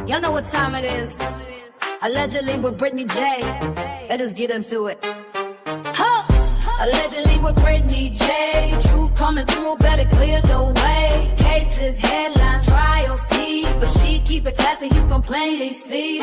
Y'all know what time it is. Allegedly with Brittany J. Let us get into it. Allegedly with Brittany J. Truth coming through, better clear the way. Cases, headlines, trials, tea. But she keep it classy, you can plainly see.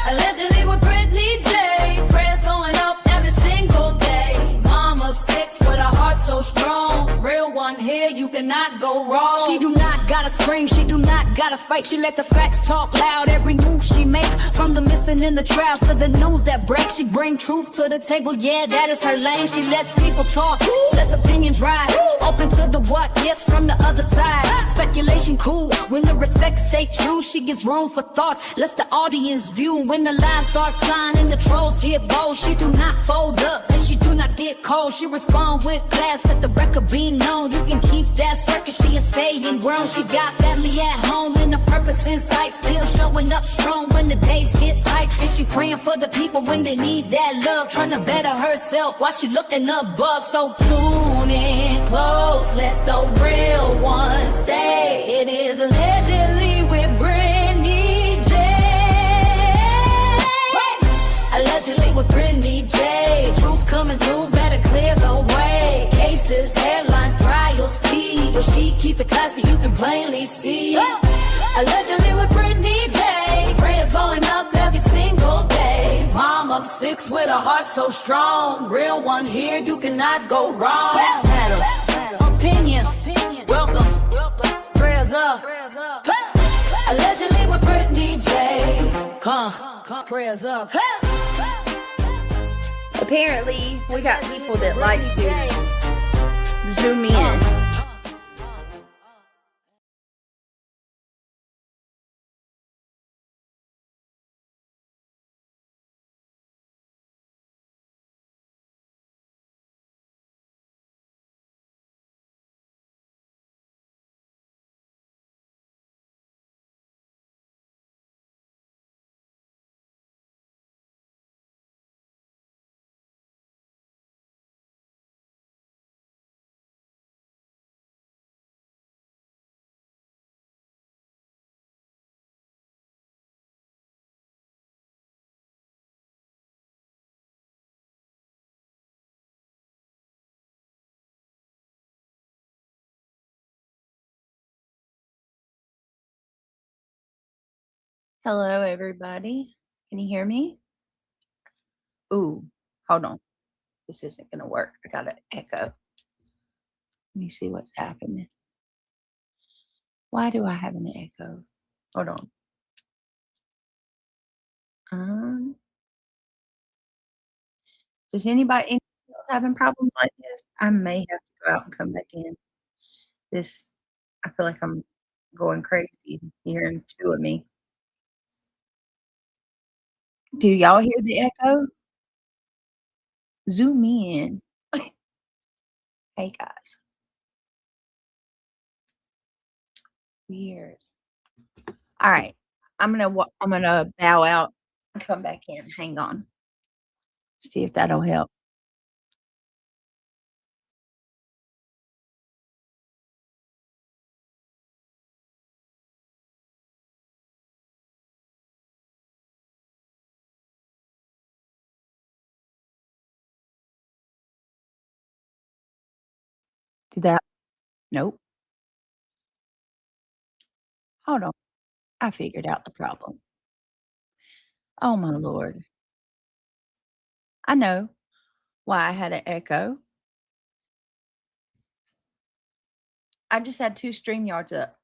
Allegedly with Brittany J. Prayers going up every single day. Mom of 6 with a heart so strong. Real one here, you cannot go wrong. She do not gotta scream, she do not gotta fight. She let the facts talk loud, every move she make. From the missing in the trials to the news that breaks. She bring truth to the table, yeah, that is her lane. She lets people talk, lets opinions ride. Open to the what ifs from the other side. Speculation cool, when the respect stay true. She gives room for thought, lets the audience view. When the lies start flying and the trolls get bold, she do not fold up and she do not get cold. She respond with class, let the record be known. You can keep that circus, she is staying grown. She got family at home and a purpose in sight. Still showing up strong when the days get tight. And she praying for the people when they need that love. Trying to better herself while she looking above. So tune in close, let the real one stay. It is allegedly with Brittany J. Allegedly with Brittany J. Truth coming through, better clear the way. Cases, headlines, trials, tea. But she keep it classy, you can plainly see. Allegedly with Brittany J. Prayers going up every single day. Mom of 6 with a heart so strong. Real one here, you cannot go wrong. Facts matter, opinions, welcome. Prayers up. Allegedly with Brittany J. Come, prayers up. Apparently, we got people that like to zoom in. Hello, everybody. Can you hear me? Ooh, hold on. This isn't going to work. I got an echo. Let me see what's happening. Why do I have an echo? Hold on. Does anybody else having problems like this? I may have to go out and come back in. I feel like I'm going crazy hearing two of me. Do y'all hear the echo? Zoom in. Hey, guys. Weird. All right. I'm gonna bow out and come back in. Hang on. See if that'll help. Did that? Nope. Hold on. I figured out the problem. Oh, my Lord. I know why I had an echo. I just had 2 StreamYards up.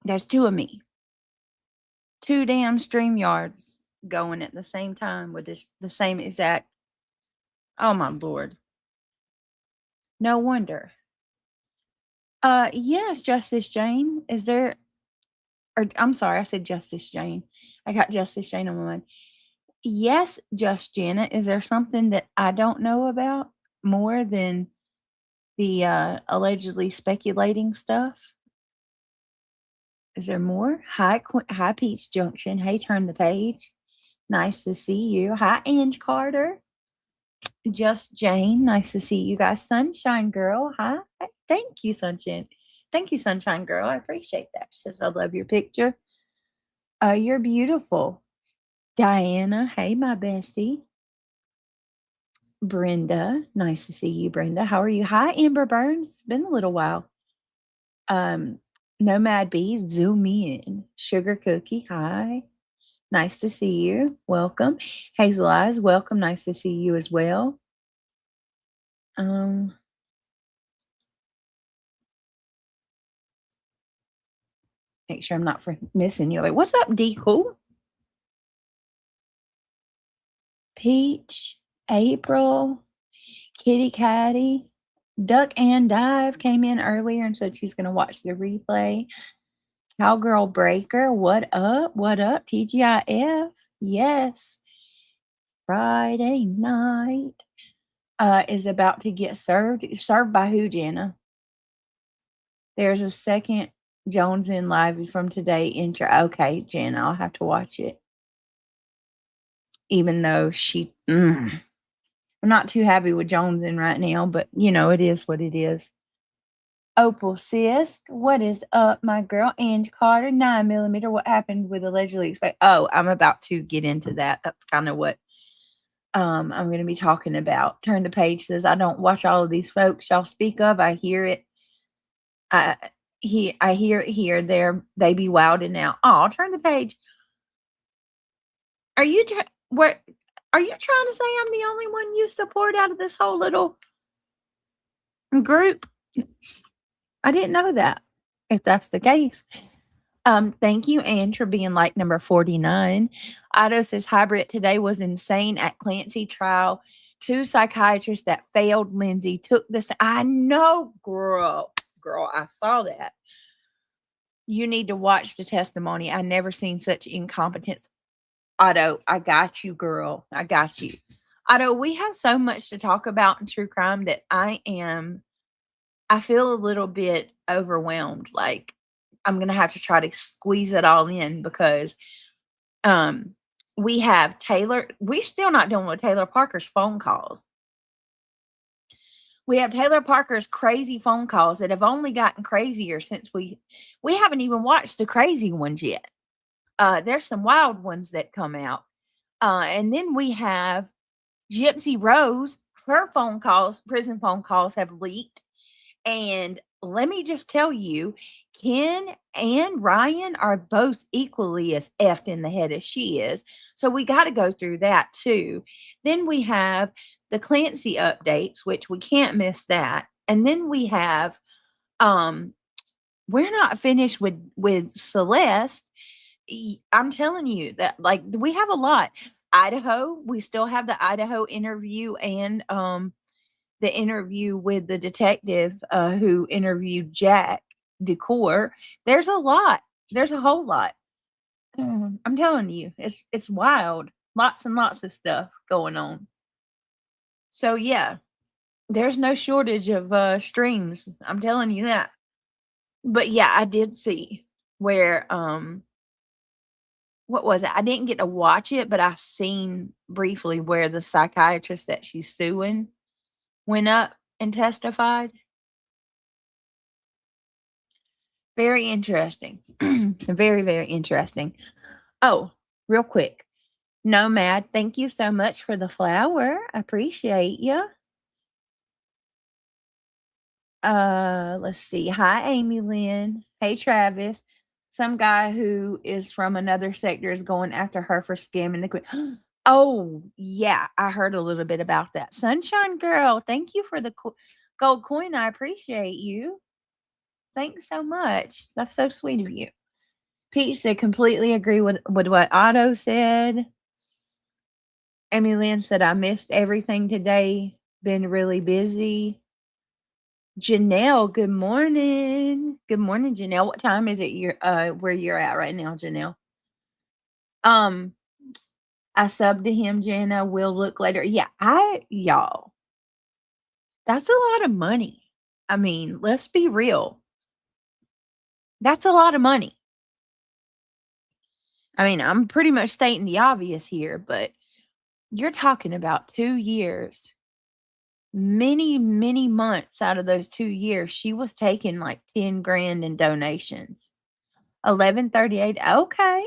There's 2 of me. 2 damn StreamYards going at the same time with the same exact. Oh, my Lord. No wonder. Yes, Justice Jane. Is there, or I'm sorry, I said Justice Jane. I got Justice Jane on my mind. Yes, Just Janet. Is there something that I don't know about more than the allegedly speculating stuff? Is there more? Hi, hi, Peach Junction. Hey, turn the page. Nice to see you. Hi, Ange Carter. Just Jane. Nice to see you guys. Sunshine Girl. Hi. Thank you, Sunshine. Thank you, Sunshine Girl. I appreciate that. She says, I love your picture. You're beautiful. Diana, hey, my bestie. Brenda, nice to see you, Brenda. How are you? Hi, Amber Burns. Been a little while. Um, Nomad Bee, zoom in. Sugar Cookie, hi. Nice to see you. Welcome. Hazel Eyes, welcome. Nice to see you as well. Make sure I'm not missing you. What's up, D Cool? Peach, April, Kitty Catty, Duck and Dive came in earlier and said she's going to watch the replay. Cowgirl Breaker, what up? What up? TGIF, yes. Friday night is about to get served. Served by who, Jana? There's a second Jones in live from today intro. Okay, Jana, I'll have to watch it. Even though I'm not too happy with Jones in right now, but it is what it is. Opal Sisk, what is up, my girl? Ange Carter, 9mm. What happened with allegedly expect? Oh, I'm about to get into that. That's kind of what I'm going to be talking about. Turn the page says, I don't watch all of these folks y'all speak of. I hear it. I hear it here. They be wilding out. Oh, turn the page. Are you trying to say I'm the only one you support out of this whole little group? I didn't know that. If that's the case. Thank you, Anne, for being like number 49. Otto says hybrid today was insane at Clancy trial. 2 psychiatrists that failed Lindsay took this. I know, girl, I saw that. You need to watch the testimony. I never seen such incompetence. Otto, I got you, girl. I got you. Otto, we have so much to talk about in true crime that I feel a little bit overwhelmed. Like, I'm going to have to try to squeeze it all in because we have Taylor. We're still not dealing with Taylor Parker's phone calls. We have Taylor Parker's crazy phone calls that have only gotten crazier since we haven't even watched the crazy ones yet. There's some wild ones that come out. And then we have Gypsy Rose. Her phone calls, prison phone calls have leaked. And let me just tell you, Ken and Ryan are both equally as effed in the head as she is. So we got to go through that too. Then we have the Clancy updates, which we can't miss that. And then we have, we're not finished with Celeste. I'm telling you that, like, we have a lot. Idaho, we still have the Idaho interview and, the interview with the detective who interviewed Jack Decor. There's a lot. There's a whole lot. I'm telling you, it's wild. Lots and lots of stuff going on. So yeah, there's no shortage of streams. I'm telling you that. But yeah, I did see where what was it? I didn't get to watch it, but I seen briefly where the psychiatrist that she's suing went up and testified. Very interesting. Very, very interesting. Oh, real quick. Nomad, thank you so much for the flower. I appreciate you. Let's see. Hi, Amy Lynn. Hey, Travis. Some guy who is from another sector is going after her for scamming the queen. Oh, yeah. I heard a little bit about that. Sunshine Girl, thank you for the gold coin. I appreciate you. Thanks so much. That's so sweet of you. Peach said, completely agree with what Otto said. Amy Lynn said, I missed everything today. Been really busy. Janelle, good morning. Good morning, Janelle. What time is it where you're at right now, Janelle? I subbed to him, Jana. We'll look later. Yeah, y'all. That's a lot of money. I mean, let's be real. That's a lot of money. I mean, I'm pretty much stating the obvious here, but you're talking about 2 years many, many months out of those 2 years, she was taking like 10 grand in donations. 11:38. Okay.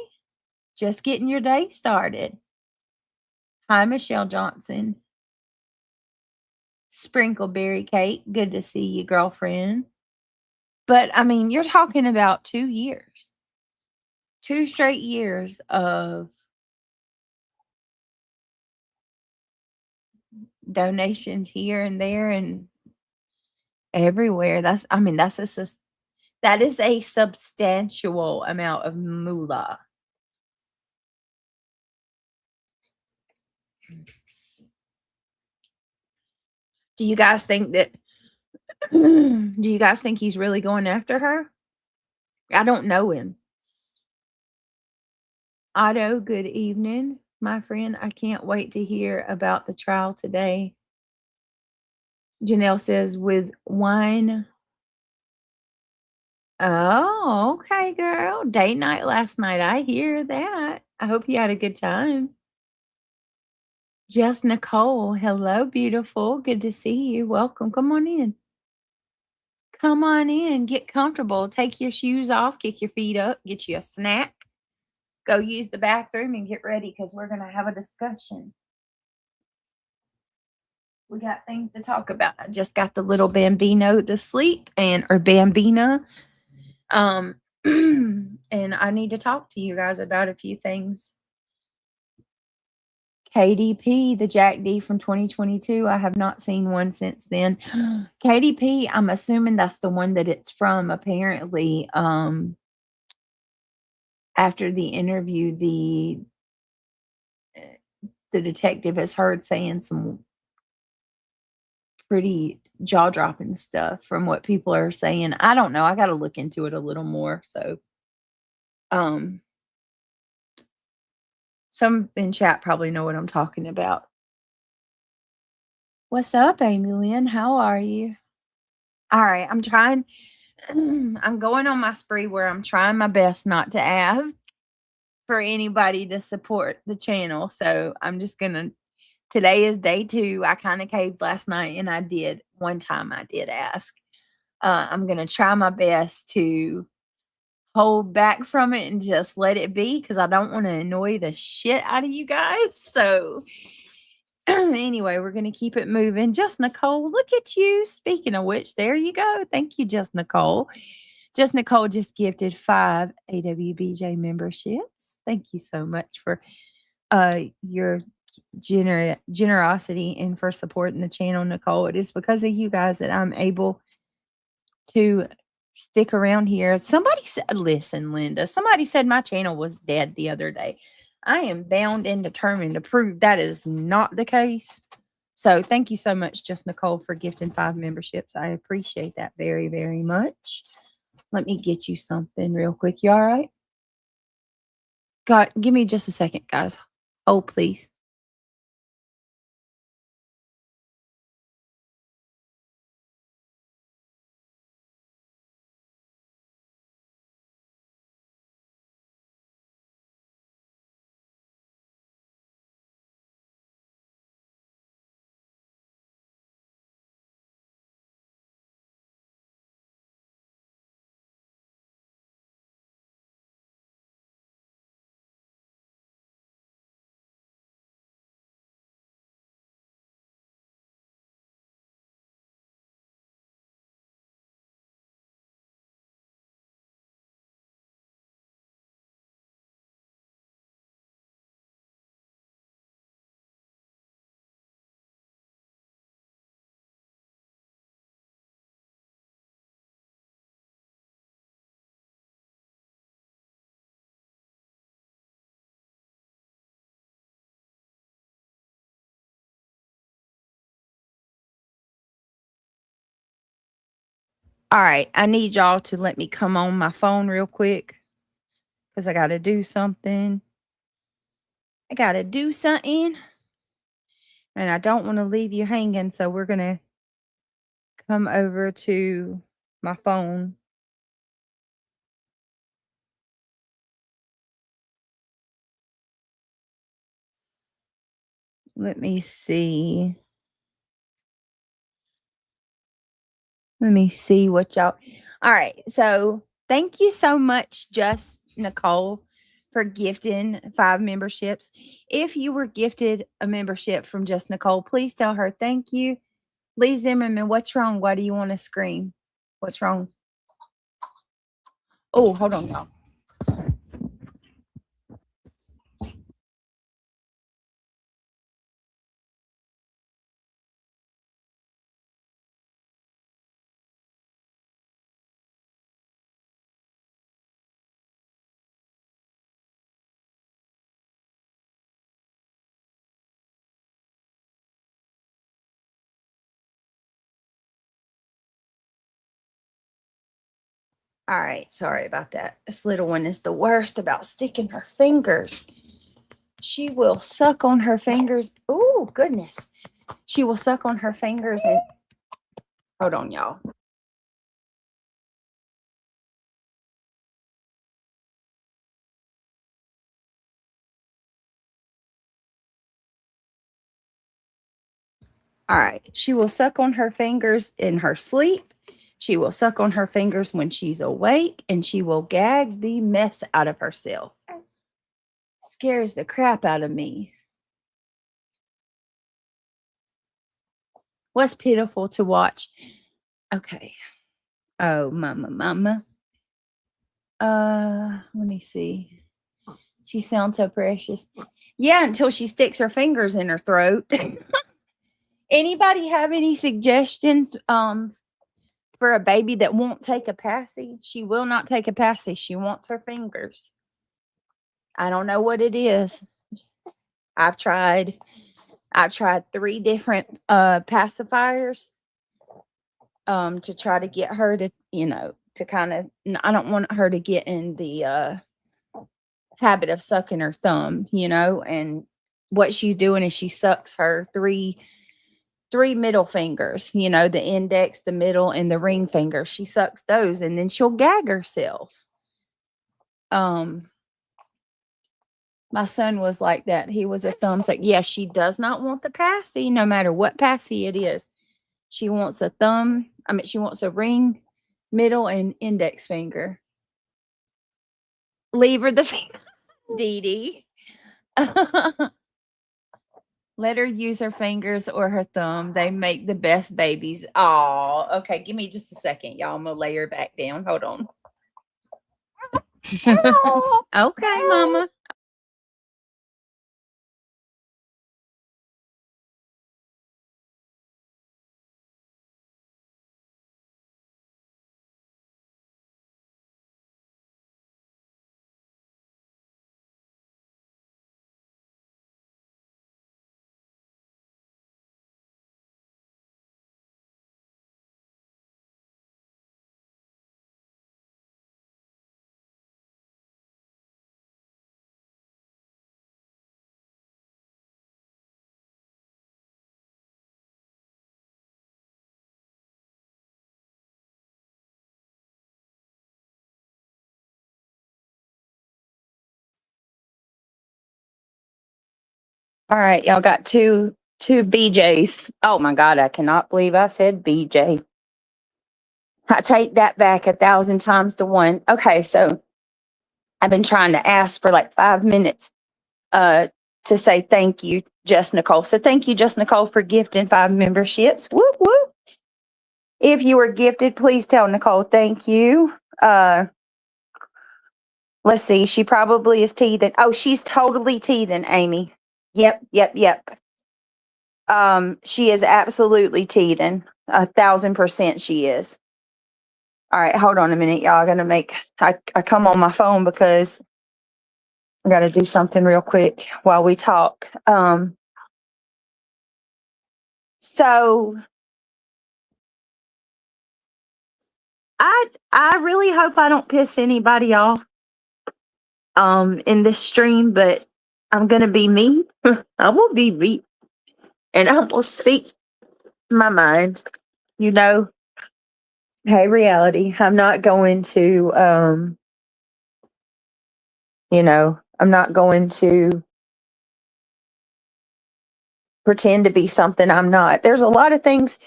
Just getting your day started. Hi, Michelle Johnson. Sprinkleberry cake. Good to see you, girlfriend. But I mean, you're talking about 2 years. 2 straight years of donations here and there and everywhere. That's I mean, that is a substantial amount of moolah. Do you guys think that do you guys think he's really going after her? I don't know him. Otto, good evening, my friend. I can't wait to hear about the trial today. Janelle says, with wine. Oh, okay, girl. Date night last night. I hear that. I hope you had a good time. Just Nicole. Hello, beautiful. Good to see you. Welcome. Come on in. Come on in. Get comfortable. Take your shoes off. Kick your feet up. Get you a snack. Go use the bathroom and get ready because we're going to have a discussion. We got things to talk about. I just got the little Bambino to sleep or Bambina. And I need to talk to you guys about a few things. KDP, the Jack D from 2022. I have not seen one since then. KDP, I'm assuming that's the one that it's from. Apparently, after the interview, the detective has heard saying some pretty jaw-dropping stuff from what people are saying. I don't know. I got to look into it a little more. So, some in chat probably know what I'm talking about. What's up, Amy Lynn? How are you? All right, I'm trying. I'm going on my spree where I'm trying my best not to ask for anybody to support the channel. So I'm just gonna. Today is day 2. I kind of caved last night, and I did one time. I did ask. I'm gonna try my best to hold back from it and just let it be because I don't want to annoy the shit out of you guys. So anyway, we're going to keep it moving. Just Nicole, look at you. Speaking of which, there you go. Thank you, Just Nicole. Just Nicole just gifted 5 AWBJ memberships. Thank you so much for your generosity and for supporting the channel, Nicole. It is because of you guys that I'm able to stick around here. Somebody said, listen, Linda, somebody said my channel was dead the other day. I am bound and determined to prove that is not the case. So thank you so much, Just Nicole, for gifting 5 memberships. I appreciate that very, very much. Let me get you something real quick. You all right? God, give me just a second, guys. Oh, please. All right, I need y'all to let me come on my phone real quick because I got to do something. And I don't want to leave you hanging, so we're going to come over to my phone. Let me see. Let me see what y'all. All right. So thank you so much, Just Nicole, for gifting 5 memberships. If you were gifted a membership from Just Nicole, please tell her thank you. Lee Zimmerman, what's wrong? Why do you want to scream? What's wrong? Oh, hold on, y'all. All right, sorry about that. This little one is the worst about sticking her fingers. She will suck on her fingers. Oh, goodness. She will suck on her fingers and hold on, y'all. All right. She will suck on her fingers in her sleep. She will suck on her fingers when she's awake, and she will gag the mess out of herself. Scares the crap out of me. What's pitiful to watch? Okay. Oh, mama. Let me see. She sounds so precious. Yeah, until she sticks her fingers in her throat. Anybody have any suggestions for a baby that won't take a passy? She will not take a passy. She wants her fingers. I don't know what it is. I've tried 3 different pacifiers to try to get her to, to kind of, I don't want her to get in the habit of sucking her thumb, and what she's doing is she sucks her three middle fingers, the index, the middle, and the ring finger. She sucks those and then she'll gag herself. My son was like that. He was a thumbs like, yeah, she does not want the passy, no matter what passy it is. She wants a thumb. She wants a ring, middle, and index finger. Leave her the finger, Dee Dee. Let her use her fingers or her thumb. They make the best babies. Oh, okay. Give me just a second, y'all. I'm gonna lay her back down. Hold on. Okay, mama. All right, y'all got two BJs. Oh my God, I cannot believe I said BJ. I take that back 1,000 times to 1. Okay, so I've been trying to ask for like 5 minutes to say thank you, Just Nicole. So thank you, Just Nicole, for gifting 5 memberships. Whoop whoop. If you were gifted, please tell Nicole thank you. Let's see. She probably is teething. Oh, she's totally teething, Amy. Yep. She is absolutely teething. 1,000% she is. All right, hold on a minute, y'all. I come on my phone because I got to do something real quick while we talk. So I really hope I don't piss anybody off in this stream, but I'm gonna be me. I will be me, and I will speak my mind. You know, hey, reality. I'm not going to I'm not going to pretend to be something I'm not. There's a lot of things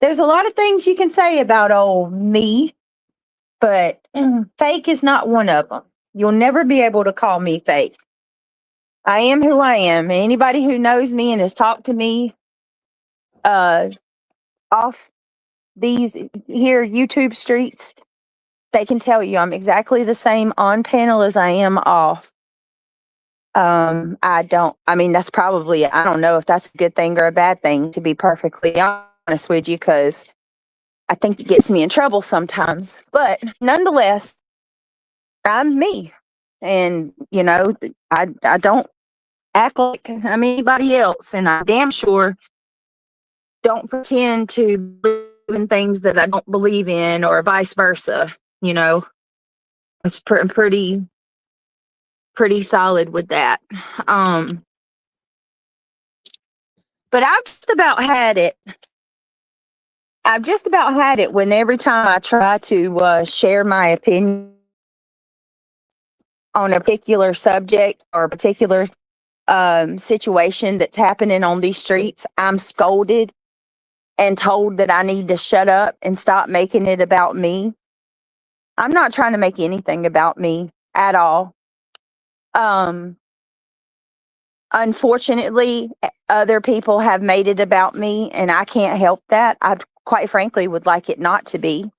There's a lot of things you can say about old me, but fake is not one of them. You'll never be able to call me fake. I am who I am. And anybody who knows me and has talked to me off these here YouTube streets, they can tell you I'm exactly the same on panel as I am off. I mean, that's probably, I don't know if that's a good thing or a bad thing, to be perfectly honest with you, because I think it gets me in trouble sometimes. But nonetheless, I'm me. And, you know, I don't act like I'm anybody else. And I damn sure don't pretend to believe in things that I don't believe in, or vice versa. You know, it's pretty solid with that. But I've just about had it. I've just about had it when every time I try to share my opinion on a particular subject or a particular situation that's happening on these streets, I'm scolded and told that I need to shut up and stop making it about me. I'm not trying to make anything about me at all. Unfortunately, other people have made it about me, and I can't help that. I quite frankly would like it not to be.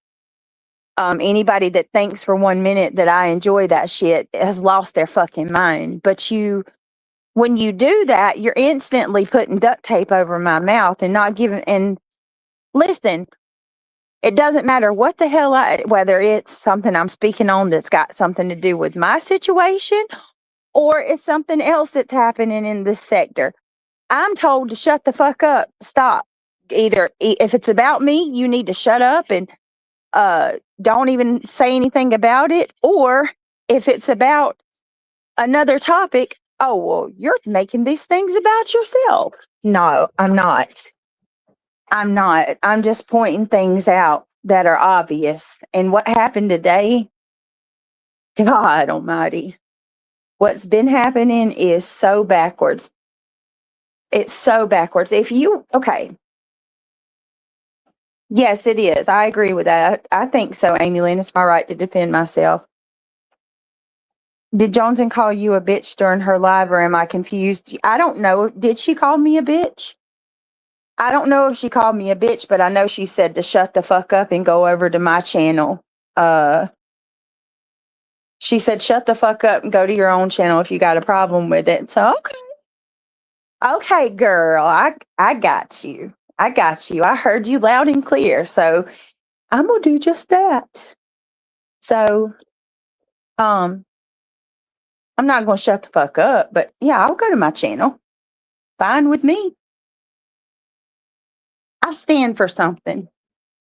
Anybody that thinks for 1 minute that I enjoy that shit has lost their fucking mind. But when you do that, you're instantly putting duct tape over my mouth and not giving. And listen, it doesn't matter what the hell whether it's something I'm speaking on that's got something to do with my situation, or it's something else that's happening in this sector. I'm told to shut the fuck up, stop. Either if it's about me, you need to shut up and don't even say anything about it, or if it's about another topic, oh, well, you're making these things about yourself. No, I'm not. I'm just pointing things out that are obvious. And what happened today, God almighty, what's been happening is so backwards. It's so backwards. Okay. Yes, it is. I agree with that. I think so, Amy Lynn. It's my right to defend myself. Did Johnson call you a bitch during her live, or am I confused? I don't know. Did she call me a bitch? I don't know if she called me a bitch, but I know she said to shut the fuck up and go over to my channel. She said, shut the fuck up and go to your own channel if you got a problem with it. So, okay. Okay, girl, I got you. I got you. I heard you loud and clear. So I'm gonna do just that. So, I'm not gonna shut the fuck up, but yeah, I'll go to my channel. Fine with me. I stand for something,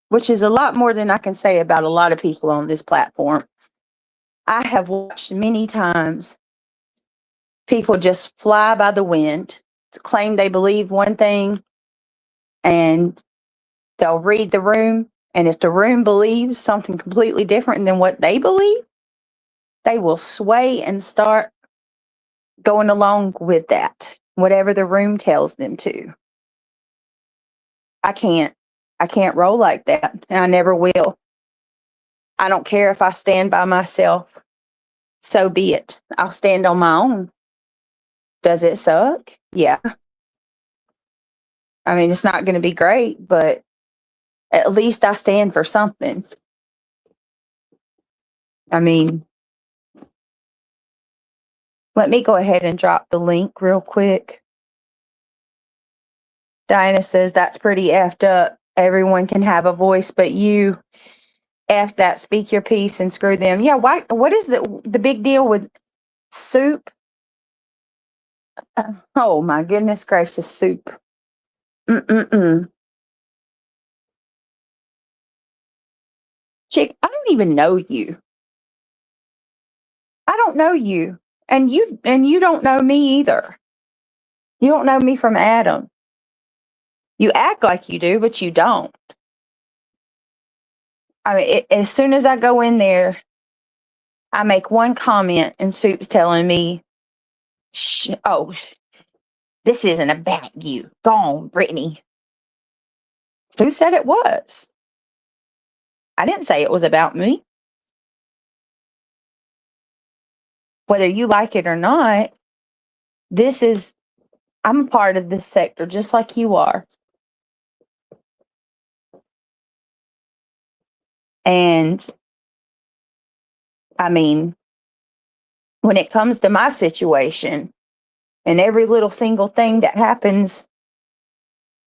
which is a lot more than I can say about a lot of people on this platform. I have watched many times people just fly by the wind to claim they believe one thing, and they'll read the room. And if the room believes something completely different than what they believe, they will sway and start going along with that, whatever the room tells them to. I can't roll like that, and I never will. I don't care if I stand by myself. So be it. I'll stand on my own. Does it suck? Yeah. I mean, it's not going to be great, but at least I stand for something. I mean, let me go ahead and drop the link real quick. Diana says that's pretty effed up. Everyone can have a voice, but you F that, speak your piece and screw them. Yeah, why? What is the big deal with soup? Oh my goodness gracious, soup. Chick, I don't even know you. I don't know you. And you don't know me either. You don't know me from Adam. You act like you do, but you don't. I mean, as soon as I go in there, I make one comment and Soup's telling me, this isn't about you. Go on, Brittany. Who said it was? I didn't say it was about me. Whether you like it or not, I'm a part of this sector just like you are. And I mean, when it comes to my situation and every little single thing that happens,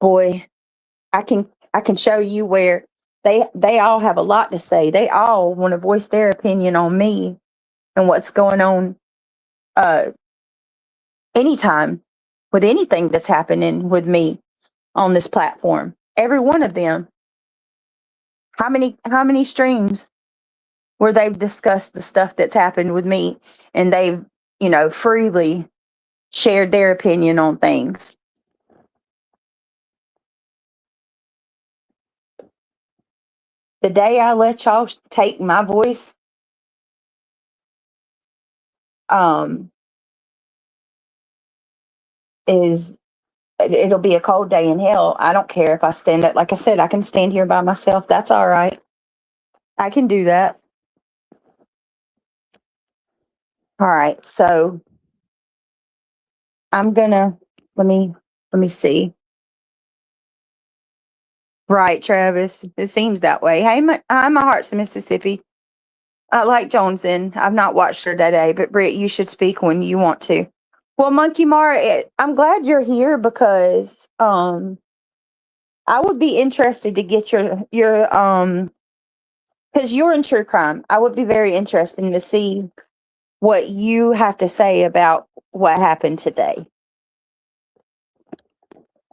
boy, I can show you where they all have a lot to say. They all want to voice their opinion on me and what's going on uh anytime with anything that's happening with me on this platform. Every one of them. How many streams where they've discussed the stuff that's happened with me and they've, freely shared their opinion on things. The day I let y'all take my voice, um, is it'll be a cold day in hell. I don't care if I stand up. Like I said, I can stand here by myself. That's all right. I can do that. All right. So I'm gonna let me see. Right, Travis. It seems that way. Hey, my heart's in Mississippi. Like Joneson, I've not watched her today, but Britt, you should speak when you want to. Well, Monkey Mara, I'm glad you're here because I would be interested to get your because you're in true crime. I would be very interested to see what you have to say about what happened today.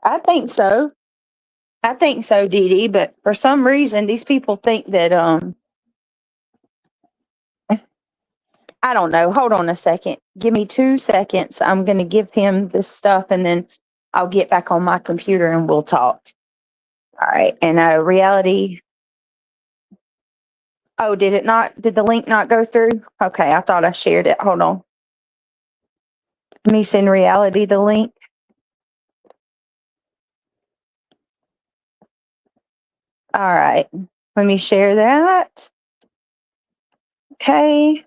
I think so. I think so, Dee Dee. But for some reason, these people think that I don't know. Hold on a second. Give me 2 seconds. I'm going to give him this stuff, and then I'll get back on my computer and we'll talk. All right. And reality. Oh, did it not? Did the link not go through? Okay, I thought I shared it. Hold on. Let me send reality the link. All right. Let me share that. Okay.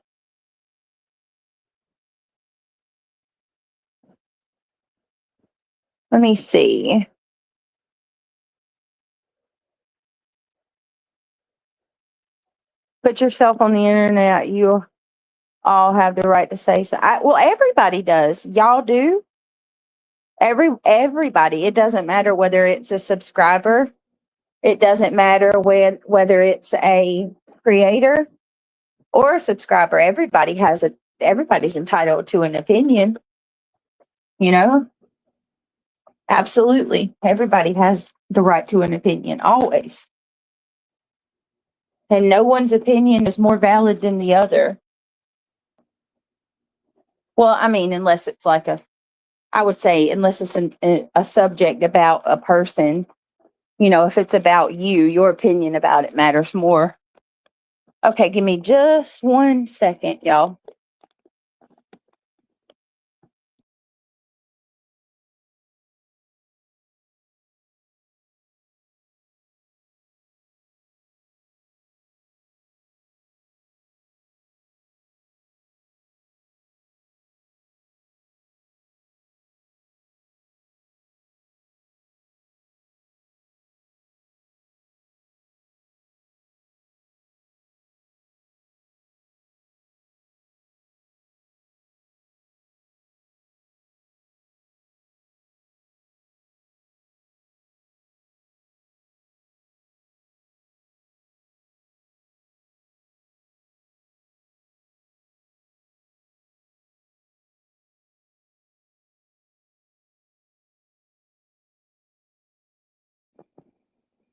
Let me see. Put yourself on the internet. You all have the right to say so. Well, everybody does. Y'all do. Everybody. It doesn't matter whether it's a subscriber. It doesn't matter whether it's a creator or a subscriber. Everybody's entitled to an opinion. You know, absolutely. Everybody has the right to an opinion, always. And no one's opinion is more valid than the other. Well, I mean, unless it's like I would say, unless it's a subject about a person, if it's about you, your opinion about it matters more. Okay, give me just 1 second, y'all.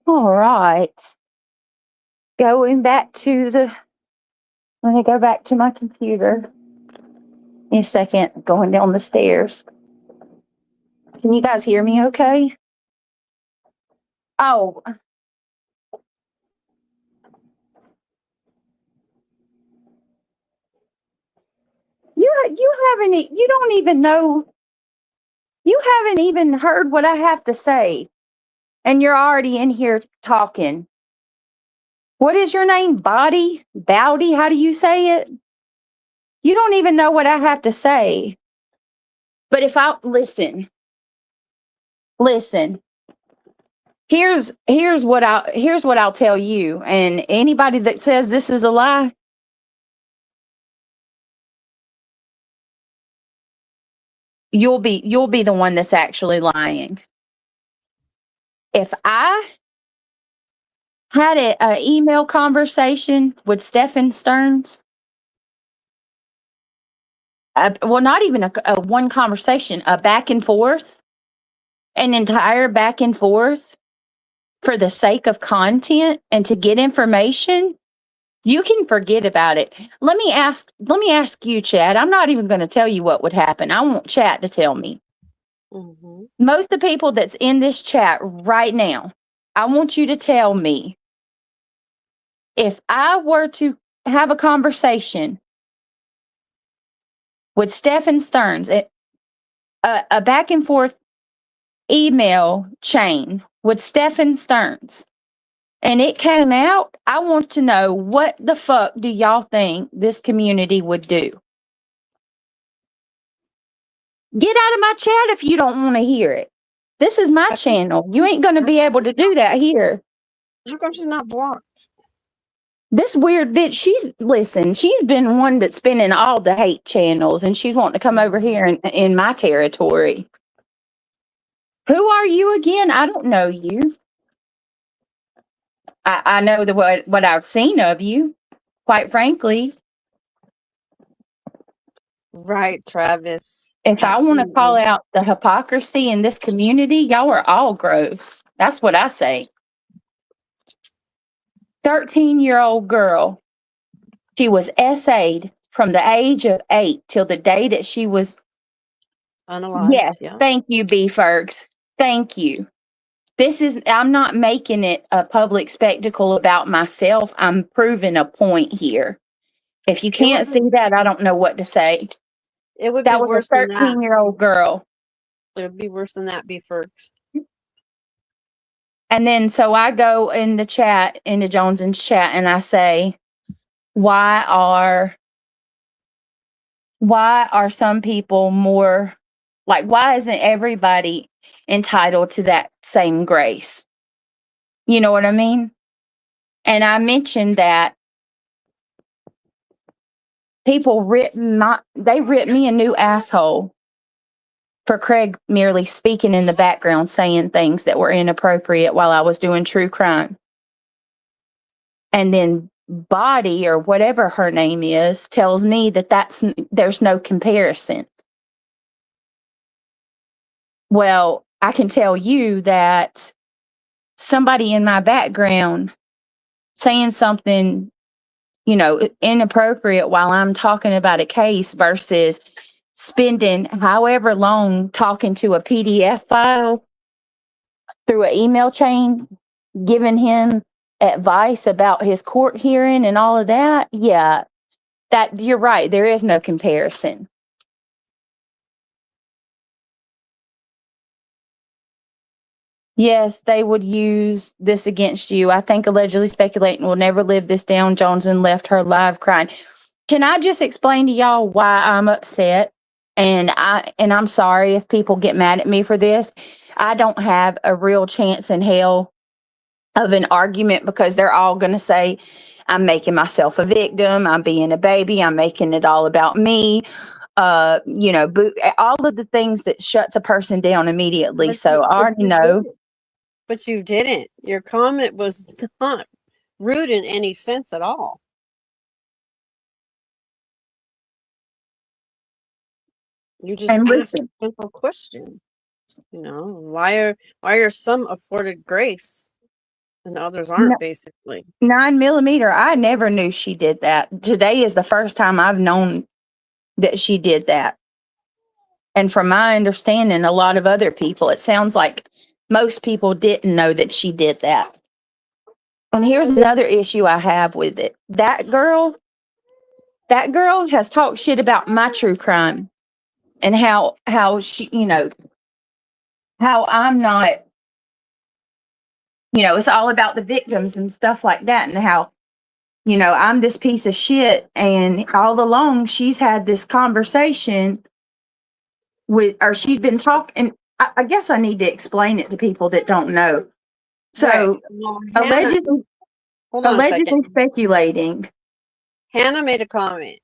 All right. Going back to let me go back to my computer. In a second, going down the stairs. Can you guys hear me okay? Oh, you don't even know, you haven't even heard what I have to say. And you're already in here talking. What is your name? Bowdy? How do you say it? You don't even know what I have to say. But if I listen, here's what I'll tell you. And anybody that says this is a lie, you'll be the one that's actually lying. If I had an email conversation with Stephen Stearns, well, not even a one conversation, a back and forth, an entire back and forth for the sake of content and to get information, you can forget about it. Let me ask you, Chad. I'm not even going to tell you what would happen. I want Chad to tell me. Mm-hmm. Most of the people that's in this chat right now, I want you to tell me, if I were to have a conversation with Stephen Stearns, a back and forth email chain with Stephen Stearns, and it came out, I want to know, what the fuck do y'all think this community would do? Get out of my chat if you don't want to hear it. This is my channel. You ain't going to be able to do that here. How come she's not blocked? This weird bitch, she's been one that's been in all the hate channels, and she's wanting to come over here in my territory. Who are you again? I don't know you. I know what I've seen of you, quite frankly. Right, Travis. If I want to call Absolutely. out the hypocrisy in this community, y'all are all gross. That's what I say. 13-year-old girl. She was SA'd from the age of 8 till the day that she was. Unalive. Yes, Yeah. thank you, B. Fergs. Thank you. I'm not making it a public spectacle about myself. I'm proving a point here. If you can't see that, I don't know what to say. It would be That was worse a than that. 13-year-old girl. It would be worse than that, B. Fergs. And then so I go in the chat, into Jones's chat, and I say, why are some people more, like, why isn't everybody entitled to that same grace? You know what I mean? And I mentioned that people ripped me a new asshole for Craig merely speaking in the background, saying things that were inappropriate while I was doing true crime. And then Body, or whatever her name is, tells me that there's no comparison. Well, I can tell you that somebody in my background saying something, inappropriate while I'm talking about a case versus spending however long talking to a PDF file through an email chain, giving him advice about his court hearing and all of that. Yeah, that you're right. There is no comparison. Yes, they would use this against you. I think allegedly speculating will never live this down. Johnson left her live crying. Can I just explain to y'all why I'm upset? And I'm sorry if people get mad at me for this. I don't have a real chance in hell of an argument, because they're all going to say I'm making myself a victim, I'm being a baby, I'm making it all about me. All of the things that shuts a person down immediately. So I already know. But you didn't. Your comment was not rude in any sense at all. You just asked a simple question. Why are some afforded grace and others aren't, basically? 9mm, I never knew she did that. Today is the first time I've known that she did that. And from my understanding, a lot of other people, it sounds like most people didn't know that she did that. And here's another issue I have with it. That girl has talked shit about my true crime, and how she, how I'm not It's all about the victims and stuff like that, and how, I'm this piece of shit. And all along, she's had this conversation or she's been talking. I guess I need to explain it to people that don't know. So, Right. Well, allegedly, hold on a second. allegedly speculating. Hannah made a comment.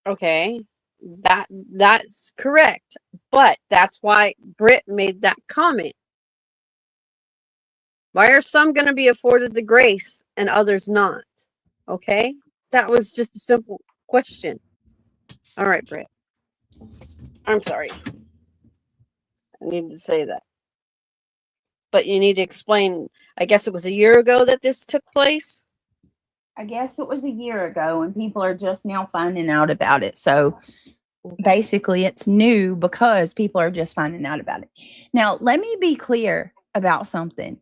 Okay, that's correct, but that's why Britt made that comment. Why are some going to be afforded the grace and others not? Okay, that was just a simple question. All right, Britt. I'm sorry. I need to say that. But you need to explain. I guess it was a year ago that this took place. I guess it was a year ago, and people are just now finding out about it. So basically, it's new because people are just finding out about it. Now, let me be clear about something.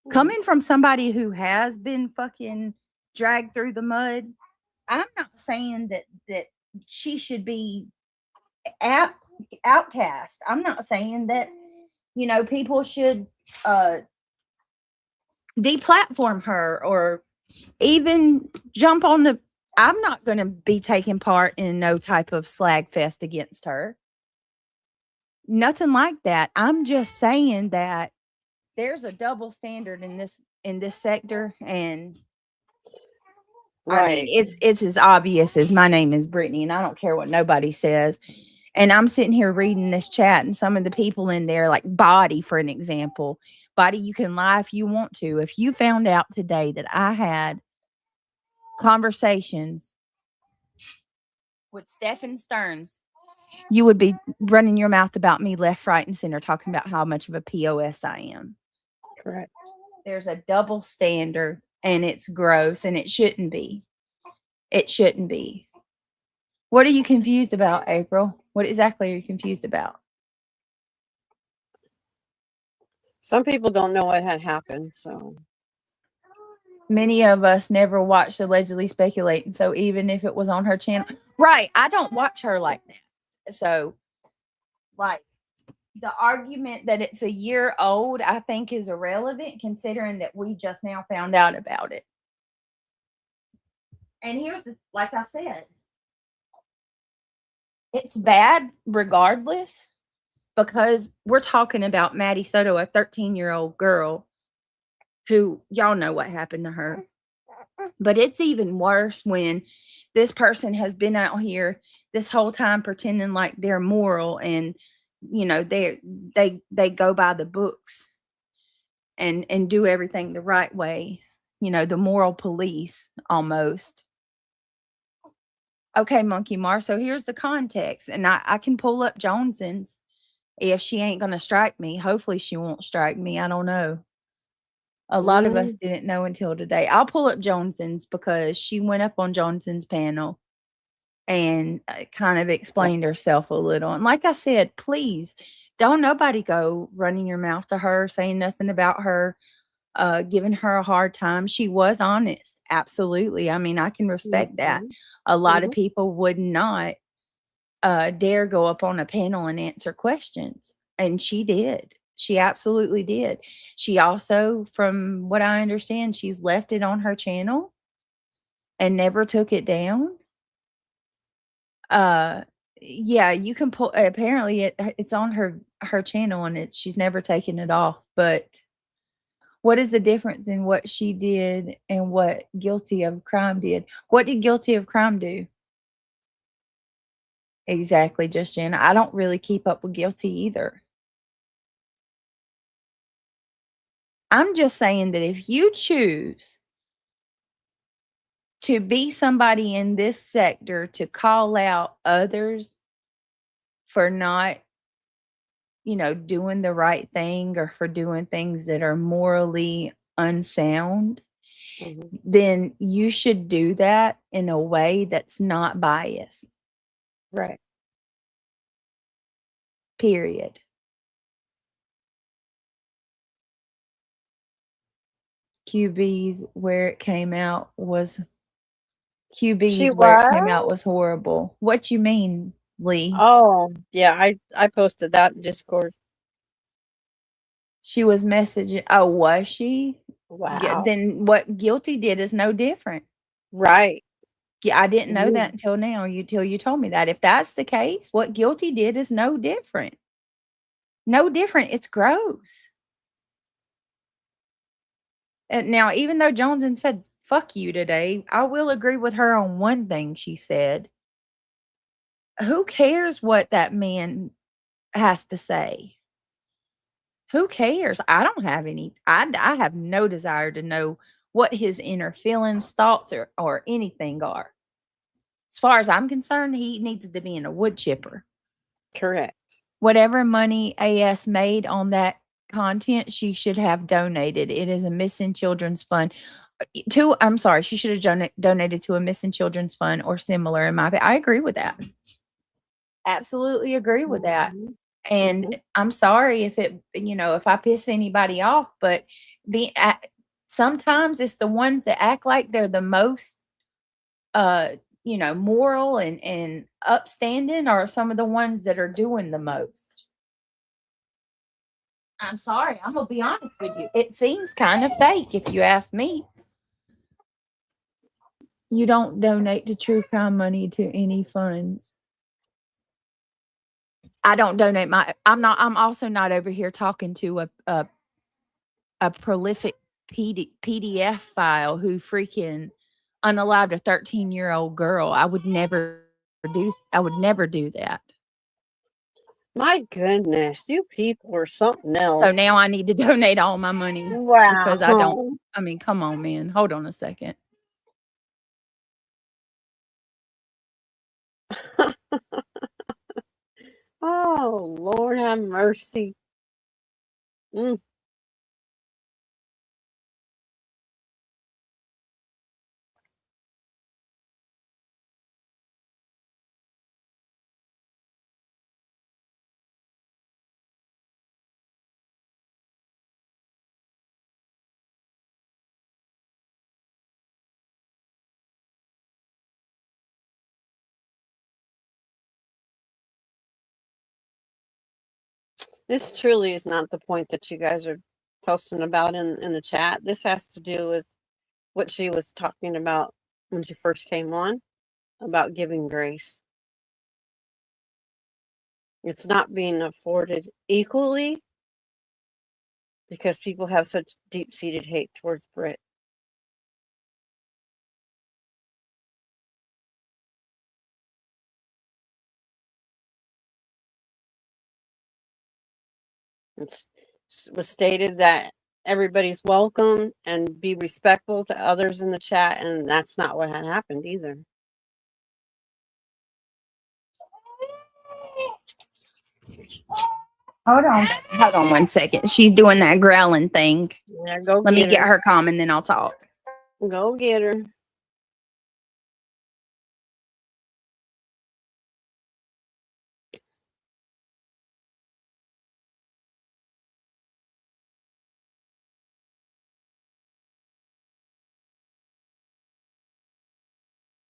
Coming from somebody who has been fucking dragged through the mud, I'm not saying that she should be outcast. I'm not saying that, people should deplatform her or even jump on the. I'm not going to be taking part in no type of slag fest against her. Nothing like that. I'm just saying that there's a double standard in this sector, and right. I mean, it's as obvious as my name is Brittany, and I don't care what nobody says. And I'm sitting here reading this chat, and some of the people in there, like Body, for an example. Body, you can lie if you want to. If you found out today that I had conversations with Stephen Stearns, you would be running your mouth about me left, right, and center, talking about how much of a POS I am. Correct. There's a double standard, and it's gross, and it shouldn't be. It shouldn't be. What are you confused about, April? What exactly are you confused about? Some people don't know what had happened, so. Many of us never watched Allegedly Speculate, and so even if it was on her channel, right, I don't watch her like that. So, like, the argument that it's a year old, I think is irrelevant, considering that we just now found out about it. And here's, like I said, it's bad regardless, because we're talking about Maddie Soto, a 13-year-old girl who, y'all know what happened to her. But it's even worse when this person has been out here this whole time pretending like they're moral, and they go by the books and do everything the right way. The moral police almost. Okay, Monkey Mar. So here's the context, and I can pull up Joneson's if she ain't gonna strike me. Hopefully she won't strike me. I don't know. A lot of us didn't know until today. I'll pull up Johnson's because she went up on Johnson's panel and kind of explained herself a little. And like I said, please don't nobody go running your mouth to her, saying nothing about her, giving her a hard time. She was honest. Absolutely. I mean, I can respect that. A lot of people would not dare go up on a panel and answer questions. And she did. She absolutely did. She also, from what I understand, she's left it on her channel and never took it down. Yeah, you can pull. Apparently, it's on her channel, and she's never taken it off. But what is the difference in what she did and what Guilty of Crime did? What did Guilty of Crime do? Exactly, just Jenna. I don't really keep up with Guilty either. I'm just saying that if you choose to be somebody in this sector to call out others for not, doing the right thing or for doing things that are morally unsound, then you should do that in a way that's not biased. Right. Period. QB's where it came out was horrible. What you mean, Lee? Oh, yeah, I posted that in Discord. She was messaging. Oh, was she? Wow. then what guilty did is no different. Right. Yeah, I didn't know Mhm. that until now. Till you told me that. If that's the case, what guilty did is no different. No different. It's gross. And now, even though Johnson said "fuck you" today, I will agree with her on one thing she said. Who cares what that man has to say? Who cares? I don't have any. I have no desire to know what his inner feelings, thoughts, or anything are. As far as I'm concerned, he needs to be in a wood chipper. Correct. Whatever money AS made on that content, she should have donated. It is a missing children's fund. I'm sorry, she should have donated to a missing children's fund or similar. In my opinion, I agree with that. Absolutely agree with that. Mhm. And I'm sorry if if I piss anybody off, but sometimes it's the ones that act like they're the most, moral and upstanding are some of the ones that are doing the most. I'm sorry. I'm going to be honest with you. It seems kind of fake if you ask me. You don't donate to true crime money to any funds. I don't donate I'm also not over here talking to a prolific PDF file who freaking unalived a 13-year-old girl. I would never do that. My goodness, you people are something else. So now I need to donate all my money because I don't. I mean, come on, man. Hold on a second. Oh, Lord have mercy. Mm. This truly is not the point that you guys are posting about in the chat. This has to do with what she was talking about when she first came on about giving grace. It's not being afforded equally because people have such deep-seated hate towards Brit. It was stated that everybody's welcome and be respectful to others in the chat, and that's not what had happened either. Hold on 1 second. She's doing that growling thing. Yeah, go Let me get her calm and then I'll talk. Go get her.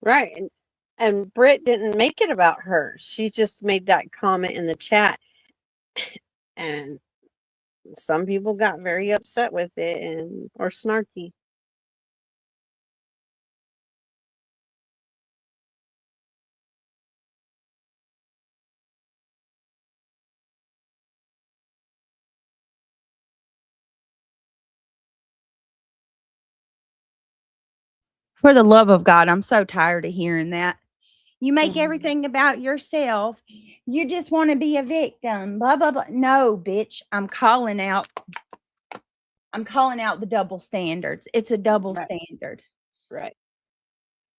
Right. And Britt didn't make it about her. She just made that comment in the chat. And some people got very upset with it or snarky. For the love of God, I'm so tired of hearing that. You make Mhm. everything about yourself. You just want to be a victim. Blah blah blah. No, bitch. I'm calling out the double standards. It's a double standard. Right.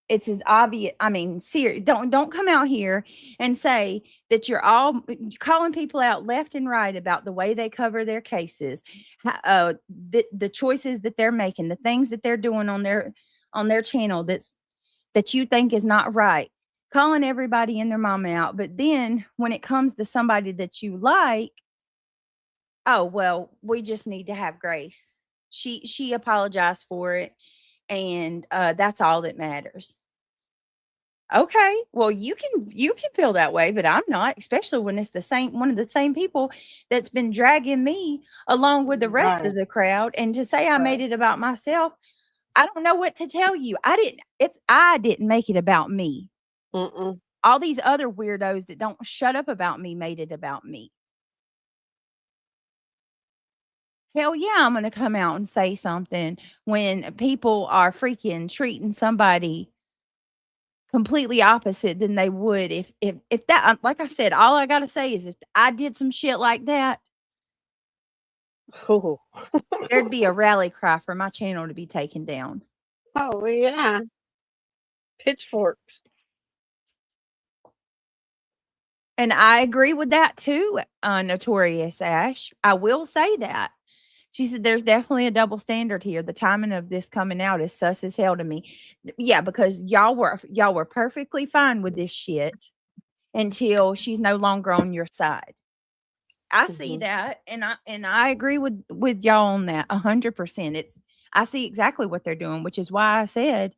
It's as obvious. I mean, serious. Don't come out here and say that you're calling people out left and right about the way they cover their cases, the choices that they're making, the things that they're doing on their channel that you think is not right. Calling everybody and their mama out, but then when it comes to somebody that you like, oh well, we just need to have grace. She apologized for it, and that's all that matters. Okay, well, you can feel that way, but I'm not, especially when it's one of the same people that's been dragging me along with the rest Right. of the crowd. And to say I made Right. it about myself, I don't know what to tell you. I didn't make it about me. Mm-mm. All these other weirdos that don't shut up about me made it about me. Hell yeah, I'm going to come out and say something when people are freaking treating somebody completely opposite than they would if that like I said, all I got to say is if I did some shit like that, Oh. there'd be a rally cry for my channel to be taken down. Oh yeah. Pitchforks. And I agree with that too, Notorious Ash. I will say that. She said there's definitely a double standard here. The timing of this coming out is sus as hell to me. Yeah, because y'all were perfectly fine with this shit until she's no longer on your side. I see Mhm. that, and I agree with y'all on that 100%. I see exactly what they're doing, which is why I said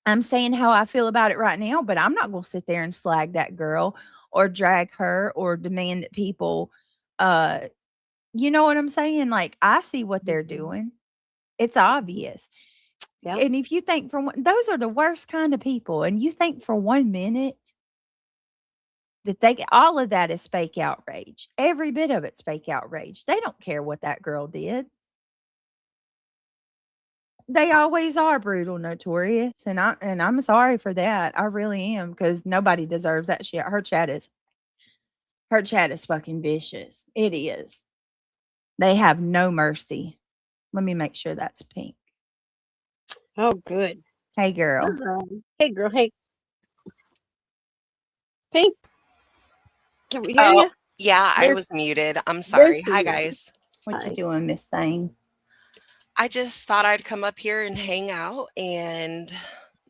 I'm saying how I feel about it right now, but I'm not going to sit there and slag that girl or drag her or demand that people, uh, you know what I'm saying? Like, I see what they're Mhm. doing. It's obvious. Yeah. And if you think those are the worst kind of people, and you think for 1 minute that all of that is fake outrage, every bit of it's fake outrage. They don't care what that girl did. They always are brutal, Notorious, and I'm sorry for that. I really am, because nobody deserves that shit. Her chat is fucking vicious. It is. They have no mercy. Let me make sure that's pink. Oh, good. Hey, girl. Hey, girl. Hey, Pink. Can we hear Oh, you? yeah, I There, was muted. I'm there sorry. she Hi, is. guys. What you Hi. doing, Miss Thing? I just thought I'd come up here and hang out and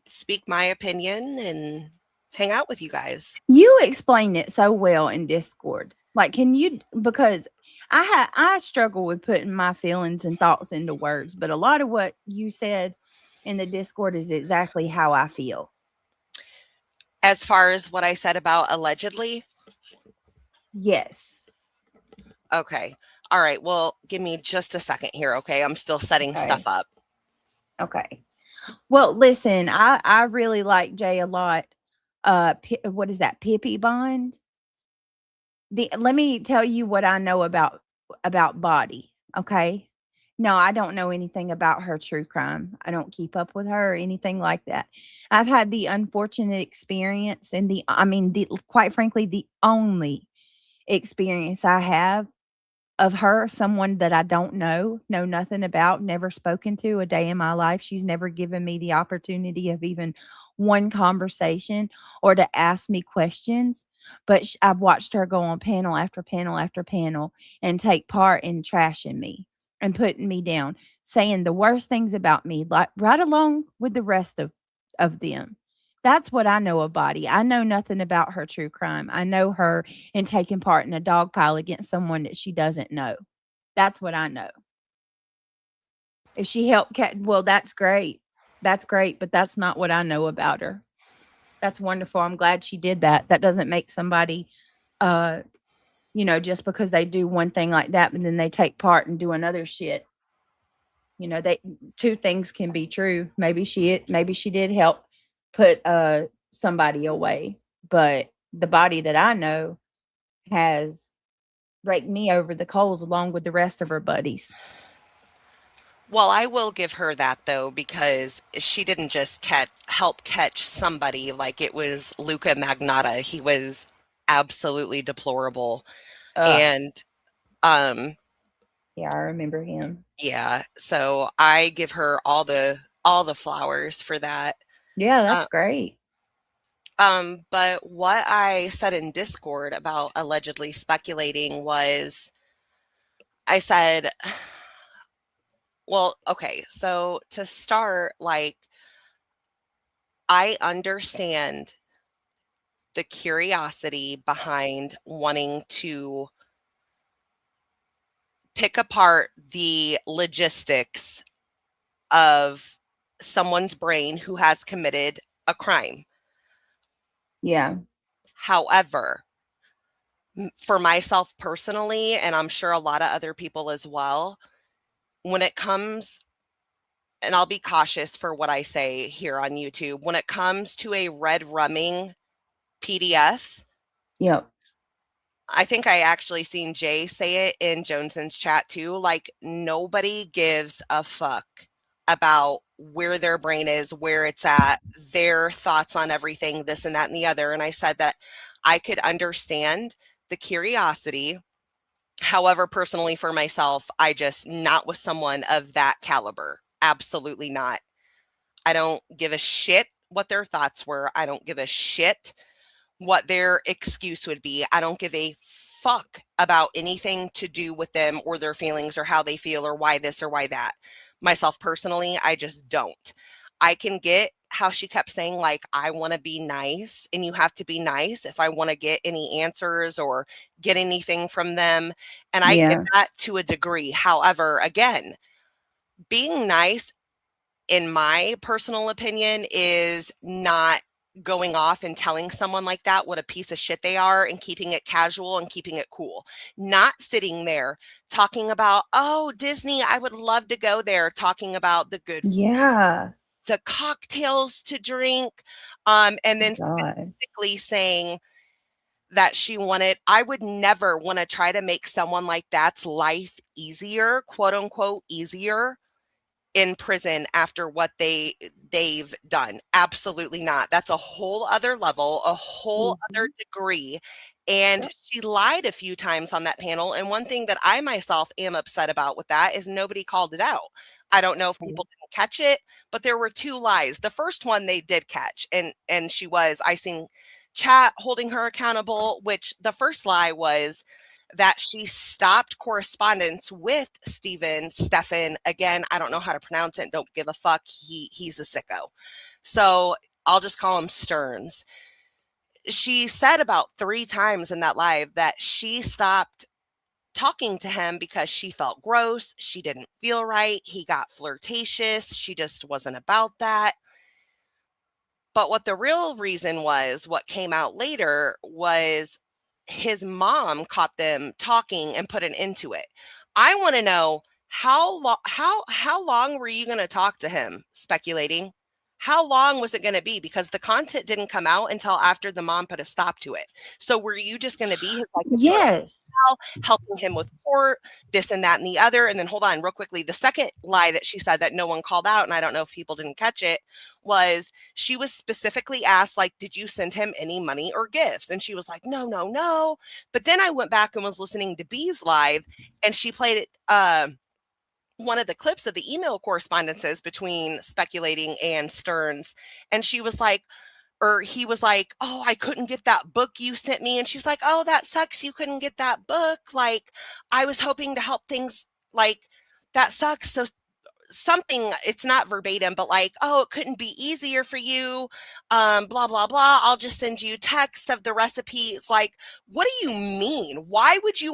speak my opinion and hang out with you guys. You explained it so well in Discord. Like, can you? Because I struggle with putting my feelings and thoughts into words, but a lot of what you said in the Discord is exactly how I feel. As far as what I said about allegedly, Yes. okay. All right. Well, give me just a second here, okay? I'm still setting Okay. stuff up. Okay. Well, listen, I really like Jay a lot. What is that? Pippi Bond. Let me tell you what I know about Body. Okay. No, I don't know anything about her true crime. I don't keep up with her or anything like that. I've had the unfortunate experience, and quite frankly, the only experience I have of her, someone that I don't know nothing about, never spoken to a day in my life. She's never given me the opportunity of even one conversation or to ask me questions. But I've watched her go on panel after panel after panel and take part in trashing me and putting me down, saying the worst things about me, like right along with the rest of them. That's what I know of Body. I know nothing about her true crime. I know her in taking part in a dog pile against someone that she doesn't know. That's what I know. If she helped well, that's great. That's great, but that's not what I know about her. That's wonderful. I'm glad she did that. That doesn't make somebody just because they do one thing like that, but then they take part and do another shit. They two things can be true. Maybe she did help put somebody away, but the Body that I know has raked me over the coals along with the rest of her buddies. Well, I will give her that though, because she didn't just help catch somebody like it was Luca Magnotta. He was absolutely deplorable. Ugh. And um Yeah, I remember him. yeah, so I give her all the flowers for that. Yeah, Uh, that's great. but what I said in Discord about allegedly speculating was I said, well, okay, so to start, like, I understand the curiosity behind wanting to pick apart the logistics of someone's brain who has committed a crime. Yeah. However, for myself personally, and I'm sure a lot of other people as well, when it comes, and I'll be cautious for what I say here on YouTube, when it comes to a red rumming PDF, Yep. I think I actually seen Jay say it in Joneson's chat too. Like, nobody gives a fuck about where their brain is, where it's at, their thoughts on everything, this and that and the other. And I said that I could understand the curiosity. However, personally for myself, I just not with someone of that caliber. Absolutely not. I don't give a shit what their thoughts were. I don't give a shit what their excuse would be. I don't give a fuck about anything to do with them or their feelings or how they feel or why this or why that. Myself personally, I just don't. I can get how she kept saying, like, I want to be nice and you have to be nice if I want to get any answers or get anything from them. And I get Yeah. that to a degree. However, again, being nice, in my personal opinion, is not going off and telling someone like that what a piece of shit they are and keeping it casual and keeping it cool. Not sitting there talking about, oh, Disney, I would love to go there, talking about the good Yeah. the cocktails to drink, and then God. specifically saying that she wanted, I would never want to try to make someone like that's life easier, quote unquote, easier in prison after what they've done. Absolutely not. That's a whole other level, a whole other degree. And Yep. she lied a few times on that panel. And one thing that I myself am upset about with that is nobody called it out. I don't know if people didn't catch it, but there were two lies. The first one they did catch, and she was, I seen chat holding her accountable, which the first lie was that she stopped correspondence with Stefan. Again, I don't know how to pronounce it. Don't give a fuck. He's a sicko. So I'll just call him Stearns. She said about 3 times in that live that she stopped talking to him because she felt gross. She didn't feel right. He got flirtatious. She just wasn't about that. But what the real reason was, what came out later, was his mom caught them talking and put an end to it. I want to know how long were you going to talk to him? Speculating. How long was it going to be? Because the content didn't come out until after the mom put a stop to it. So were you just going to be his like Yes. helping him with court, this and that and the other? And then hold on real quickly. The second lie that she said that no one called out, and I don't know if people didn't catch it, was she was specifically asked, like, did you send him any money or gifts? And she was like, no, no, no. But then I went back and was listening to B's live, and she played it, one of the clips of the email correspondences between Speculating and Stearns. And she was like, or he was like, oh, I couldn't get that book you sent me. And she's like, oh, that sucks. You couldn't get that book. Like, I was hoping to help things, like, that sucks. So something, it's not verbatim, but like, oh, it couldn't be easier for you. Blah, blah, blah. I'll just send you text of the recipes. Like, what do you mean? Why would you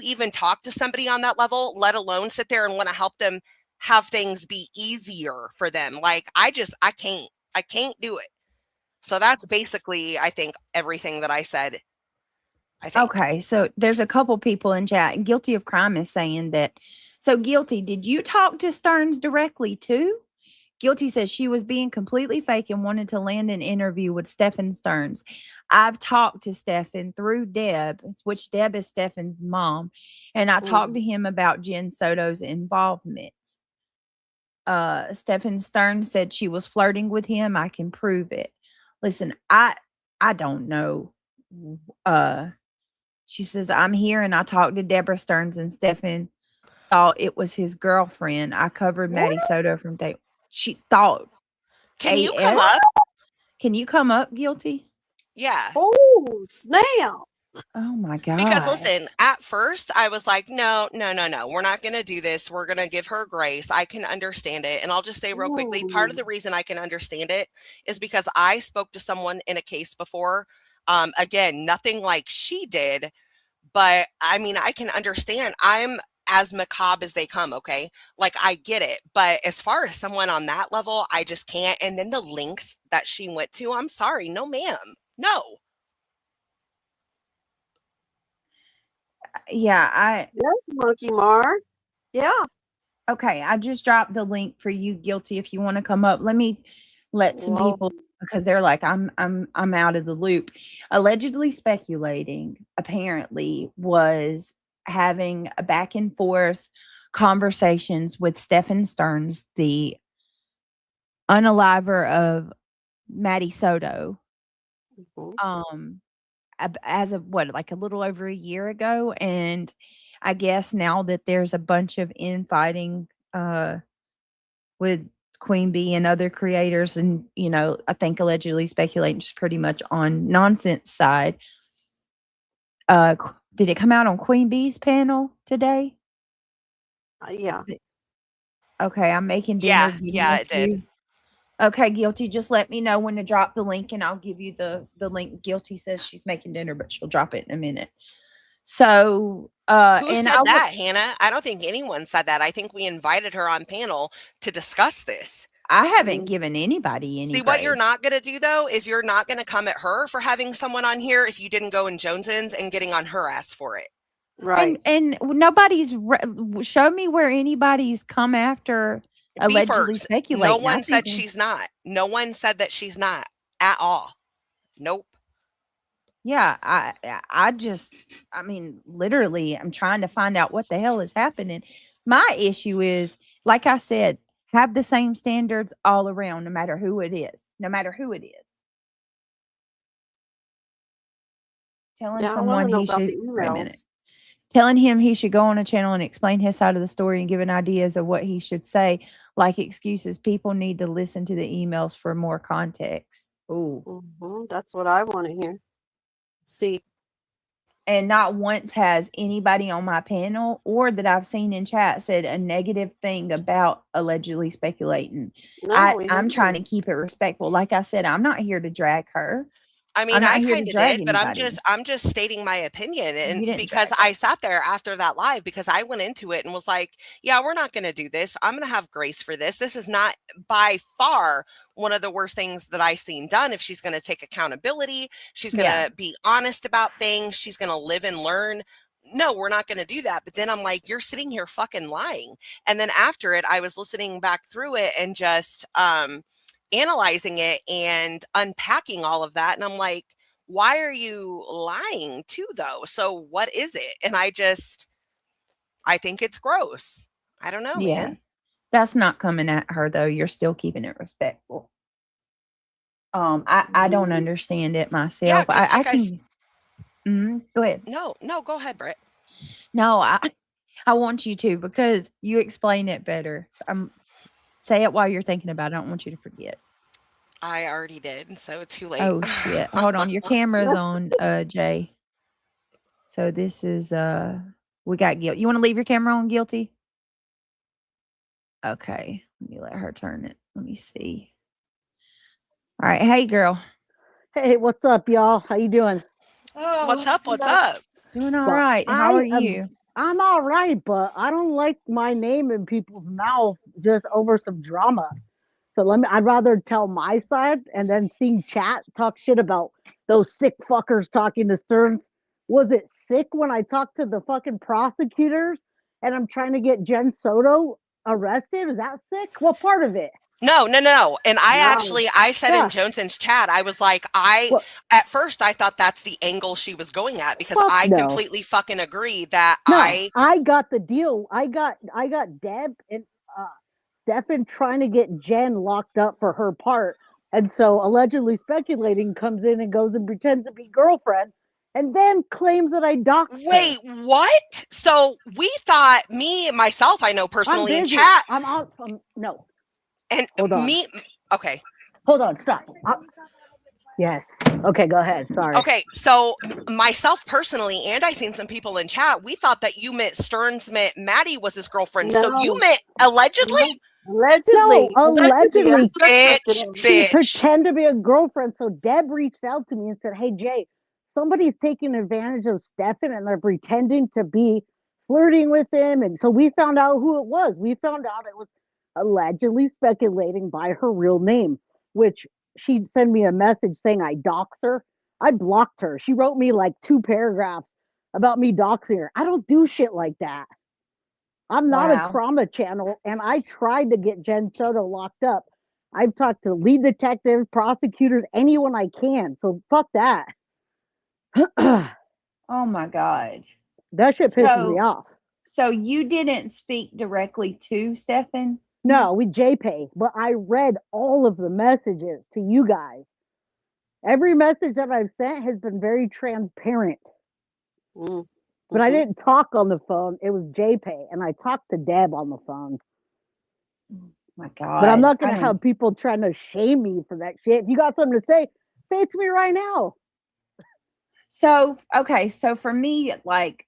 even talk to somebody on that level, let alone sit there and want to help them have things be easier for them? Like, I can't do it. So that's basically, I think, everything that I said. I think. Okay, so there's a couple people in chat. Guilty of Crime is saying that. So Guilty, did you talk to Stearns directly too? Guilty says she was being completely fake and wanted to land an interview with Stefan Stearns. I've talked to Stefan through Deb, which Deb is Stefan's mom, and I talked to him about Jen Soto's involvement. Stefan Stearns said she was flirting with him. I can prove it. Listen, I don't know. She says, I'm here and I talked to Deborah Stearns, and Stefan thought it was his girlfriend. I covered Maddie Soto from day. She thought. Can you come up? Can you come up, Guilty? Yeah. Oh, snap. Oh my God. Because listen, at first I was like, no, we're not going to do this. We're going to give her grace. I can understand it. And I'll just say real quickly, part of the reason I can understand it is because I spoke to someone in a case before. Again, nothing like she did, but I mean, I can understand. I'm as macabre as they come, okay? Like, I get it. But as far as someone on that level, I just can't. And then the links that she went to, I'm sorry. No, ma'am. No. Yeah, Yes, Monkey Mar. Yeah. okay, I just dropped the link for you, Guilty, if you want to come up. Let me let some Whoa. people, because they're like, I'm out of the loop. Allegedly Speculating apparently was having a back and forth conversations with Stephen Stearns, the unaliver of Maddie Soto, Mhm. as of what, like a little over a year ago. And I guess now that there's a bunch of infighting with Queen Bee and other creators, and I think Allegedly Speculating is pretty much on nonsense side. Did it come out on Queen Bee's panel today? Yeah. Okay, I'm making dinner. Yeah, it did. Okay, Guilty, just let me know when to drop the link and I'll give you the link. Guilty says she's making dinner, but she'll drop it in a minute. So, Who and said that, Hannah? I don't think anyone said that. I think we invited her on panel to discuss this. I haven't given anybody any See, what you're praise. not going to do, though, is you're not going to come at her for having someone on here if you didn't go in Jones's and getting on her ass for it. Right. And nobody's show me where anybody's come after Allegedly first. Speculating. No one said she's not. No one said that she's not at all. Nope. Yeah, I mean, literally, I'm trying to find out what the hell is happening. My issue is, like I said, have the same standards all around, no matter who it is. No matter who it is. Telling Yeah, I someone wanna know he about should the wait a minute. emails. Telling him he should go on a channel and explain his side of the story and giving ideas of what he should say, like excuses. People need to listen to the emails for more context. Ooh. That's what I want to hear. See, And not once has anybody on my panel or that I've seen in chat said a negative thing about Allegedly Speculating. no, I'm trying to keep it respectful. Like I said, I'm not here to drag her. I mean, I'm not I here to kind of drag did, but anybody. I'm just stating my opinion, You and didn't because drag I sat there after that live, because I went into it and was like, yeah, we're not going to do this. I'm going to have grace for this. This is not by far one of the worst things that I've seen done. If she's going to take accountability, she's going to be honest about things, she's going to live and learn. No, we're not going to do that. But then I'm like, you're sitting here fucking lying. And then after it, I was listening back through it and just analyzing it and unpacking all of that. And I'm like, why are you lying too, though? So what is it? And I think it's gross. I don't know, man. That's not coming at her, though. You're still keeping it respectful. I don't understand it myself. Yeah, I can. Go ahead. No, go ahead, Britt. No, I want you to, because you explain it better. Say it while you're thinking about it. I don't want you to forget. I already did, so too late. Oh shit. Hold on. Your camera's on, Jay. So this is we got Guilty. You want to leave your camera on, Guilty? Okay. Let me let her turn it. Let me see. All right. Hey girl. Hey, what's up, y'all? How you doing? Oh, What's up? What's up? Doing all Well, right. How are you? I'm all right, but I don't like my name in people's mouth just over some drama. So I'd rather tell my side and then seeing chat talk shit about those sick fuckers talking to Stearns. Was it sick when I talked to the fucking prosecutors and I'm trying to get Jen Soto arrested? Is that sick? What part of it? No. And I said in Jones's chat, I was like, at first I thought that's the angle she was going at, because I completely fucking agree that I got the deal. I got Deb and Stefan trying to get Jen locked up for her part. And so Allegedly Speculating comes in and goes and pretends to be girlfriend and then claims that I doxed her. Wait, what? So we thought, myself, I know personally in chat. I'm out. No. And hold on. Okay. Hold on, stop. Yes. Okay, go ahead. Sorry. Okay, so myself personally, and I seen some people in chat, we thought that you meant Stearns meant Maddie was his girlfriend. No. So you meant allegedly? Allegedly. No, allegedly. She Bitch. pretend to be a girlfriend. So Deb reached out to me and said, hey, Jay, somebody's taking advantage of Stefan and they're pretending to be flirting with him. And so we found out who it was. We found out it was allegedly speculating by her real name, which she'd send me a message saying I doxed her. I blocked her. She wrote me like 2 paragraphs about me doxing her. I don't do shit like that. I'm not Wow. a trauma channel, and I tried to get Jen Soto locked up. I've talked to lead detectives, prosecutors, anyone I can. So fuck that. Oh my God. That shit pisses me So- off. So you didn't speak directly to Stefan? No, we JPay, but I read all of the messages to you guys. Every message that I've sent has been very transparent. Mm. But I Mhm. didn't talk on the phone. It was JPay, and I talked to Deb on the phone. My God. But I'm not I going to don't- have people trying to shame me for that shit. If you got something to say it to me right now. So, okay. So for me, like,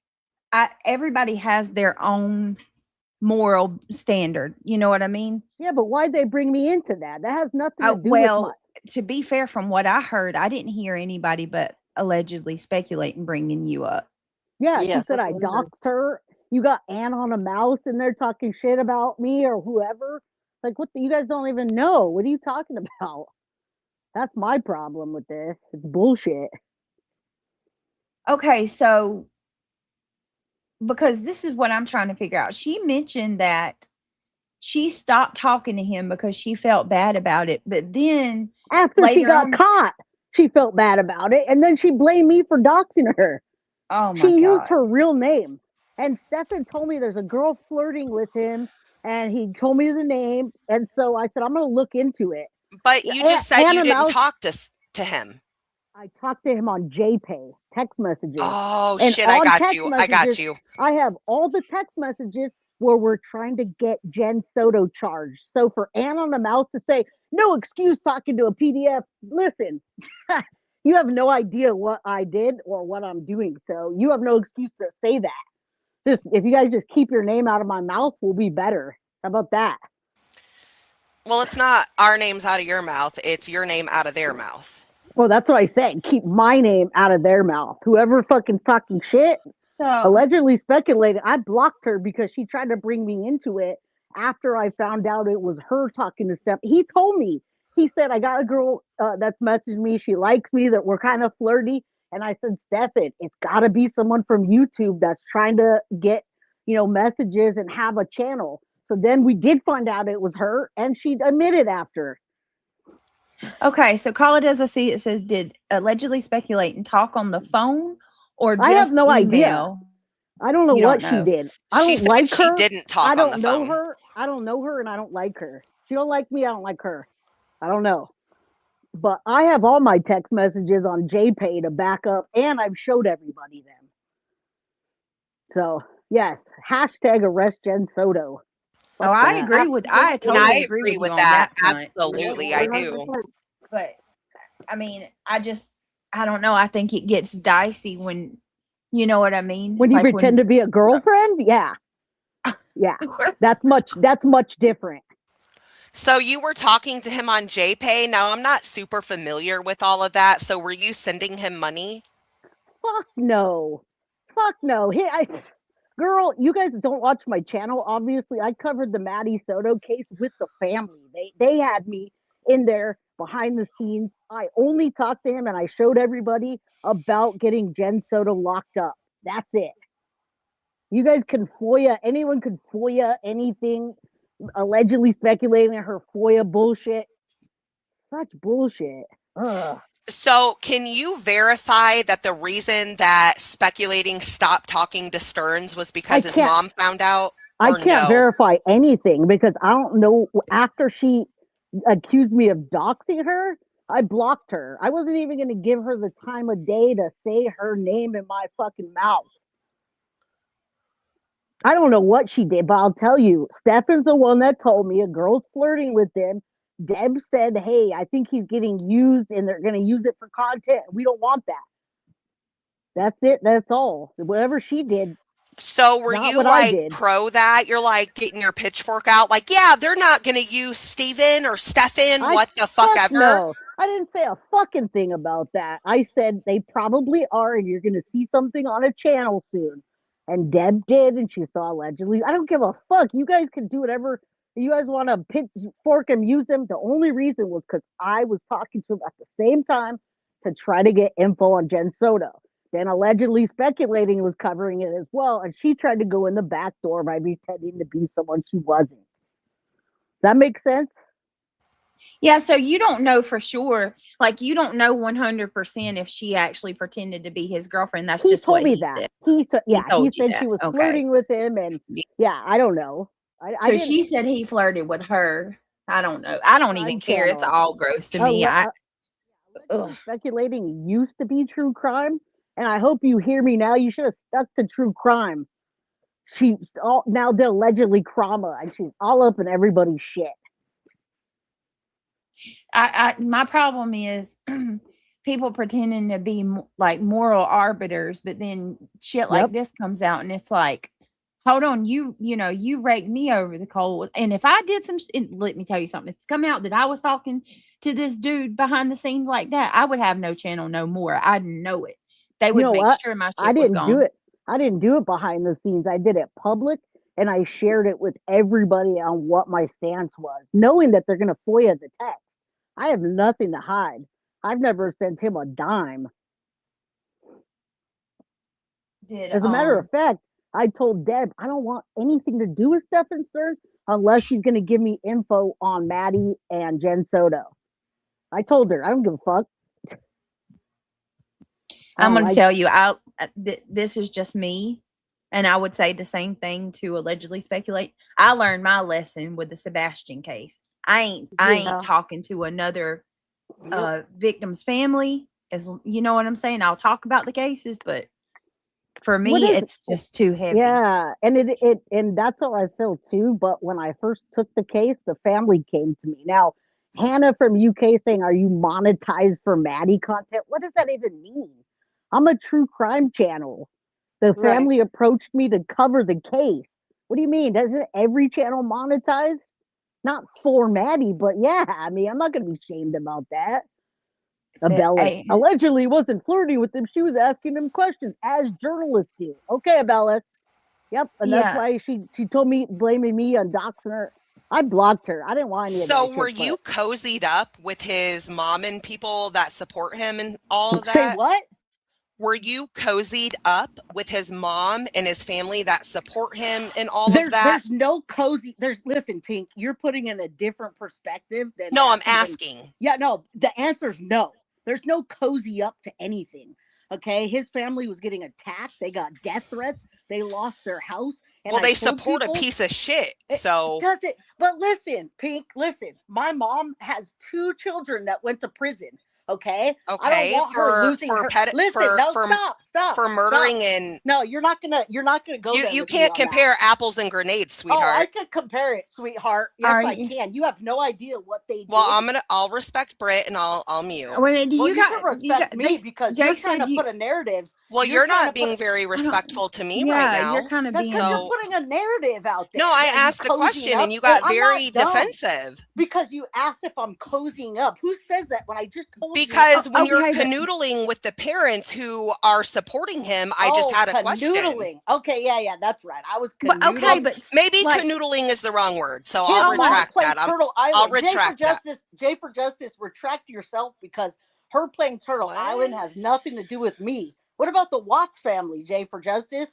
everybody has their own moral standard. You know what I mean? Yeah, but why'd they bring me into that? That has nothing to do Well, with to be fair, from what I heard, I didn't hear anybody but allegedly speculating bringing you up. Yeah, Yes, she said that's I what I heard. doxed her. You got Ann on a mouse in there talking shit about me or whoever. Like, you guys don't even know. What are you talking about? That's my problem with this. It's bullshit. Okay, so because this is what I'm trying to figure out. She mentioned that she stopped talking to him because she felt bad about it, but then After she later got on- caught, she felt bad about it, and then she blamed me for doxing her. oh my She used God. her real name. And Stefan told me there's a girl flirting with him, and he told me the name. And so I said, I'm going to look into it. But you just said Anna you didn't Mouse- talk to him. I talked to him on JPay, text messages. Oh And shit, I on got text you. I got messages- you. I have all the text messages where we're trying to get Jen Soto charged. So for Ann on the Mouse to say, no excuse talking to a PDF, listen, you have no idea what I did or what I'm doing. So you have no excuse to say that. Just if you guys just keep your name out of my mouth, we'll be better. How about that? Well, it's not our names out of your mouth. It's your name out of their mouth. Well, that's what I said. Keep my name out of their mouth. Whoever fucking talking shit, So allegedly speculated. I blocked her because she tried to bring me into it after I found out it was her talking to Steph. He told me, he said, I got a girl that's messaged me. She likes me, that we're kind of flirty. And I said, Stefan, it's got to be someone from YouTube that's trying to get, messages and have a channel. So then we did find out it was her, and she admitted after. okay, so call it as I see it. Says did allegedly speculate and talk on the phone or just I have no idea. email? I don't know You what don't she know. did. I She don't said like she her. didn't talk I on don't the know phone. her. I don't know her, and I don't like her. She don't like me. I don't like her. I don't know. But I have all my text messages on JPay to back up, and I've showed everybody them. So yes, hashtag arrest Jen Soto. Oh, Fuck I that. agree with. I And totally I agree with you with on that. front. Absolutely, I do. But I mean, I don't know. I think it gets dicey when you know what I mean. When you Like pretend to be a girlfriend, yeah, that's much different. So you were talking to him on JPay. Now I'm not super familiar with all of that. So were you sending him money? Fuck no. Girl, you guys don't watch my channel. Obviously, I covered the Maddie Soto case with the family. They had me in there behind the scenes. I only talked to him and I showed everybody about getting Jen Soto locked up. That's it. You guys can FOIA, anyone can FOIA anything, allegedly speculating her FOIA bullshit. Such bullshit. Ugh. So can you verify that the reason that speculating stopped talking to Stearns was because his can't- mom found out? I Or can't no? verify anything because I don't know. After she accused me of doxing her, I blocked her. I wasn't even going to give her the time of day to say her name in my fucking mouth. I don't know what she did, but I'll tell you, Stefan's the one that told me a girl's flirting with him. Deb said, hey, I think he's getting used and they're going to use it for content. We don't want that. That's it. That's all. Whatever she did. So were Not you what I like did. pro that? You're like getting your pitchfork out, like, yeah, they're not going to use Steven or Stefan, what the fuck ever. No, I didn't say a fucking thing about that. I said they probably are, and you're going to see something on a channel soon. and Deb did, and she saw allegedly. I don't give a fuck. You guys can do whatever you guys want to pitchfork and use them. The only reason was because I was talking to him at the same time to try to get info on Jen Soto. Then allegedly speculating was covering it as well, and she tried to go in the back door by pretending to be someone she wasn't. Does that make sense? Yeah, so you don't know for sure. Like, you don't know 100% if she actually pretended to be his girlfriend. That's He just told what me he that. said. He told you said that. she was Okay. flirting with him, and Yeah. I don't know. I So didn't- she said he flirted with her. I don't know. I don't even Crime care. It's Channel. all gross to me. Ugh. Speculating used to be true crime, and I hope you hear me now. You should have stuck to true crime. She's all now they're allegedly Krama, and she's all up in everybody's shit. My problem is people pretending to be like moral arbiters, but then shit like Yep. this comes out, and it's like, hold on, you raked me over the coals. And if I did let me tell you something. If it's come out that I was talking to this dude behind the scenes like that, I would have no channel no more. I'd know it. They would know make what? sure my shit I was didn't gone. do it. I didn't do it behind the scenes. I did it public, and I shared it with everybody on what my stance was, knowing that they're going to FOIA the text. I have nothing to hide. I've never sent him a dime. As a matter of fact, I told Deb I don't want anything to do with Stefan Stearns unless he's going to give me info on Maddie and Jen Soto. I told her I don't give a fuck. I'm going to tell you, this is just me, and I would say the same thing to allegedly speculate. I learned my lesson with the Sebastian case. I ain't talking to another victim's family, as you know what I'm saying. I'll talk about the cases, but for me, it's just too heavy. Yeah, and that's how I feel too. But when I first took the case, the family came to me. Now, Hannah from UK saying, "Are you monetized for Maddie content?" What does that even mean? I'm a true crime channel. The family approached me to cover the case. What do you mean? Doesn't every channel monetize? Not for Maddie, but yeah, I mean, I'm not going to be shamed about that. Abellis allegedly wasn't flirting with him. She was asking him questions, as journalists do. Okay, Abellis. Yep, and that's why she told me, blaming me on doxing her. I blocked her. I didn't want any of that. So were you cozied up with his mom and people that support him and all of that? Say what? Were you cozied up with his mom and his family that support him and all of that? There's no cozy. Listen, Pink, you're putting in a different perspective than. No, I'm asking. Yeah, no, the answer is no. There's no cozy up to anything. Okay, his family was getting attacked. They got death threats. They lost their house. And well, they support a piece of shit. So does it? But listen, Pink, listen. My mom has 2 children that went to prison. Okay. Okay. For murdering and no, you're not gonna go. You can't compare apples and grenades, sweetheart. Oh, I can compare it, sweetheart. Yes, I can. You have no idea what they do. Well, I'll respect Britt and I'll mute. Well, you can respect me because you're trying to put a narrative. Well, you're not being very respectful to me right now. You're kind of being. You're putting a narrative out there. No, I asked a question and you got very defensive. Because you asked if I'm cozying up. Who says that when I just told you? Because when you're canoodling with the parents who are supporting him, I just had a question. Okay, yeah, that's right. I was canoodling. Okay, but maybe canoodling is the wrong word, so I'll retract that. I'll retract that. J for Justice, retract yourself because her playing Turtle Island has nothing to do with me. What about the Watts family, J for Justice?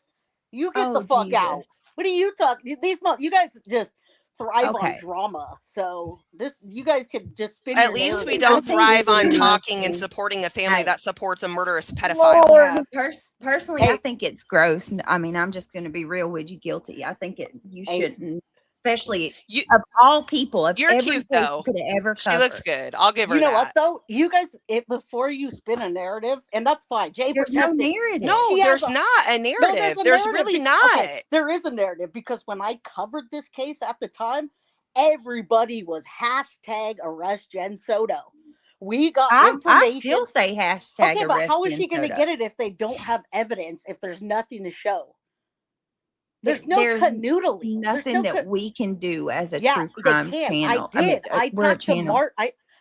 You get the fuck out. What are you talking? You guys just thrive on drama. So you guys could just spin. At least we don't thrive on talking and supporting a family that supports a murderous pedophile. Personally, I think it's gross. I mean, I'm just going to be real with you. Guilty. I think you shouldn't. Especially of all people, you're cute though. She looks good. I'll give her that. You know what though? You guys, before you spin a narrative, and that's fine. There's no narrative. No, there's not a narrative. No, there's really not. Okay, there is a narrative because when I covered this case at the time, everybody was #arrest Jen Soto. We got information. I still say hashtag okay, but how is Jen she going to Soto. get it if they don't have evidence? If there's nothing to show? There's Canoodling. Nothing that we can do as a true crime channel. I talked to Mark.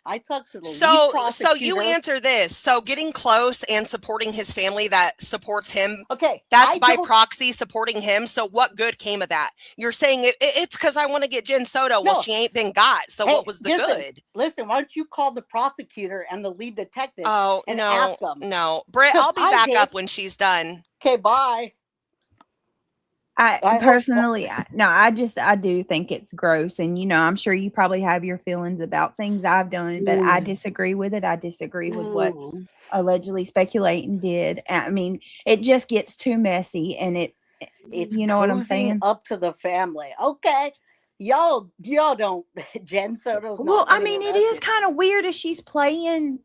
I talked to the lead So prosecutor. you answer this. So getting close and supporting his family that supports him. Okay. That's by proxy supporting him. So what good came of that? You're saying it's because I want to get Jen Soto. Well, she ain't been got. So what was the good? Listen, why don't you call the prosecutor and the lead detective and no, ask them? No. Britt, I'll be back up when she's done. Okay, bye. I personally, I do think it's gross. And, I'm sure you probably have your feelings about things I've done, but I disagree with it. I disagree with what allegedly Speculating did. I mean, it just gets too messy, and it's you know what I'm saying? Up to the family. Okay. Y'all don't. Jen Soto's not. Well, I mean, it is kind of weird as she's playing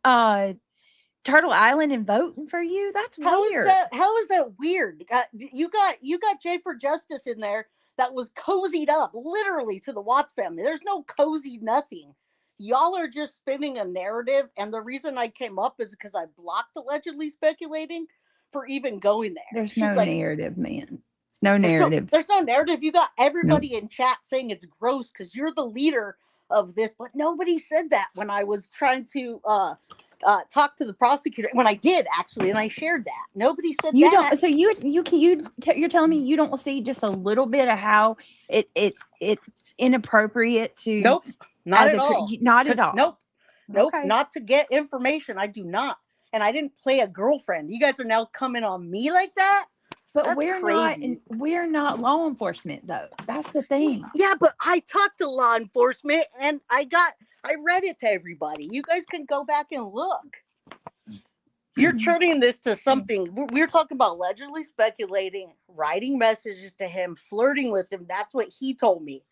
Turtle Island and voting for you. That's weird. How is that weird? You got Jay for Justice in there that was cozied up literally to the Watts family. There's no cozy nothing. Y'all are just spinning a narrative, and the reason I came up is because I blocked allegedly Speculating for even going there. There's no narrative, man. There's no narrative. There's no narrative. You got everybody in chat saying it's gross because you're the leader of this, but nobody said that when I was trying to talk to the prosecutor. When I did actually, and I shared that, nobody said you that. Don't. So you're telling me you don't see just a little bit of how it's inappropriate to? Nope, not at all. Not at all. Nope. Okay. Not to get information. I do not, and I didn't play a girlfriend. You guys are now coming on me like that. But That's crazy. we're not law enforcement though. That's the thing. Yeah, but I talked to law enforcement and I read it to everybody. You guys can go back and look. You're turning this to something. We're talking about allegedly Speculating, writing messages to him, flirting with him. That's what he told me.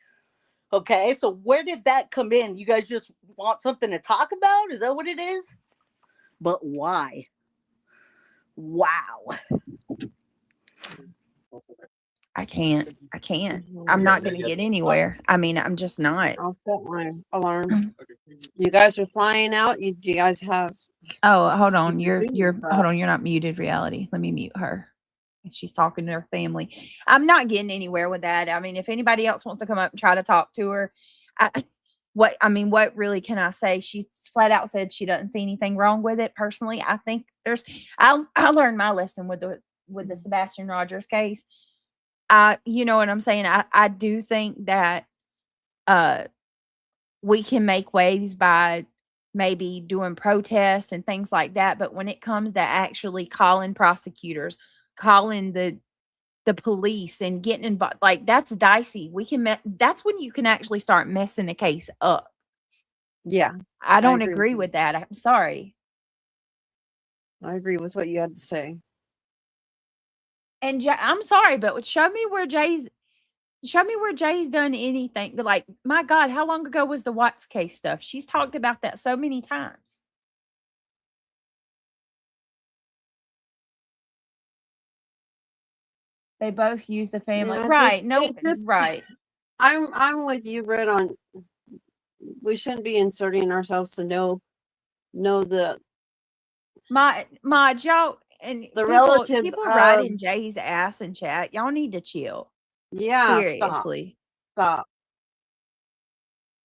Okay, so where did that come in? You guys just want something to talk about? Is that what it is? But why? Wow. I can't. I'm not going to get anywhere. I mean, I'm just not. I'll set my alarm. You guys are flying out. You guys have. Oh, hold on. Hold on. You're not muted, Reality. Let me mute her. She's talking to her family. I'm not getting anywhere with that. I mean, if anybody else wants to come up and try to talk to her, what really can I say? She's flat out said she doesn't see anything wrong with it. Personally, I think I learned my lesson with the Sebastian Rogers case. You know what I'm saying? I do think that we can make waves by maybe doing protests and things like that. But when it comes to actually calling prosecutors, calling the police and getting involved, like that's dicey. That's when you can actually start messing a case up. Yeah. I don't agree with that. I'm sorry. I agree with what you had to say. And I'm sorry, but show me where Jay's done anything. Like, my God, how long ago was the Watts case stuff? She's talked about that so many times. They both use the family, right? Right. I'm with you, Britt. On we shouldn't be inserting ourselves to know the y'all. And the relatives people riding Jay's ass in chat. Y'all need to chill. Yeah, seriously, stop.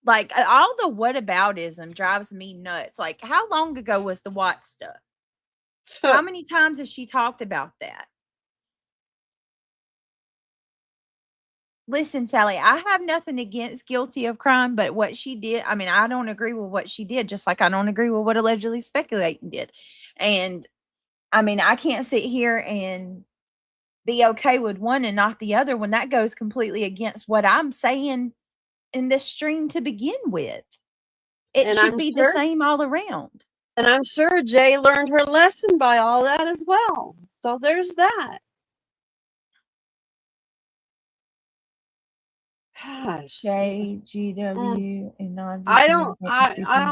Like all the whataboutism drives me nuts. Like, how long ago was the Watts stuff? How many times has she talked about that? Listen, Sally, I have nothing against guilty of crime, but what she did, I mean, I don't agree with what she did, just like I don't agree with what allegedly Speculating did. And I mean, I can't sit here and be okay with one and not the other when that goes completely against what I'm saying in this stream to begin with. It should be the same all around. And I'm sure Jay learned her lesson by all that as well. So there's that. Gosh. J, GW, and Nazi. I don't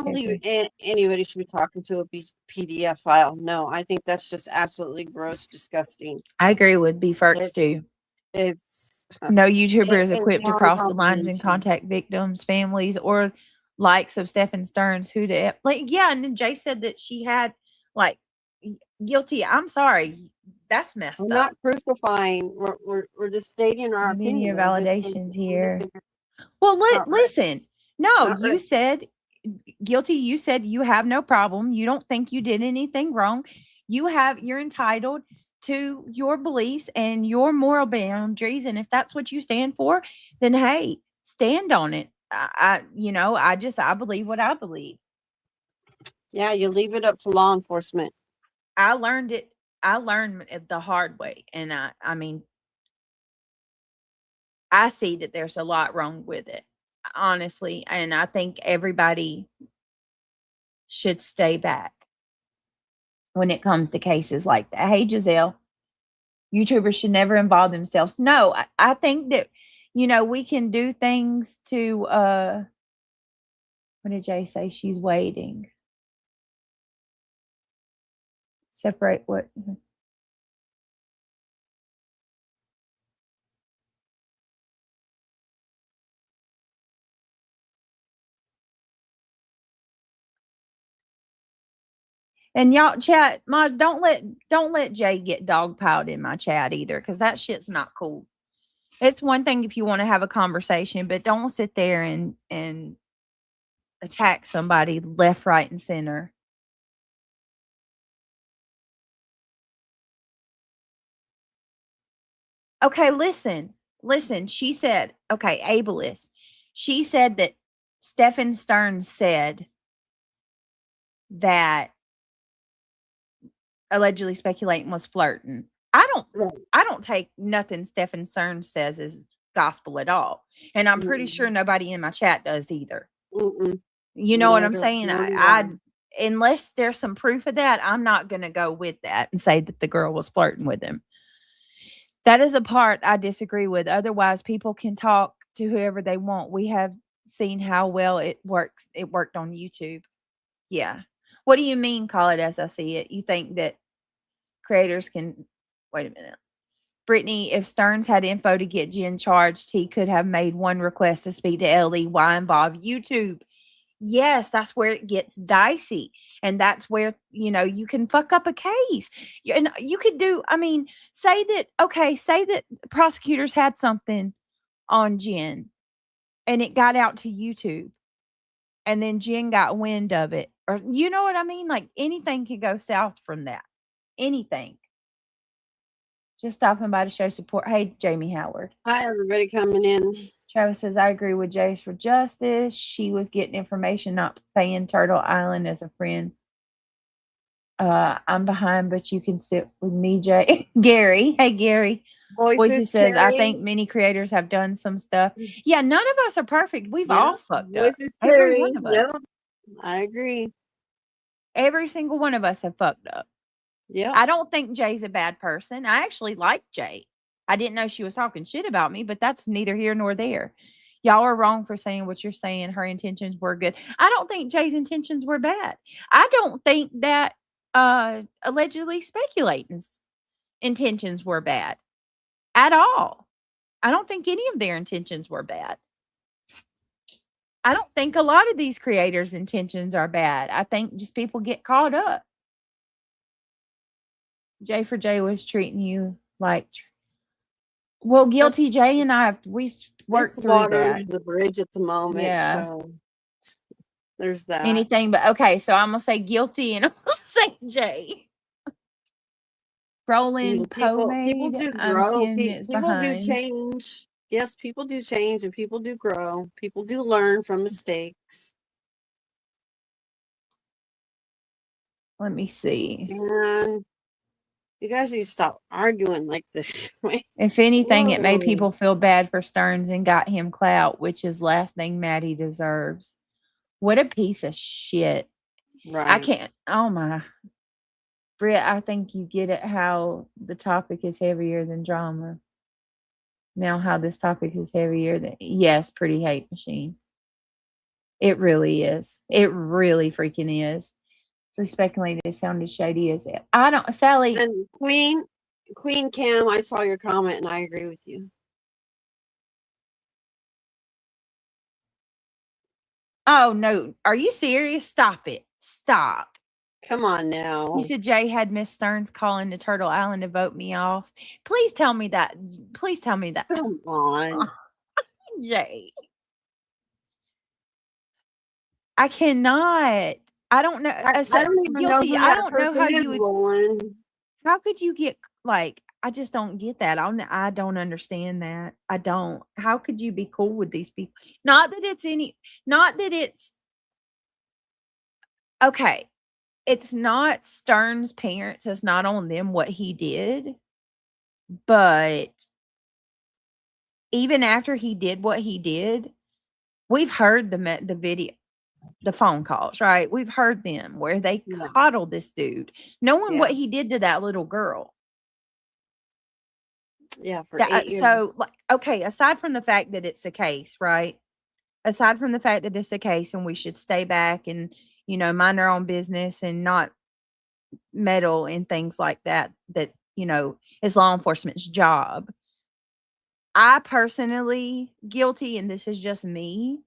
believe anybody should be talking to a PDF file. No, I think that's just absolutely gross, disgusting. I agree with B-Ferks too. It's no YouTuber is equipped to cross the lines and contact victims, families, or likes of Stephen Stearns. Who to yeah, and then Jay said that she had like guilty. I'm sorry, that's messed up. We're not crucifying. We're just stating our opinion. Your validations here. Well, listen. No, you said Guilty, you said you have no problem. You don't think you did anything wrong. You're entitled to your beliefs and your moral boundaries. And if that's what you stand for, then hey, stand on it. I believe what I believe. Yeah, you leave it up to law enforcement. I learned it the hard way. And I mean, I see that there's a lot wrong with it, honestly. And I think everybody should stay back when it comes to cases like that. Hey, Giselle, YouTubers should never involve themselves. No, I think that, we can do things to, what did Jay say? She's waiting. Separate what? And y'all chat mods, don't let Jay get dogpiled in my chat either, because that shit's not cool. It's one thing if you want to have a conversation, but don't sit there and attack somebody left, right, and center. Okay, listen. She said, okay, ableist. She said that Stephen Stearns said that allegedly Speculating was flirting. I don't take nothing Stephen Stearns says as gospel at all. And I'm pretty sure nobody in my chat does either. You know what I'm saying? I unless there's some proof of that, I'm not going to go with that and say that the girl was flirting with him. That is a part I disagree with. Otherwise, people can talk to whoever they want. We have seen how well it works. It worked on YouTube. Yeah. What do you mean, call it as I see it? You think that creators can... Wait a minute. Brittany, if Stearns had info to get Jen charged, he could have made one request to speak to Ellie. Why involve YouTube? Yes, that's where it gets dicey. And that's where, you can fuck up a case. And you could do, say that prosecutors had something on Jen and it got out to YouTube and then Jen got wind of it. Or, you know what I mean? Like anything could go south from that. Anything. Just stopping by to show support. Hey, Jamie Howard. Hi, everybody coming in. Travis says, I agree with Jace for justice. She was getting information, not paying Turtle Island as a friend. I'm behind, but you can sit with me, Jay. Gary. Hey, Gary. Boise says, I think many creators have done some stuff. Yeah, none of us are perfect. We've all fucked up. Every one of us. I agree. Every single one of us have fucked up. Yeah. I don't think Jay's a bad person. I actually like Jay. I didn't know she was talking shit about me, but that's neither here nor there. Y'all are wrong for saying what you're saying. Her intentions were good. I don't think Jay's intentions were bad. I don't think that allegedly Speculating's intentions were bad at all. I don't think any of their intentions were bad. I don't think a lot of these creators' intentions are bad. I think just people get caught up. Jay for Jay was treating you like... Well, Guilty Jay and we've worked through water that. under the bridge at the moment. Yeah. So there's that. Anything but okay. So I'm gonna say Guilty and I'm gonna say Jay. Rolling pomade. People do I'm grow. 10 minutes People behind. do change. Yes, people do change and people do grow. People do learn from mistakes. Let me see. And you guys need to stop arguing like this. If anything, it made people feel bad for Stearns and got him clout, which is last thing Maddie deserves. What a piece of shit. Right. I can't. Oh my. Britt, I think you get it how the topic is heavier than drama. Now how this topic is heavier than... Yes, Pretty Hate Machine. It really is. It really freaking is. So Speculating it sounded shady as it. I don't, Sally. And Queen Cam, I saw your comment and I agree with you. Oh no, are you serious? Stop it. Stop. Come on now. He said Jay had Miss Stearns calling to Turtle Island to vote me off. Please tell me that. Please tell me that. Come on. Jay. I cannot. I don't know. I don't even know Guilty. who I that don't know person how is, you would. Roland. How could you get like? I just don't get that. I don't understand that. I don't. How could you be cool with these people? Not that it's any. Not that it's okay. It's not Stern's parents. It's not on them what he did, but even after he did what he did, we've heard the video, the phone calls, right? We've heard them where they Yeah. coddled this dude, knowing Yeah. what he did to that little girl. Yeah, for 8 years. So, like, okay, aside from the fact that it's a case, right? Aside from the fact that it's a case and we should stay back and, mind our own business and not meddle in things like that, is law enforcement's job. I personally, guilty, and this is just me,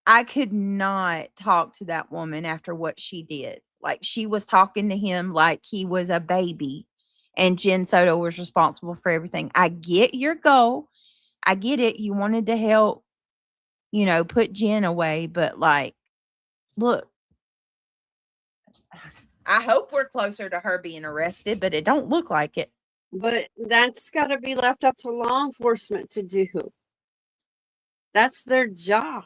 I could not talk to that woman after what she did. Like, she was talking to him like he was a baby, and Jen Soto was responsible for everything. I get your goal. I get it. You wanted to help, put Jen away, but like, look, I hope we're closer to her being arrested, but it don't look like it. But that's got to be left up to law enforcement to do. That's their job.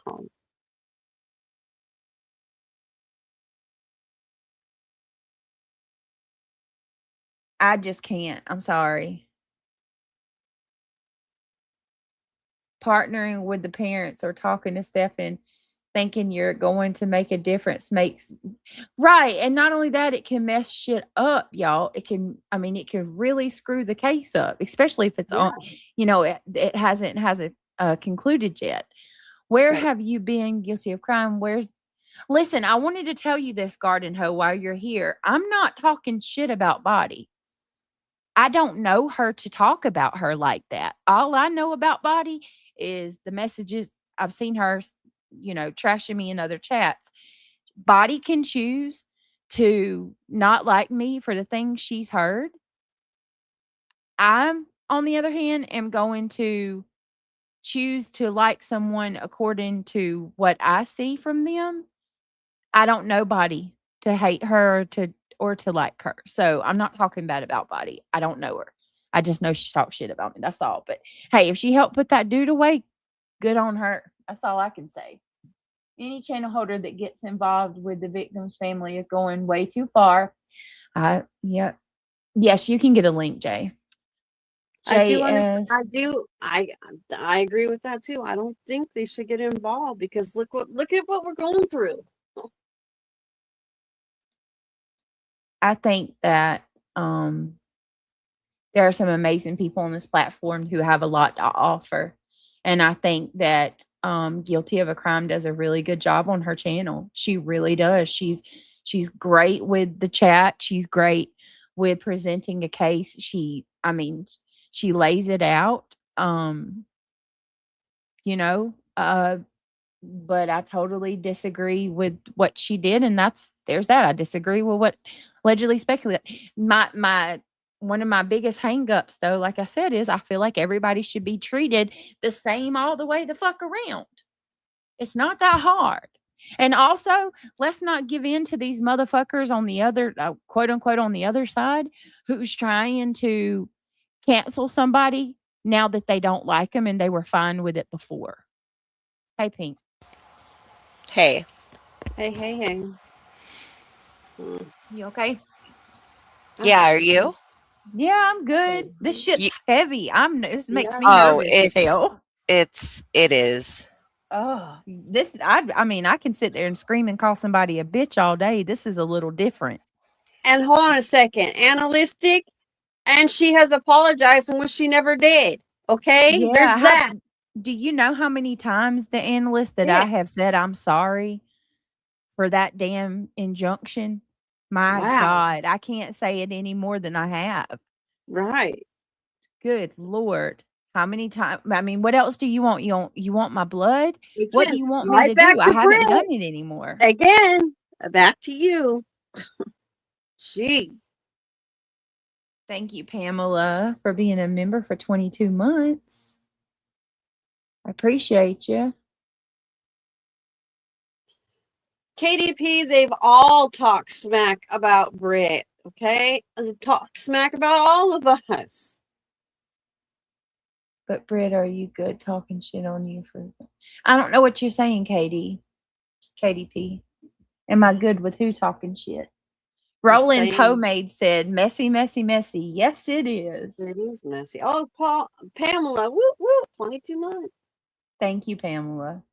I just can't. I'm sorry. Partnering with the parents or talking to Stefan, thinking you're going to make a difference makes right. And not only that, it can mess shit up, y'all. It can really screw the case up, especially if it's on, it hasn't concluded yet. Where Right. have you been guilty of crime? Listen, I wanted to tell you this, Garden Hoe, while you're here. I'm not talking shit about Body. I don't know her to talk about her like that. All I know about Body is the messages I've seen her, trashing me in other chats. Body can choose to not like me for the things she's heard. I'm, on the other hand, am going to choose to like someone according to what I see from them. I don't know Body to hate her or to like her. So I'm not talking bad about Body. I don't know her. I just know she talks shit about me. That's all. But hey, if she helped put that dude away, good on her. That's all I can say. Any channel holder that gets involved with the victim's family is going way too far. Yeah. Yes, you can get a link, Jay. I agree with that too. I don't think they should get involved because look at what we're going through. I think that there are some amazing people on this platform who have a lot to offer. And I think that Guilty of a Crime does a really good job on her channel. She really does. She's great with the chat. She's great with presenting a case. She lays it out. But I totally disagree with what she did, and there's that. I disagree with what allegedly Speculate. One of my biggest hangups, though, like I said, is I feel like everybody should be treated the same all the way the fuck around. It's not that hard. And also, let's not give in to these motherfuckers on the other, quote unquote, on the other side, who's trying to cancel somebody now that they don't like them and they were fine with it before. Hey, Pink. Hey. Hey. You okay? Yeah, are you? Yeah, I'm good. This shit's heavy. This makes me Oh, nervous as hell. It is. Oh, I can sit there and scream and call somebody a bitch all day. This is a little different. And hold on a second. Analytic, and she has apologized and wish she never did. Okay? Yeah, There's that. Do you know how many times the analyst that I have said I'm sorry for that damn injunction? My God, I can't say it any more than I have. Right. Good Lord. How many times? I mean, what else do you want? You want my blood? What do you want me to do? I haven't done it anymore. Again, back to you. Gee. Thank you, Pamela, for being a member for 22 months. I appreciate you. KDP, they've all talked smack about Brit, okay? They've talked smack about all of us. But Britt, are you good talking shit on you for? I don't know what you're saying, Katie. KDP. Am I good with who talking shit? Roland saying- Pomade said, "Messy, messy, messy." Yes, it is. It is messy. Oh, Pamela, whoop, whoop, 22 months. Thank you, Pamela.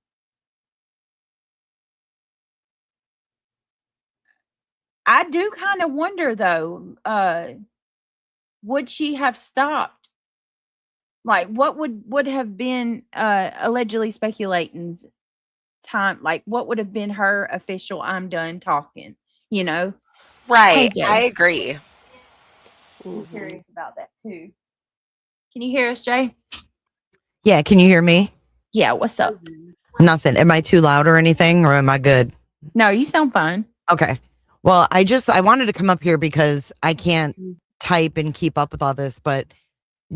I do kind of wonder though, would she have stopped? Like, what would have been allegedly speculating's time? Like, what would have been her official "I'm done talking"? You know, Right. Jay. I agree. I'm curious about that too. Can you hear us, Jay? Yeah, can you hear me? Yeah. What's up? Nothing. Am I too loud or anything, or am I good? No, you sound fine. Okay. Well, I wanted to come up here because I can't type and keep up with all this, but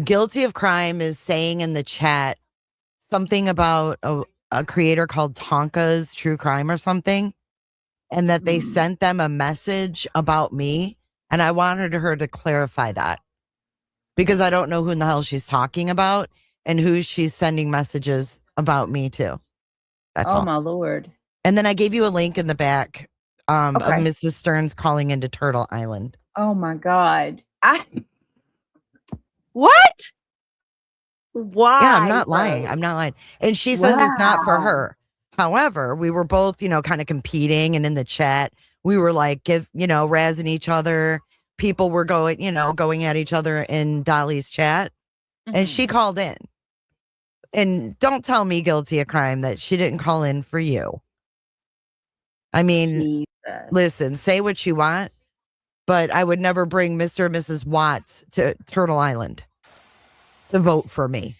Guilty of Crime is saying in the chat something about a creator called Tonka's True Crime or something, and that they sent them a message about me, and I wanted her to clarify that because I don't know who in the hell she's talking about and who she's sending messages about me to. That's all. Oh my Lord. And then I gave you a link in the back of Okay. Mrs. Stearns calling into Turtle Island. Oh my God. What? Why? Yeah, I'm not lying. bro? I'm not lying. And she says it's not for her. However, we were both, kind of competing, and in the chat, we were like, razzing each other. People were going, going at each other in Dolly's chat. And she called in. And don't tell me, Guilty of Crime, that she didn't call in for you. I mean, Jesus. listen, say what you want, but I would never bring Mr. and Mrs. Watts to Turtle Island to vote for me.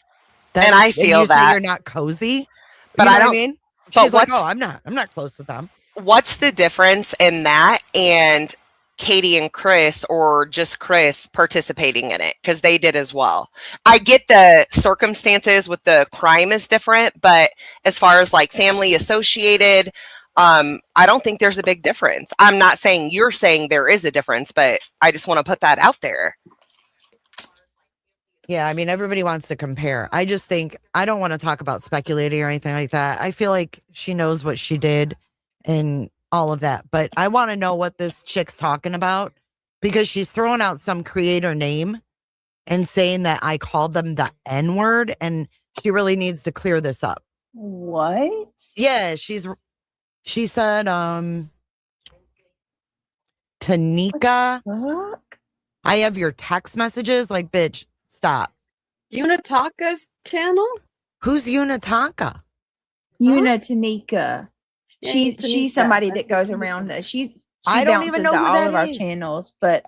And I feel you say that. you're not cozy, But you know I what don't- I mean? but She's like, what's- oh, I'm not close to them. What's the difference in that and Katie and Chris, or just Chris participating in it? Because they did as well. I get the circumstances with the crime is different, but as far as like family associated, I don't think there's a big difference. I'm not saying you're saying there is a difference, but I just want to put that out there. Yeah, I mean, everybody wants to compare. I just think I don't want to talk about speculating or anything like that. I feel like she knows what she did and all of that. But I want to know what this chick's talking about, because she's throwing out some creator name and saying that I called them the N-word, and she really needs to clear this up. What? Yeah, she said, Tanika, Fuck. I have your text messages. Like, bitch, stop. Unitaka's channel? Who's Unitaka? Una Tanika. Yeah, She's Tanika. somebody that goes around. She I don't even bounces know to who all that of our is. channels, but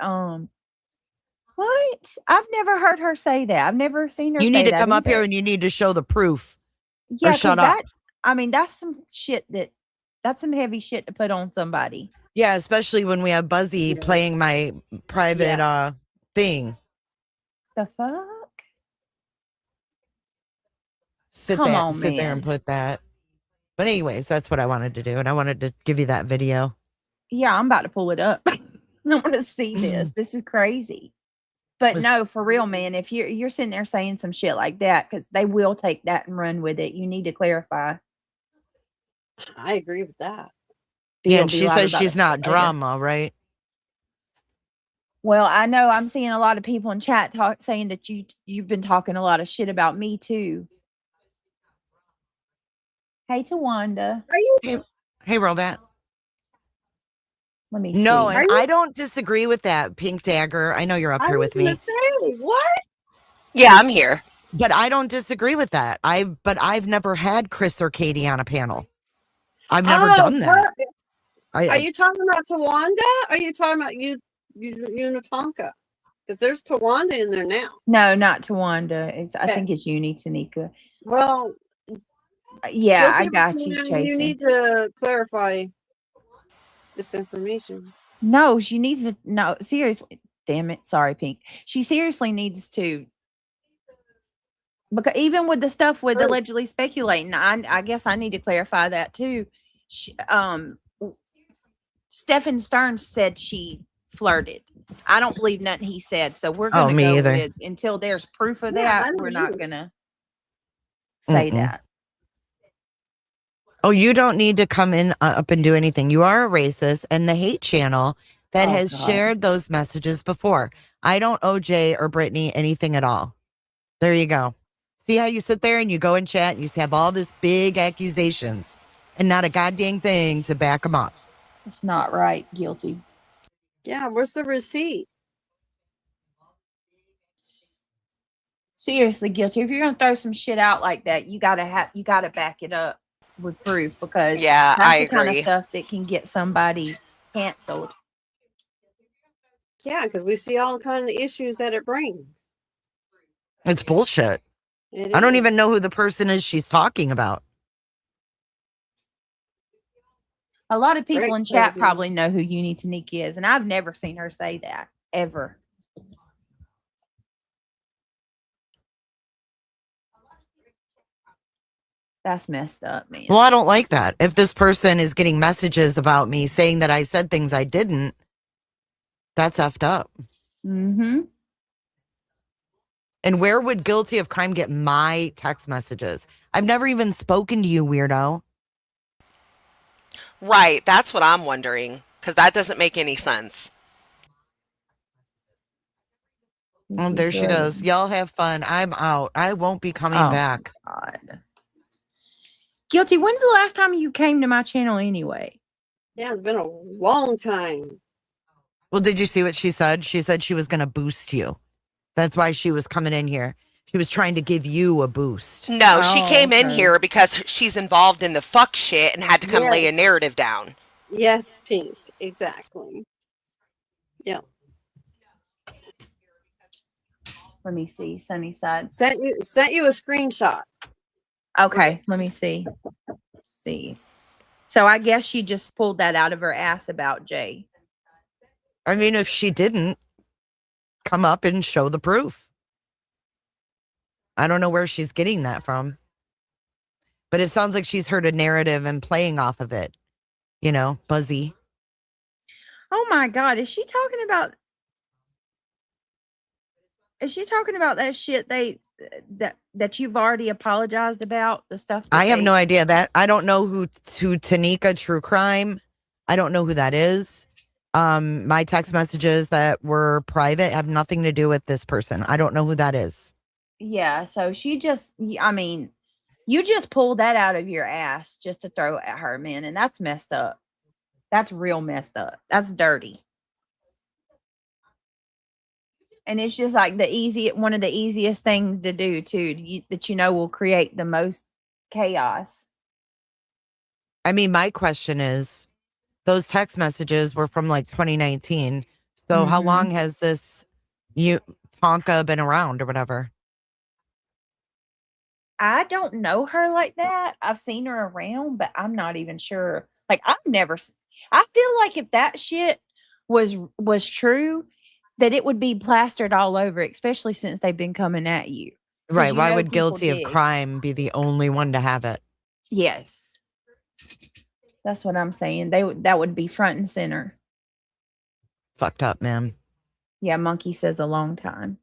what? I've never heard her say that. I've never seen her. You say need to that come up here either. and you need to show the proof. Yeah, shut 'cause up. I mean, that's some shit that's some heavy shit to put on somebody. Yeah, especially when we have Buzzy playing my private thing. The fuck? Sit Come there, on, sit there and man. put that. But anyways, that's what I wanted to do, and I wanted to give you that video. Yeah, I'm about to pull it up. I want to see this. This is crazy. But Was- no, for real, man. If you're sitting there saying some shit like that, because they will take that and run with it. You need to clarify. I agree with that. Yeah, You'll and be she loud says about she's that not shit later. drama, right? Well, I know I'm seeing a lot of people in chat saying that you've been talking a lot of shit about me too. Hey, Tawanda. Hey, Robot. Let me No, see. and I don't disagree with that, Pink Dagger. I know you're up I here was with me, gonna say, what? Yeah, I'm here. but I don't disagree with that. I've never had Chris or Katie on a panel. I've never done that. Are you talking about Tawanda? Or are you talking about Unitonka? Because there's Tawanda in there now. No, not Tawanda. I Okay. think it's Uni Tanika. Well, Yeah, I Guilty got of you, Crime, Jason. You need to clarify this information. No, she needs to. No, seriously. Damn it. Sorry, Pink. She seriously needs to. Because even with the stuff with allegedly speculating, I guess I need to clarify that too. Stephen Stearns said she flirted. I don't believe nothing he said. So we're Oh, going to me go either. with until there's proof of Yeah, I that. don't We're not either. going to say that. Oh, you don't need to come in up and do anything. You are a racist and the hate channel that Oh, has God. shared those messages before. I don't owe Jay or Brittany anything at all. There you go. See how you sit there and you go and chat and you have all this big accusations and not a goddamn thing to back them up. It's not right. Guilty. Yeah, where's the receipt? Seriously, guilty. If you're going to throw some shit out like that, you got to back it up with proof, because Yeah, that's I the kind of agree. stuff that can get somebody canceled. Yeah, because we see all kind of issues that it brings. It's bullshit. It I don't is. even know who the person is she's talking about. A lot of people Right, in so chat do- probably know who Unique is, and I've never seen her say that ever. That's messed up, man. Well, I don't like that. If this person is getting messages about me saying that I said things I didn't, that's effed up. Mm-hmm. And where would Guilty of Crime get my text messages? I've never even spoken to you, weirdo. Right. That's what I'm wondering, because that doesn't make any sense. Oh, there she goes. Y'all have fun. I'm out. I won't be coming back. God. Guilty, when's the last time you came to my channel anyway? Yeah, it's been a long time. Well, did you see what she said? She said she was going to boost you. That's why she was coming in here. She was trying to give you a boost. No, she came in okay. here because she's involved in the fuck shit and had to come lay a Yes. narrative down. Yes, Pink. Exactly. Yeah. Let me see. Sunnyside. Sent you a screenshot. Okay, let me see. See. So I guess she just pulled that out of her ass about Jay. I mean, if she didn't, come up and show the proof. I don't know where she's getting that from. But it sounds like she's heard a narrative and playing off of it. You know, buzzy. Oh my God, is she talking about that shit that you've already apologized about? The stuff that I have no idea that. I don't know who Tanika True Crime. I don't know who that is. My text messages that were private have nothing to do with this person. I don't know who that is. Yeah, so she just, I mean, you just pulled that out of your ass just to throw at her, man, and that's messed up. That's real messed up. That's dirty. And it's just like one of the easiest things to do too, that will create the most chaos. I mean, my question is, those text messages were from like 2019. So how long has this Tonka been around or whatever? I don't know her like that. I've seen her around, but I'm not even sure. Like I feel like if that shit was true, that it would be plastered all over, especially since they've been coming at you. Right. Why would Guilty of Crime be the only one to have it? Yes. That's what I'm saying. That would be front and center. Fucked up, man. Yeah, Monkey says a long time.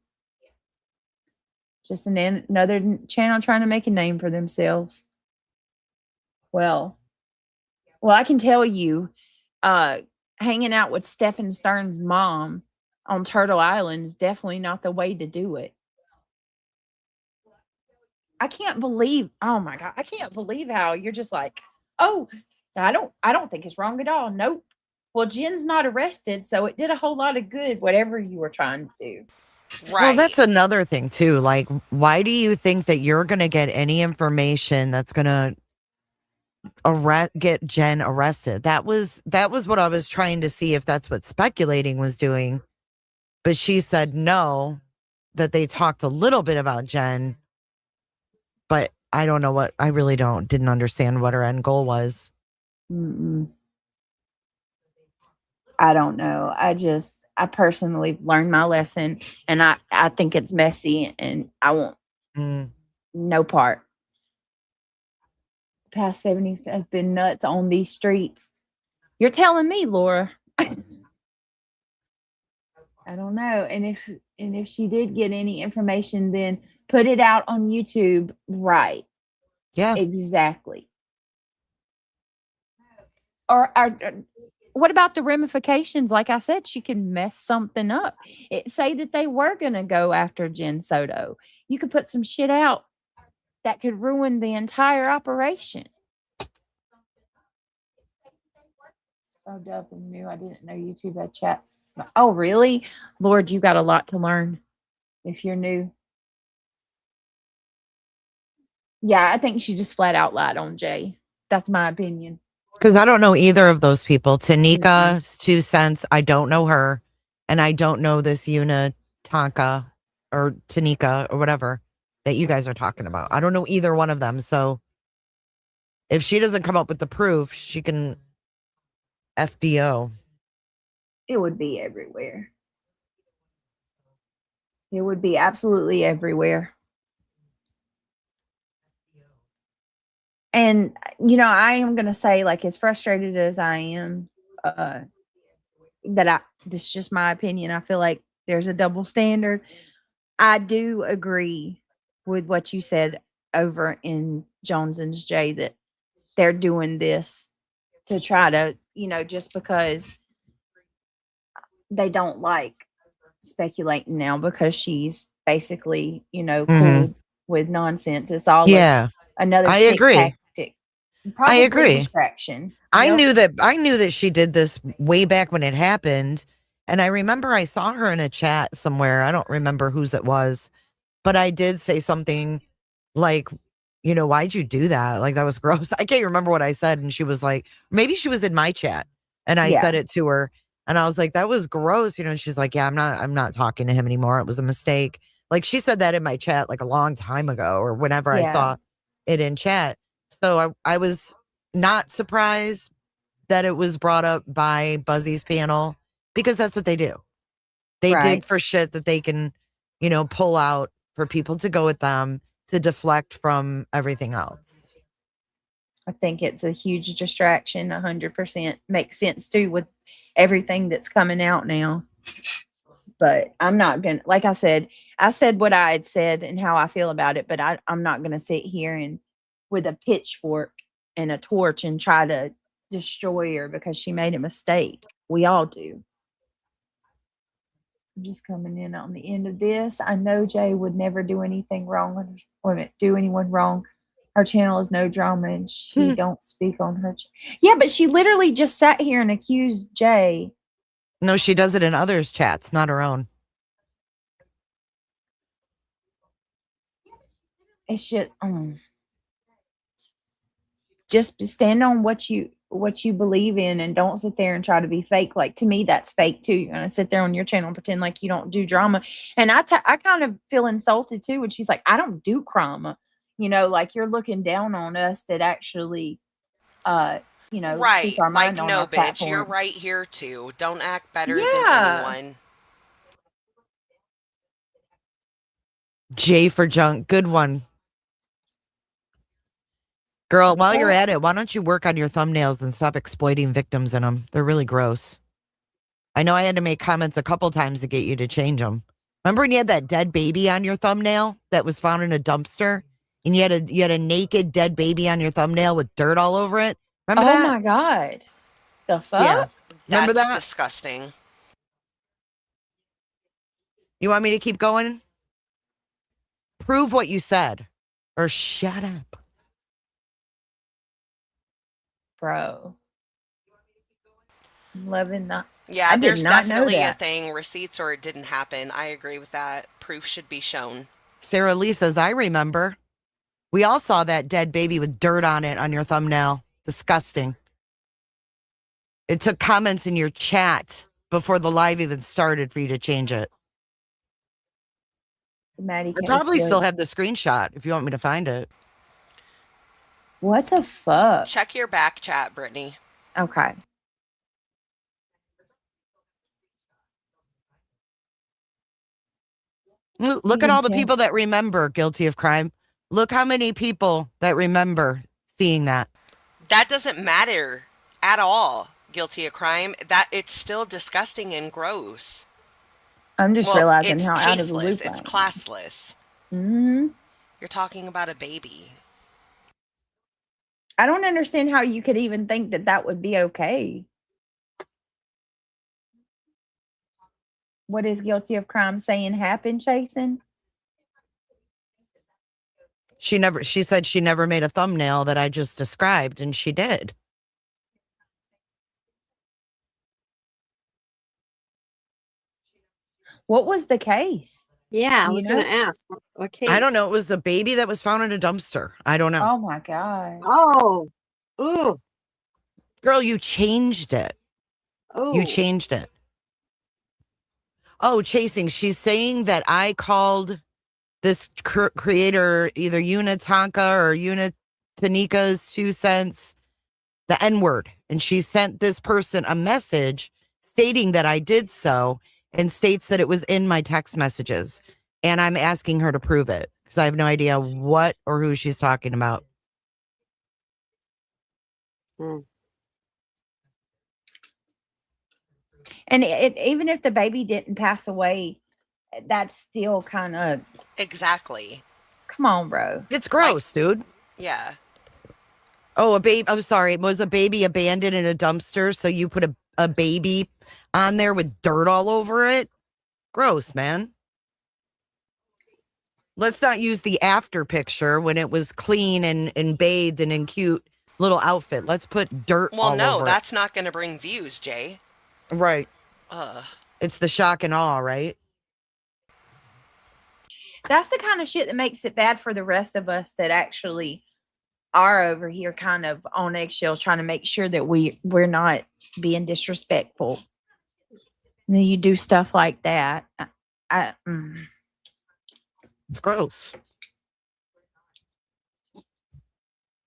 Just another channel trying to make a name for themselves. Well, I can tell you, hanging out with Stephen Stearns' mom on Turtle Island is definitely not the way to do it. I can't believe, oh my God, I can't believe how you're just like, oh, I don't think it's wrong at all. Nope. Well, Jen's not arrested, so it did a whole lot of good, whatever you were trying to do. Right. Well, that's another thing too. Like, why do you think that you're going to get any information that's going to get Jen arrested? That was what I was trying to see if that's what Speculating was doing. But she said no, that they talked a little bit about Jen. But I don't know I really didn't understand what her end goal was. I don't know. I personally learned my lesson, and I think it's messy, and I want no part. Past 70 has been nuts on these streets. You're telling me, Laura. I don't know. And if she did get any information, then put it out on YouTube. Right. Yeah. Exactly. Or what about the ramifications? Like I said, she can mess something up. Say that they were going to go after Jen Soto. You could put some shit out that could ruin the entire operation. So dumb and new. I didn't know YouTube had chats. Oh, really? Lord, you got a lot to learn if you're new. Yeah, I think she just flat out lied on Jay. That's my opinion. Because I don't know either of those people. Tanika's 2 cents. I don't know her. And I don't know this Una Tonka or Tanika or whatever that you guys are talking about. I don't know either one of them. So if she doesn't come up with the proof, she can FDO. It would be everywhere. It would be absolutely everywhere. And, you know, I am going to say, like, as frustrated as I am, this is just my opinion. I feel like there's a double standard. I do agree with what you said over in Jones's Jay, that they're doing this to try to, you know, just because they don't like speculating now because she's basically, you know, cool with nonsense. It's all another I agree. tactic. Probably I agree. Distraction. I knew that she did this way back when it happened. And I remember I saw her in a chat somewhere. I don't remember whose it was, but I did say something like, you know, why'd you do that? Like, that was gross. I can't remember what I said. And she was like, maybe she was in my chat and I said it to her. And I was like, that was gross. You know, and she's like, yeah, I'm not talking to him anymore. It was a mistake. Like, she said that in my chat like a long time ago or whenever I saw it in chat. So I was not surprised that it was brought up by Buzzy's panel, because that's what they do. They dig for shit that they can, you know, pull out for people to go with them to deflect from everything else. I think it's a huge distraction. 100% makes sense too with everything that's coming out now. But I'm not going to, like I said what I had said and how I feel about it, but I'm not going to sit here and with a pitchfork and a torch and try to destroy her because she made a mistake. We all do. I'm just coming in on the end of this. I know Jay would never do anything wrong or do anyone wrong. Her channel is no drama and she don't speak on her. Yeah, but she literally just sat here and accused Jay. No, she does it in others' chats, not her own. It should just stand on what you believe in and don't sit there and try to be fake. Like, to me, that's fake too. You're gonna sit there on your channel and pretend like you don't do drama. And I kind of feel insulted too when she's like, I don't do drama. You know, like, you're looking down on us that actually you know, speak our mind on our bitch, platform. you're right here too. Don't act better than anyone. J for junk. Good one. Girl, while you're at it, why don't you work on your thumbnails and stop exploiting victims in them? They're really gross. I know I had to make comments a couple times to get you to change them. Remember when you had that dead baby on your thumbnail that was found in a dumpster? And you had a naked dead baby on your thumbnail with dirt all over it? Remember that? Oh my God. The fuck? Yeah. Remember That's that? disgusting. You want me to keep going? Prove what you said. Or shut up. Bro. I'm loving that. Yeah, there's definitely a thing. Receipts or it didn't happen. I agree with that. Proof should be shown. Sarah Lee says, I remember. We all saw that dead baby with dirt on it on your thumbnail. Disgusting. It took comments in your chat before the live even started for you to change it. Maddie, I probably still have the screenshot if you want me to find it. What the fuck? Check your back chat, Brittany. Okay. Look at all the people that remember Guilty of Crime. Look how many people that remember seeing that. That doesn't matter at all. guilty of crime, that it's still disgusting and gross. I'm just Well, realizing it's how out of the tasteless. loop I It's am. classless. Mm-hmm. You're talking about a baby. I don't understand how you could even think that that would be okay. What is guilty of crime saying happened, Jason? She said she never made a thumbnail that I just described, and she did. What was the case? Yeah, I You was know? going to ask. What case? I don't know. It was a baby that was found in a dumpster. I don't know. Oh my God. Oh, ooh, Girl, you changed it. oh. You changed it. Oh, chasing. She's saying that I called this creator, either Unitanka or Unitanika's 2 cents, the N-word. And she sent this person a message stating that I did so, and states that it was in my text messages. And I'm asking her to prove it because I have no idea what or who she's talking about. And even if the baby didn't pass away, that's still kind of, Exactly. come on, bro. It's gross, dude. Yeah. Oh, a baby. I'm sorry. It was a baby abandoned in a dumpster. So you put a baby on there with dirt all over it. Gross, man. Let's not use the after picture when it was clean and bathed and in cute little outfit. Let's put dirt all over. Well, no, that's not going to bring views, Jay. Right. Ugh. It's the shock and awe, right? That's the kind of shit that makes it bad for the rest of us that actually are over here kind of on eggshells trying to make sure that we're not being disrespectful. And then you do stuff like that. It's gross.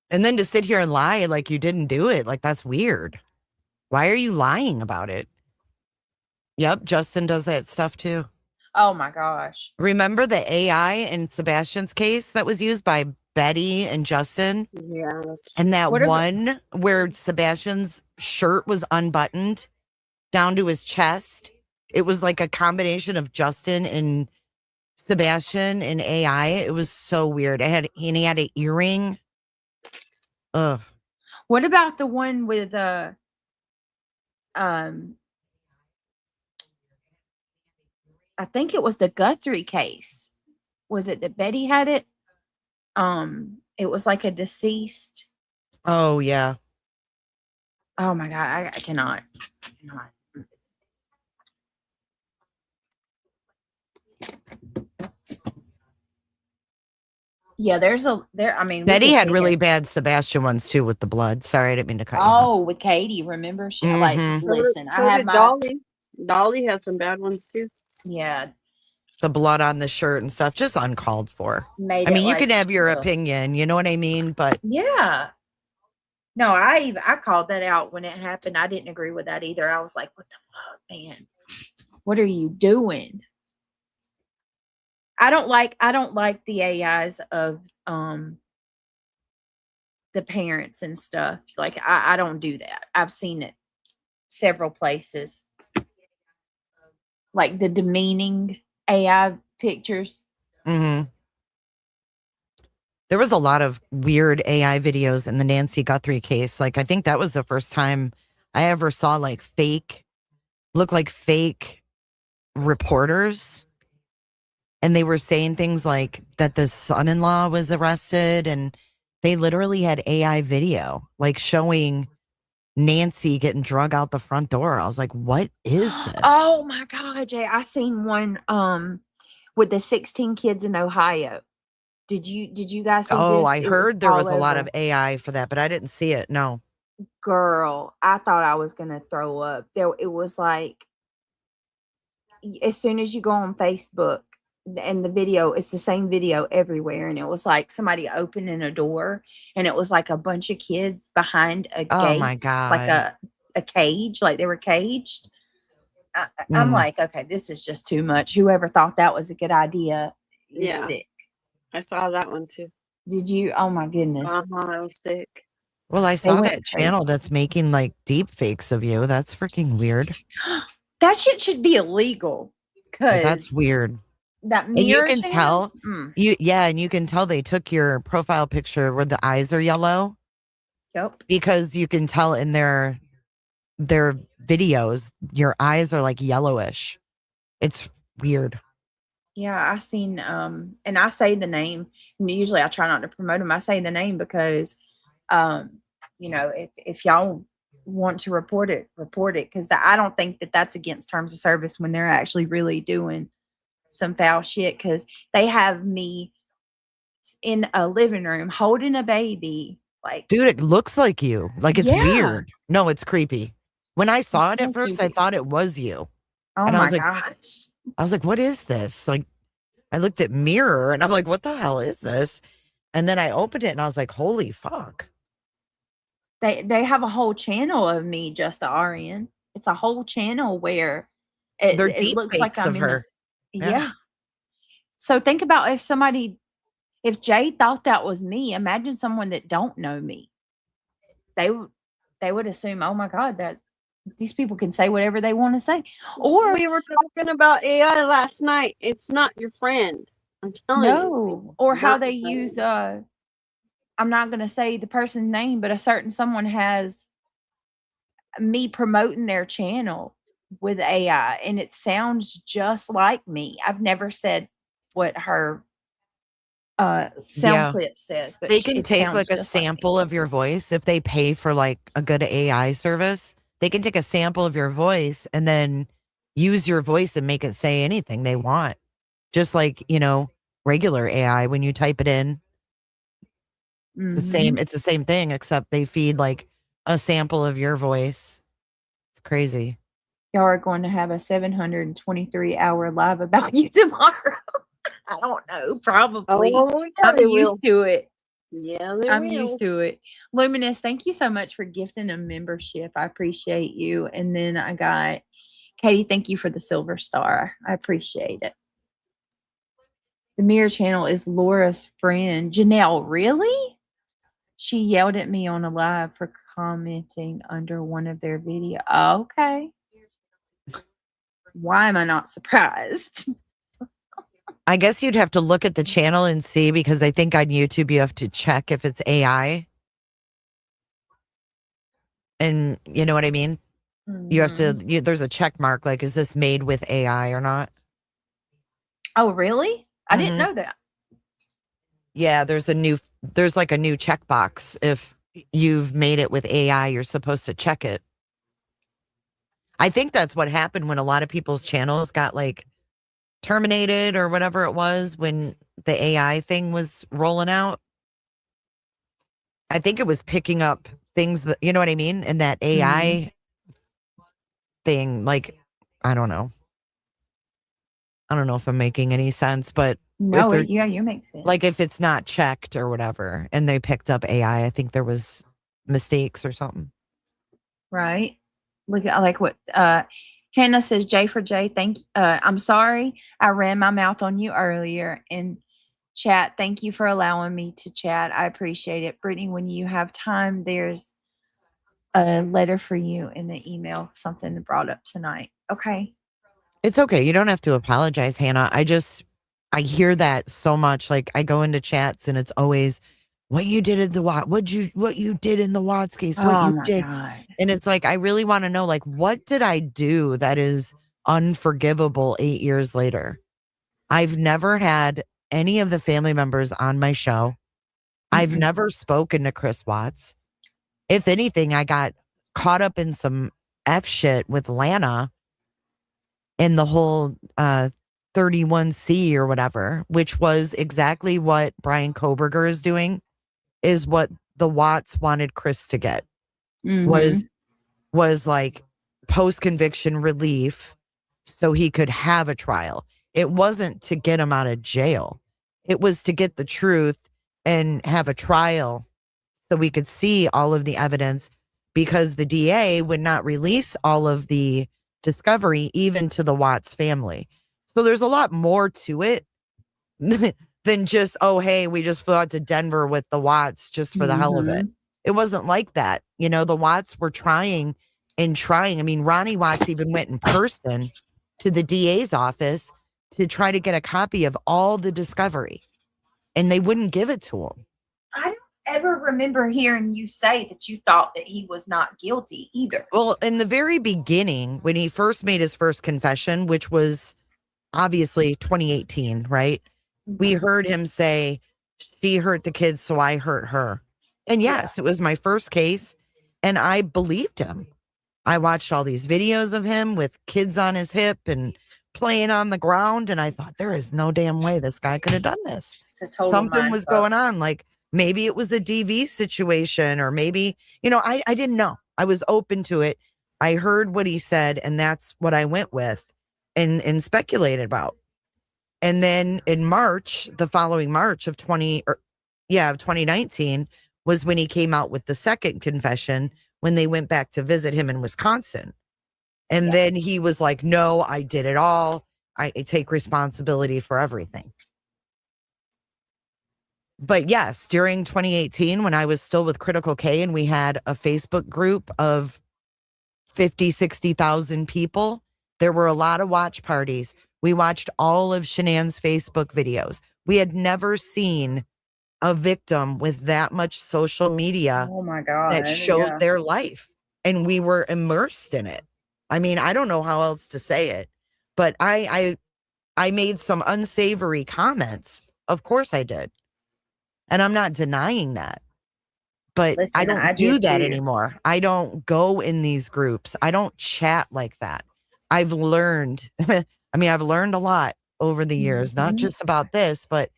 And then to sit here and lie like you didn't do it, like that's weird. Why are you lying about it? Yep, Justin does that stuff too. Oh my gosh. Remember the AI in Sebastian's case that was used by Betty and Justin? Yes. And that one where Sebastian's shirt was unbuttoned down to his chest. It was like a combination of Justin and Sebastian and AI. It was so weird. He had an earring. Ugh. What about the one with I think it was the Guthrie case. Was it that Betty had it? It was like a deceased. Oh yeah. Oh my God, I cannot. Yeah, I mean, Betty had really bad Sebastian ones too with the blood. Sorry, I didn't mean to cut you off. Oh, with Katie, remember? She like, listen, So I had did my Dolly. Dolly has some bad ones too. Yeah. The blood on the shirt and stuff, just uncalled for. I mean, you can have your opinion, you know what I mean? But yeah. No, I called that out when it happened. I didn't agree with that either. I was like, what the fuck, man? What are you doing? I don't like the AIs of the parents and stuff. Like I don't do that. I've seen it several places. Like the demeaning AI pictures. there was a lot of weird AI videos in the Nancy Guthrie case. Like I think that was the first time I ever saw like fake reporters. And they were saying things like that the son-in-law was arrested, and they literally had AI video like showing Nancy getting drug out the front door. I was like, what is this? Oh my God, Jay. I seen one with the 16 kids in Ohio. Did you guys see this? Oh, I heard there was a lot of AI for that, but I didn't see it. No. Girl, I thought I was gonna throw up. It was like as soon as you go on Facebook and the video, it's the same video everywhere. And it was like somebody opening a door and it was like a bunch of kids behind a gate. Oh my God. Like a cage, like they were caged. I'm like, okay, this is just too much. Whoever thought that was a good idea, you're sick. I saw that one too. Did you? Oh my goodness. I was sick. Well, I They saw went that channel that's making like deep fakes of you. That's freaking weird. That shit should be illegal. Yeah, that's Cause weird. that And you mirror can channel, tell and you can tell they took your profile picture where the eyes are yellow Yep. because you can tell in their videos your eyes are like yellowish. It's weird. Yeah, I seen and I say the name. And usually I try not to promote them. I say the name because you know, if y'all want to report it because I don't think that that's against terms of service when they're actually really doing some foul shit, because they have me in a living room holding a baby. Like, Dude, it looks like you. Like it's yeah, weird. No, it's creepy. When I saw it's it so at first, I creepy. thought it was you. Oh And I my was like, gosh. what is this? Like, I looked at mirror and I'm like, what the hell is this? And then I opened it and I was like, holy fuck. They have a whole channel of me, just RN. It's a whole channel where They're it deep looks like fakes I'm of in her. yeah. So think about if Jay thought that was me, imagine someone that don't know me. They would assume, oh my God, that these people can say whatever they want to say. Or we were talking about AI last night. It's not your friend. I'm telling you. no, or how Not they your use friend. I'm not gonna say the person's name, but a certain someone has me promoting their channel with AI and it sounds just like me. I've never said what her sound Yeah. clip says, but They can it take sounds like a just like me. sample of your voice if they pay for like a good AI service. They can take a sample of your voice and then use your voice and make it say anything they want. Just like, regular AI when you type it in. It's the same, Mhm. it's the same thing, except they feed like a sample of your voice. It's crazy. Y'all are going to have a 723-hour live about you tomorrow. I don't know, probably. Oh, yeah, I'm they used will. to it. Yeah, they I'm will. used to it. Luminous, thank you so much for gifting a membership. I appreciate you. And then I got Katie, thank you for the silver star. I appreciate it. The mirror channel is Laura's friend. Janelle, really? She yelled at me on a live for commenting under one of their videos. Okay. Why am I not surprised? I guess you'd have to look at the channel and see, because I think on YouTube you have to check if it's AI. And you know what I mean? You have to, there's a check mark, like, is this made with AI or not? Oh, really? I didn't Mhm. know that. Yeah, there's like a new checkbox. If you've made it with AI, you're supposed to check it. I think that's what happened when a lot of people's channels got like terminated or whatever it was when the AI thing was rolling out. I think it was picking up things that, you know what I mean? And that AI thing, like, I don't know. I don't know if I'm making any sense, but No, you make sense. like if it's not checked or whatever and they picked up AI, I think there was mistakes or something. Right. Look at like what Hannah says, J for J. I'm sorry I ran my mouth on you earlier. And chat, thank you for allowing me to chat. I appreciate it. Brittany, when you have time, there's a letter for you in the email, something brought up tonight. Okay. It's okay. You don't have to apologize, Hannah. I hear that so much. Like I go into chats and it's always what you did in the what you did in the Watts case, what you did. God. And it's like, I really want to know, like, what did I do that is unforgivable 8 years later? I've never had any of the family members on my show. I've never spoken to Chris Watts. If anything, I got caught up in some F shit with Lana and the whole 31C or whatever, which was exactly what Brian Koberger is doing, is what the Watts wanted Chris to get. Was like post-conviction relief so he could have a trial. It wasn't to get him out of jail. It was to get the truth and have a trial so we could see all of the evidence, because the DA would not release all of the discovery even to the Watts family. So there's a lot more to it than just, oh, hey, we just flew out to Denver with the Watts just for the hell of it. It wasn't like that. You know, the Watts were trying and trying. I mean, Ronnie Watts even went in person to the DA's office to try to get a copy of all the discovery, and they wouldn't give it to him. I don't ever remember hearing you say that you thought that he was not guilty either. Well, in the very beginning, when he first made his first confession, which was obviously 2018, right? We heard him say, she hurt the kids, so I hurt her. And yes, it was my first case, and I believed him. I watched all these videos of him with kids on his hip and playing on the ground, and I thought, there is no damn way this guy could have done this. Something was going on. Like, maybe it was a DV situation, or maybe, you know, I didn't know. I was open to it. I heard what he said, and that's what I went with and speculated about. And then in March, the following March of 2019 was when he came out with the second confession, when they went back to visit him in Wisconsin. And then he was like, no, I did it all. I take responsibility for everything. But yes, during 2018, when I was still with Critical K and we had a Facebook group of 50, 60,000 people, there were a lot of watch parties. We watched all of Shanann's Facebook videos. We had never seen a victim with that much social media that showed their life, and we were immersed in it. I mean, I don't know how else to say it, but I made some unsavory comments. Of course I did. And I'm not denying that, but I don't do that anymore. I don't go in these groups. I don't chat like that. I've learned, I've learned a lot over the years, not just about this, but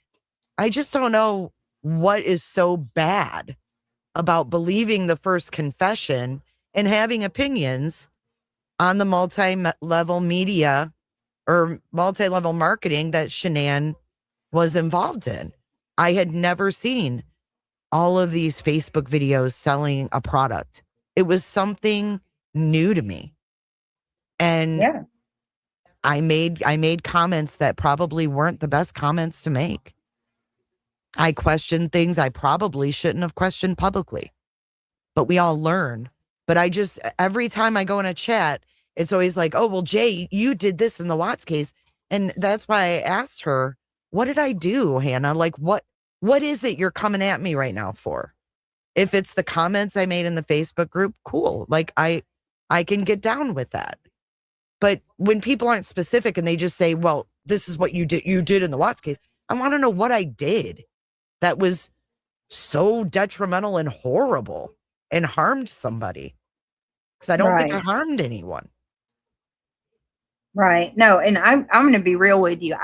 I just don't know what is so bad about believing the first confession and having opinions on the multi-level media or multi-level marketing that Shanann was involved in. I had never seen all of these Facebook videos selling a product. It was something new to me. And I made comments that probably weren't the best comments to make. I questioned things I probably shouldn't have questioned publicly. But we all learn. But every time I go in a chat, it's always like, oh, well, Jay, you did this in the Watts case. And that's why I asked her, what did I do, Hannah? Like, what is it you're coming at me right now for? If it's the comments I made in the Facebook group, cool. Like, I can get down with that. But when people aren't specific and they just say, well, this is what you did in the Watts case, I want to know what I did that was so detrimental and horrible and harmed somebody. Because I don't think I harmed anyone. Right. No, and I'm going to be real with you.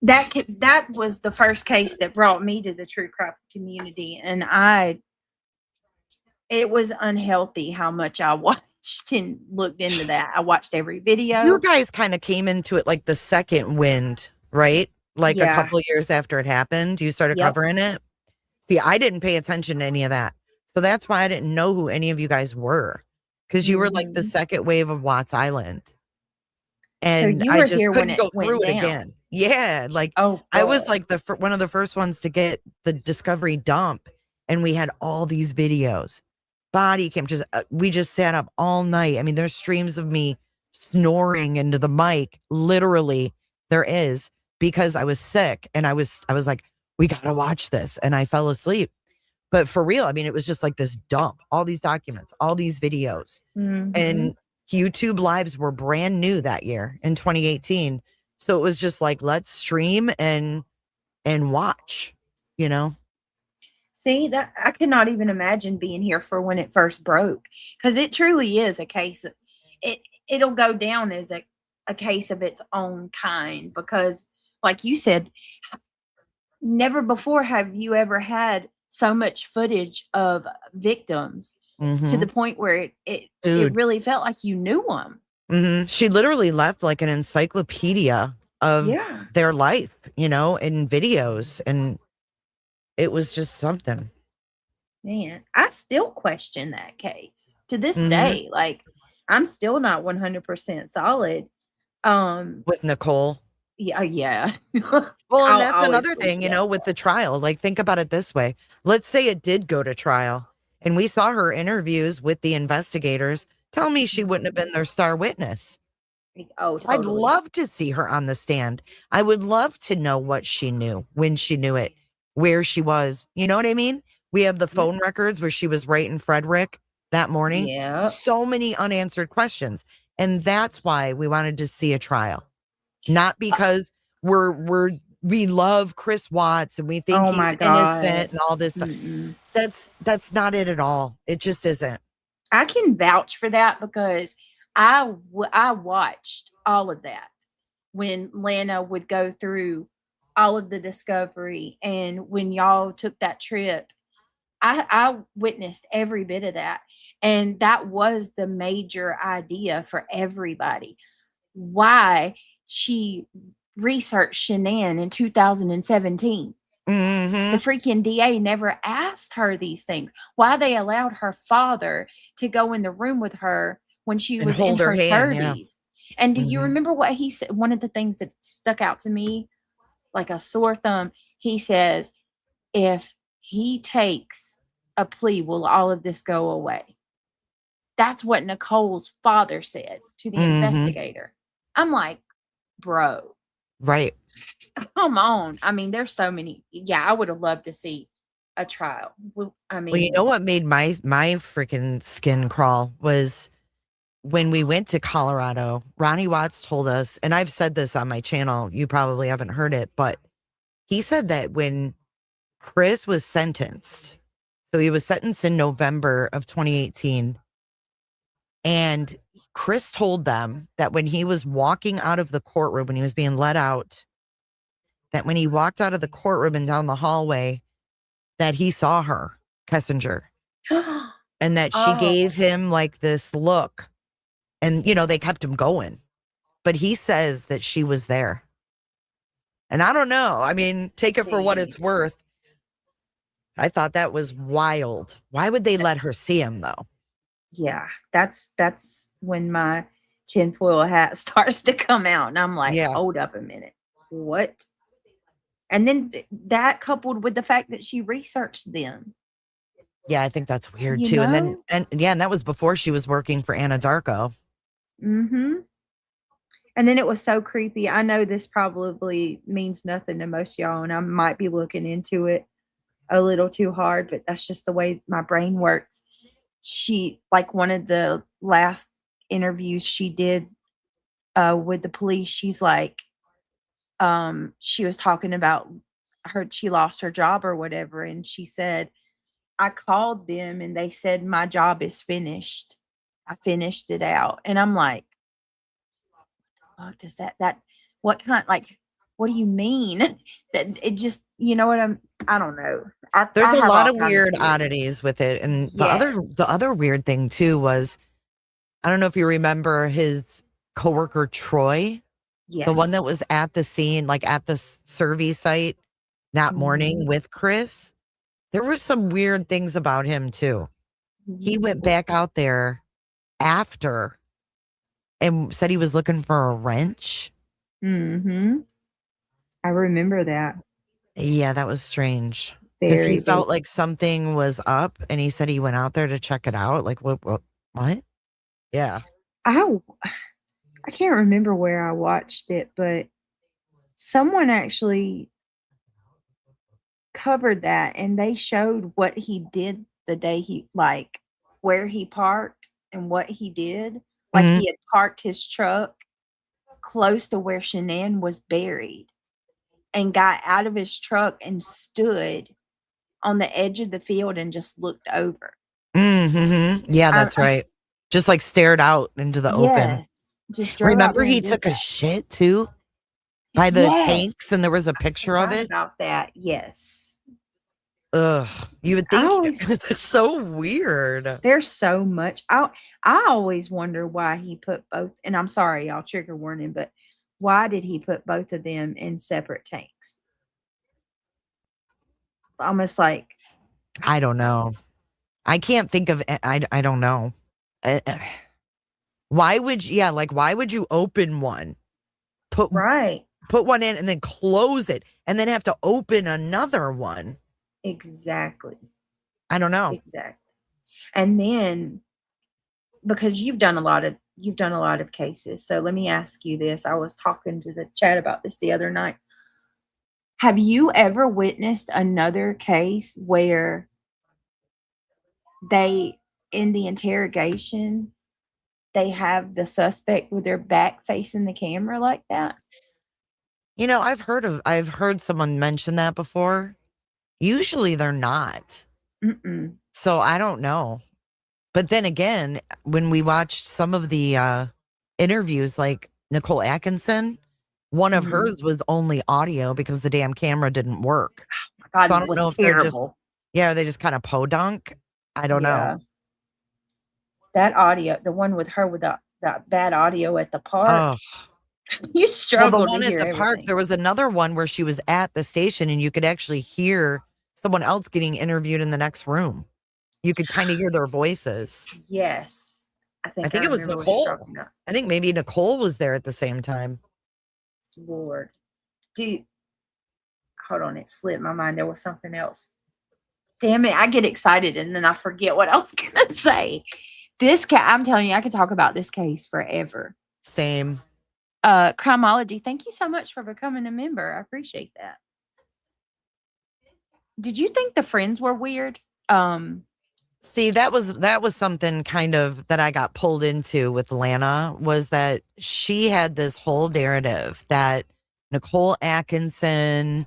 That was the first case that brought me to the true crime community, and it was unhealthy how much I watched and looked into that. I watched every video. You guys kind of came into it like the second wind, right? Like a couple years after it happened, you started covering it. See, I didn't pay attention to any of that. So that's why I didn't know who any of you guys were, because you were like the second wave of Watts Island. And so I just couldn't go through it again. Yeah. Like, I was like one of the first ones to get the Discovery dump. And we had all these videos, body cam, we just sat up all night. I mean, there's streams of me snoring into the mic. Literally there is, because I was sick and I was like, we got to watch this. And I fell asleep. But for real, I mean, it was just like this dump, all these documents, all these videos. And YouTube lives were brand new that year in 2018. So it was just like, let's stream and watch, you know? See, that I could not even imagine being here for when it first broke, because it truly is a case of it'll go down as a case of its own kind, because like you said, never before have you ever had so much footage of victims to the point where it really felt like you knew them. She literally left like an encyclopedia of their life, you know, in videos, and it was just something. Man, I still question that case to this day. Like, I'm still not 100% solid. With Nicole. Yeah. Well, and I'll that's always another believe thing, you that. know, with the trial. Like, think about it this way. Let's say it did go to trial, and we saw her interviews with the investigators. Tell me she wouldn't have been their star witness. Oh, I'd totally. love to see her on the stand. I would love to know what she knew, when she knew it, where she was. You know what I mean? We have the phone records where she was right in Frederick that morning. Yeah. So many unanswered questions. And that's why we wanted to see a trial. Not because we love Chris Watts and we think Oh he's my God. innocent and all this stuff. Mm-mm. That's not it at all. It just isn't. I can vouch for that because I watched all of that when Lana would go through all of the discovery, and when y'all took that trip, I witnessed every bit of that, and that was the major idea for everybody. Why she researched Shanann in 2017. Mm-hmm. The freaking DA never asked her these things. Why they allowed her father to go in the room with her when she And was in hold her her hand, yeah. 30s. And do you Mhm. remember what he said? One of the things that stuck out to me like a sore thumb, he says, if he takes a plea, will all of this go away? That's what Nicole's father said to the Mhm. investigator. I'm like, bro, Right. come on. I mean, there's so many. Yeah, I would have loved to see a trial. Well, I mean, Well, you know what made my freaking skin crawl was when we went to Colorado. Ronnie Watts told us, and I've said this on my channel, you probably haven't heard it, but he said that when Chris was sentenced, so he was sentenced in November of 2018, and Chris told them that when he was walking out of the courtroom, when he was being let out, that when he walked out of the courtroom and down the hallway, that he saw her, Kessinger, and that she Oh. gave him like this look, and you know, they kept him going, but he says that she was there. And I don't know, I mean, take it for what it's worth. I thought that was wild. Why would they let her see him though? Yeah, that's when my tinfoil hat starts to come out, and I'm like, Yeah. hold up a minute, what? And then that coupled with the fact that she researched them. Yeah, I think that's weird You too. And know? then and that was before she was working for Anna Darko. Mm-hmm. And then it was so creepy. I know this probably means nothing to most of y'all, and I might be looking into it a little too hard, but that's just the way my brain works. She, like one of the last interviews she did with the police, she's like, she was talking about she lost her job or whatever, and she said, I called them and they said my job is finished. I finished it out. And I'm like, does that what kind, like, what do you mean? That it just, you know what I don't know. There's I a have lot all of kinds weird theories. oddities with it. And Yes. the other weird thing too was, I don't know if you remember his coworker Troy, Yes. the one that was at the scene, like at the survey site that morning Mhm. with Chris. There were some weird things about him too. He went back out there after and said he was looking for a wrench. Mm-hmm. I remember that. Yeah, that was strange. Because he Very felt big. like something was up and he said he went out there to check it out. Like, what? Yeah. I can't remember where I watched it, but someone actually covered that, and they showed what he did the day he, like, where he parked and what he did. Like, Mhm. he had parked his truck close to where Shanann was buried and got out of his truck and stood on the edge of the field and just looked over. Mm-hmm. Yeah, that's right. Just like stared out into the open. Yes. Just drove out Remember there he and did took a that. shit too by the Yes. tanks and there was a picture of Forgot it. about that. Yes. Ugh. You would I think always- it's so weird. There's so much. I always wonder why he put both, and I'm sorry, y'all, trigger warning, but why did he put both of them in separate tanks? Almost like, I don't know. I can't think of I don't know. Why would you, yeah, like why would you open one? right. put one in and then close it and then have to open another one. Exactly. I don't know. Exactly. And then because you've done a lot of cases. So let me ask you this. I was talking to the chat about this the other night. Have you ever witnessed another case where they, in the interrogation, they have the suspect with their back facing the camera like that? You know, I've heard someone mention that before. Usually they're not. Mm-mm. So I don't know. But then again, when we watched some of the interviews, like Nicole Atkinson, one of hers was only audio because the damn camera didn't work. Oh my God, so I it don't was know if terrible. they just kind of podunk. I don't know. That audio, the one with her with that bad audio at the park, Oh, you well, struggle the to one at hear the park, everything. there was another one where she was at the station and you could actually hear someone else getting interviewed in the next room. You could kind of hear their voices. Yes. I think it was remember what you're Nicole. talking about. I think maybe Nicole was there at the same time. Lord. Hold on, it slipped my mind. There was something else. Damn it, I get excited and then I forget what I was gonna say. I'm telling you, I could talk about this case forever. Same. Crimology, thank you so much for becoming a member. I appreciate that. Did you think the friends were weird? See, that was something kind of that I got pulled into with Lana, was that she had this whole narrative that Nicole Atkinson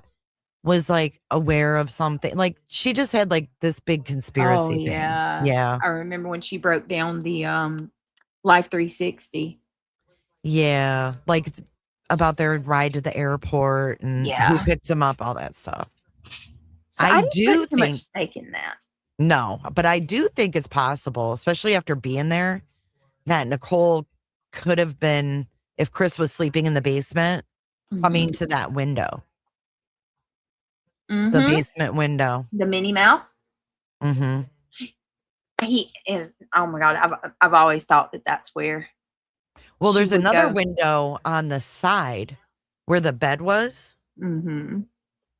was like aware of something. Like she just had like this big conspiracy thing. Yeah. I remember when she broke down the Life 360. Yeah. Like about their ride to the airport and who picked them up, all that stuff. So I didn't put too much stake in that. No, but I do think it's possible, especially after being there, that Nicole could have been, if Chris was sleeping in the basement, coming to that window. The basement window. The Minnie Mouse? Mm-hmm. He is, oh my God, I've always thought that that's where. Well, there's another window on the side where the bed was. Mm-hmm.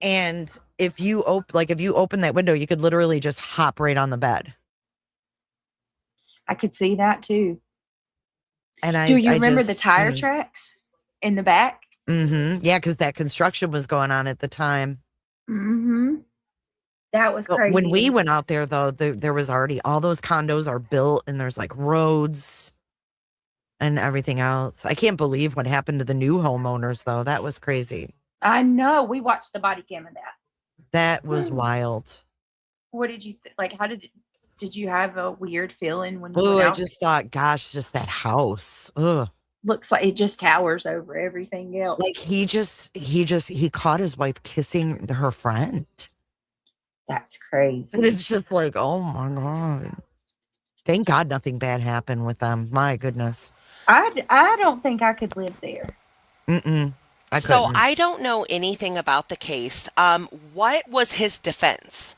And if you open that window, you could literally just hop right on the bed. I could see that too. And do you remember the tire tracks in the back? Mm-hmm. Yeah, because that construction was going on at the time. Mm-hmm. That was crazy. When we went out there, though, there was already, all those condos are built and there's like roads and everything else. I can't believe what happened to the new homeowners, though. That was crazy. I know. We watched the body cam of that. That was wild. What did you like? How did you have a weird feeling when you Oh, went I out? just thought, gosh, just that house. Ugh. Looks like it just towers over everything else. Like he caught his wife kissing her friend. That's crazy. And it's just like, oh my God. Thank God nothing bad happened with them. My goodness. I don't think I could live there. Mm-mm. I don't know anything about the case. What was his defense?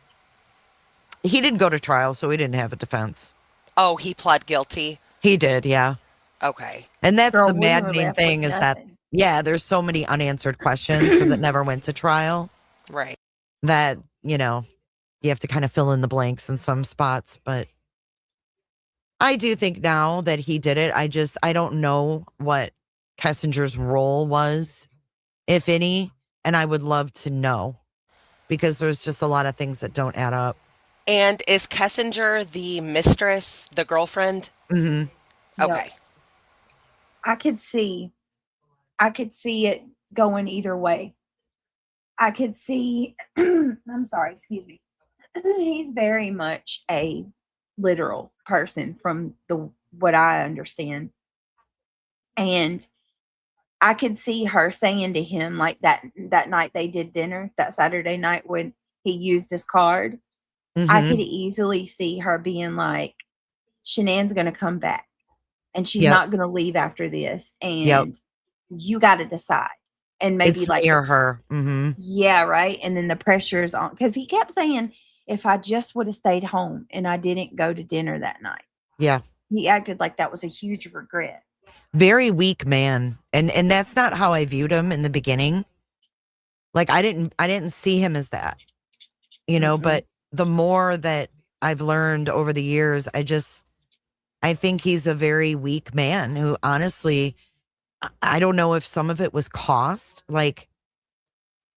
He didn't go to trial, so he didn't have a defense. Oh, he pled guilty? He did, yeah. Okay. And that's the maddening thing is that, there's so many unanswered questions because it never went to trial. Right. That, you have to kind of fill in the blanks in some spots. But I do think now that he did it, I don't know what Kessinger's role was, if any. And I would love to know because there's just a lot of things that don't add up. And is Kessinger the mistress, the girlfriend? Mm-hmm. Okay. Yep. I could see it going either way. I could see, I'm sorry, excuse me. He's very much a literal person from what I understand. And I could see her saying to him like that night they did dinner, that Saturday night when he used his card. Mm-hmm. I could easily see her being like, Shanann's going to come back and she's not going to leave after this. And you got to decide. And maybe it's like near her. Mm-hmm. Yeah, right. And then the pressure is on because he kept saying, if I just would have stayed home and I didn't go to dinner that night. Yeah. He acted like that was a huge regret. Very weak man. And that's not how I viewed him in the beginning. Like I didn't see him as that, you know, but the more that I've learned over the years, I think he's a very weak man who honestly, I don't know if some of it was cost. Like,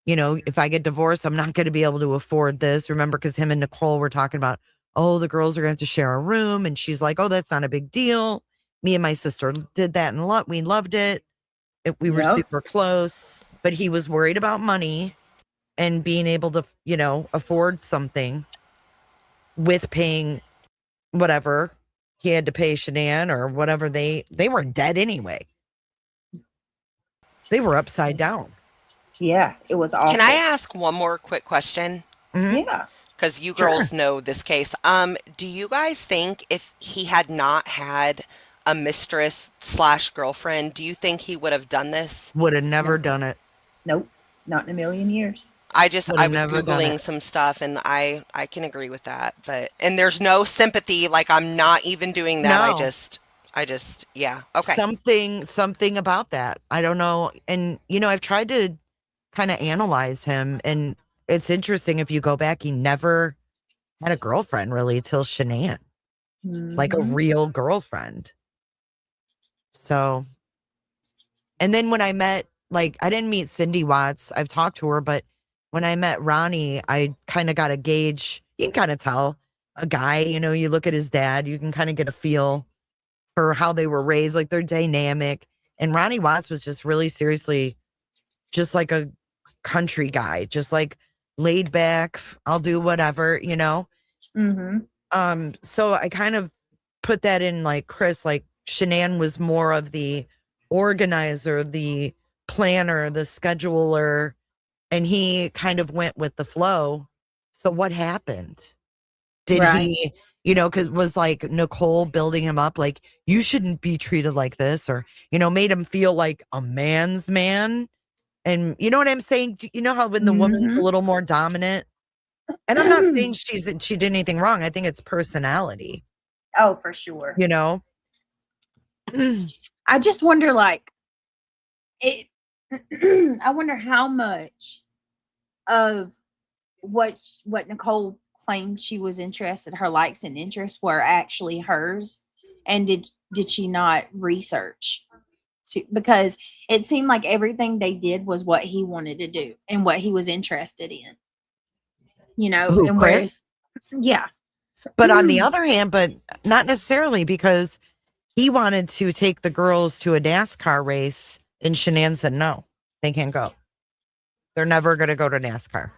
you know, if I get divorced, I'm not going to be able to afford this. Remember, because him and Nicole were talking about, oh, the girls are going to have to share a room. And she's like, oh, that's not a big deal. Me and my sister did that and we loved it. We were super close, but he was worried about money and being able to, you know, afford something with paying whatever he had to pay Shanann or whatever. They were dead anyway. They were upside down. Yeah, it was awful. Can I ask one more quick question? Yeah. Because you girls know this case. Do you guys think if he had not had a mistress / girlfriend, do you think he would have done this? Would have never done it. Nope, not in a million years. I was Googling some stuff and I can agree with that, and there's no sympathy. Like I'm not even doing that. No. I just, yeah. Okay. Something about that. I don't know. And, you know, I've tried to kind of analyze him, and it's interesting. If you go back, he never had a girlfriend really till Shanann, like a real girlfriend. So, and then when I met, like, I didn't meet Cindy Watts. I've talked to her, but when I met Ronnie, I kind of got a gauge. You can kind of tell a guy, you know, you look at his dad, you can kind of get a feel for how they were raised, like their dynamic. And Ronnie Watts was just really seriously just like a country guy, just like laid back. I'll do whatever, you know? So I kind of put that in like Chris, like Shanann was more of the organizer, the planner, the scheduler, and he kind of went with the flow. So what happened? Did he, you know, because it was like Nicole building him up, like, you shouldn't be treated like this, or, you know, made him feel like a man's man. And you know what I'm saying? You know how when the woman's a little more dominant, and I'm not saying she did anything wrong. I think it's personality. Oh, for sure. You know? I just wonder, like, it. I wonder how much of what Nicole claimed she was interested, her likes and interests were actually hers, and did she not research? Because it seemed like everything they did was what he wanted to do and what he was interested in. You know, Who, and Chris? Yeah. But on the other hand, but not necessarily, because he wanted to take the girls to a NASCAR race, and Shanann said no, they can't go. They're never going to go to NASCAR.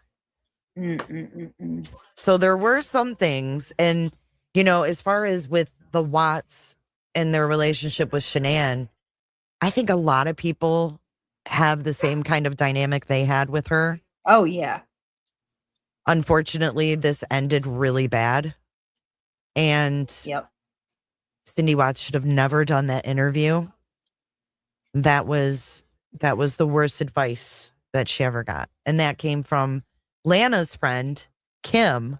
So there were some things, and you know, as far as with the Watts and their relationship with Shanann, I think a lot of people have the same kind of dynamic they had with her. Oh yeah. Unfortunately, this ended really bad. And Cindy Watts should have never done that interview. That was the worst advice that she ever got. And that came from Lana's friend, Kim,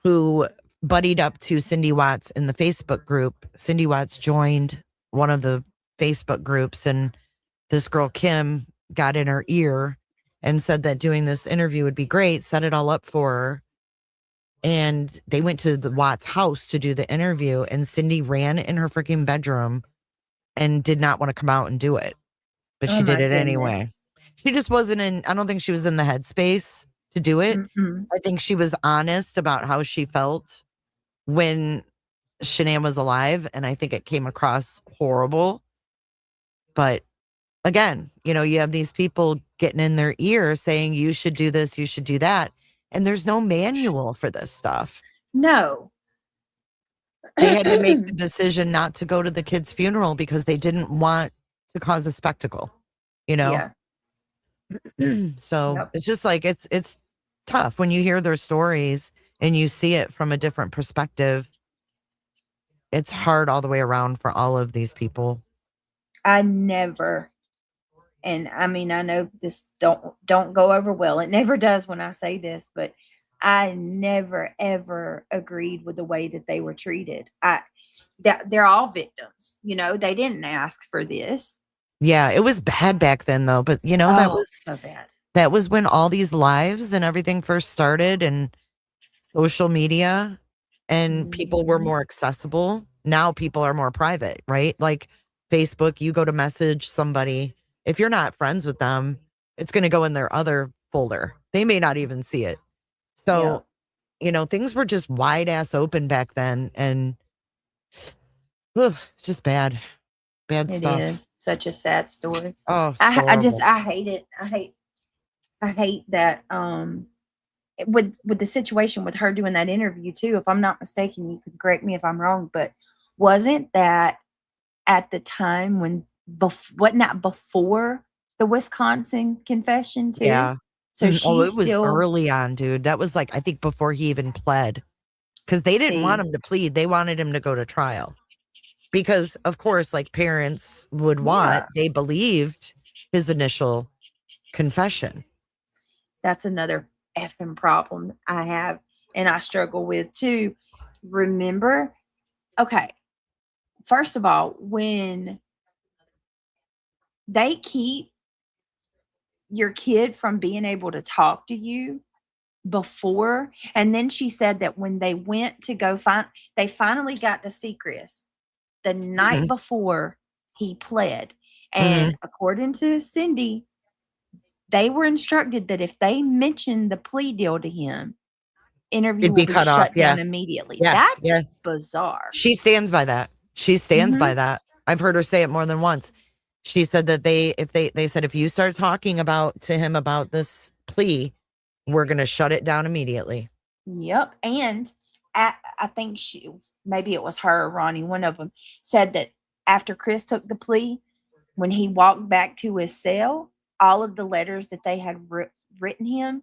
who buddied up to Cindy Watts in the Facebook group. Cindy Watts joined one of the Facebook groups, and this girl, Kim, got in her ear and said that doing this interview would be great, set it all up for her. And they went to the Watts house to do the interview, and Cindy ran in her freaking bedroom and did not want to come out and do it. But she did it anyway. She just wasn't in, I don't think she was in the headspace to do it. I think she was honest about how she felt when Shanann was alive, and I think it came across horrible. But again, you know, you have these people getting in their ear saying you should do this, you should do that. And there's no manual for this stuff. No. They had to make the decision not to go to the kid's funeral because they didn't want to cause a spectacle, you know? Yeah. So it's just like, it's tough when you hear their stories and you see it from a different perspective. It's hard all the way around for all of these people. I never, and I mean, I know this don't go over well. It never does when I say this, but I never ever agreed with the way that they were treated. they're all victims. You know, they didn't ask for this. Yeah, it was bad back then though, but you know, that Oh, was so bad. that was when all these lives and everything first started, and social media, and people were Mhm. more accessible. Now people are more private, right? Like Facebook, you go to message somebody, if you're not friends with them, it's going to go in their other folder. They may not even see it. So, you know, things were just wide ass open back then, and just bad It stuff. is such a sad story. Oh, it's I horrible. hate it. I hate that with the situation with her doing that interview too. If I'm not mistaken, you could correct me if I'm wrong, but wasn't that at the time when wasn't that before the Wisconsin confession too? Yeah. So Oh, she's it was still early on, dude. That was like, I think before he even pled, because they didn't want see, him to plead. They wanted him to go to trial because, of course, like parents would want, yeah, they believed his initial confession. that's another effing problem I have and I struggle with too. Remember, okay, first of all, when they keep your kid from being able to talk to you before, and then she said that when they went to go find, they finally got to see Chris the night Mhm. before he pled. Mhm. And according to Cindy, they were instructed that if they mentioned the plea deal to him, interview It'd will be be cut off. shut Yeah. down immediately. Yeah. That's Yeah. bizarre. She stands by that. She stands Mhm. by that. I've heard her say it more than once. She said that they said, if you start talking about to him about this plea, we're going to shut it down immediately. Yep. And I think maybe it was her or Ronnie, one of them, said that after Chris took the plea, when he walked back to his cell, all of the letters that they had written him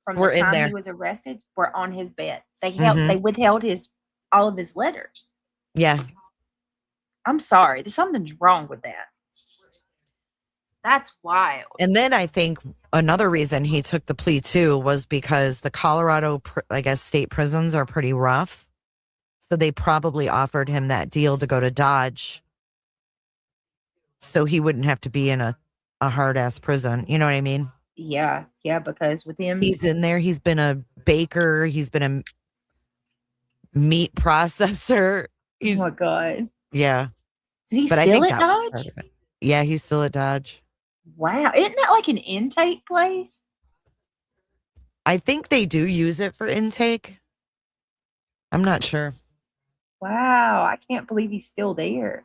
from the We're in time he there. was arrested were on his bed. Mhm. They withheld all of his letters. Yeah. I'm sorry, something's wrong with that. That's wild. And then I think another reason he took the plea too was because the Colorado, I guess, state prisons are pretty rough. So they probably offered him that deal to go to Dodge so he wouldn't have to be in a hard ass prison. You know what I mean? Yeah, because with him, He's in there. He's been a baker. He's been a meat processor. oh my God. Yeah. Is he But I still think at that was part Dodge? of it. Yeah, he's still at Dodge. Wow. Isn't that like an intake place? I think they do use it for intake. I'm not sure. Wow. I can't believe he's still there.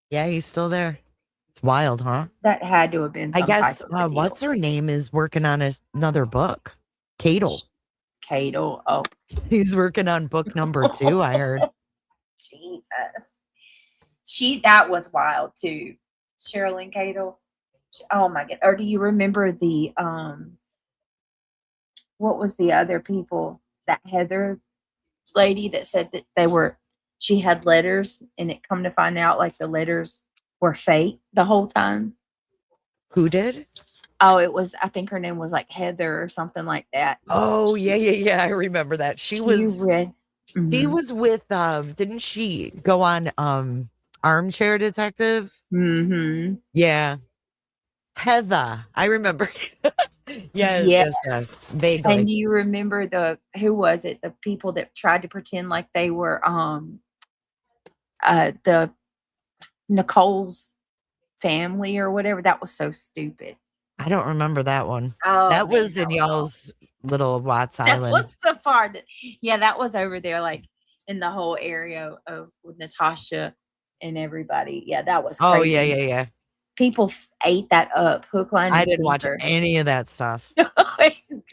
Yeah, he's still there. It's wild, huh? That had to have been I some guess type of a deal. what's her name is working on another book. Cadle. Oh. He's working on book number 2, I heard. Jesus. That was wild too. Sherilyn Cadle. Oh my God. Or do you remember the what was the other people, that Heather lady that said that she had letters and it come to find out like the letters were fake the whole time? Who did? Oh, it was, I think her name was like Heather or something like that. Oh, yeah. I remember that. She was with didn't she go on Armchair Detective? Mm-hmm. Yeah. Heather. I remember. Yes. Vaguely. And do you remember who was it? The people that tried to pretend like they were the Nicole's family or whatever? That was so stupid. I don't remember that one. Oh, that was in y'all's little Watts Island. That was so far. Yeah, that was over there, like in the whole area of with Natasha and everybody. Yeah, that was crazy. Oh, yeah. People ate that up, hook, line, and I didn't watch sinker. any of that stuff.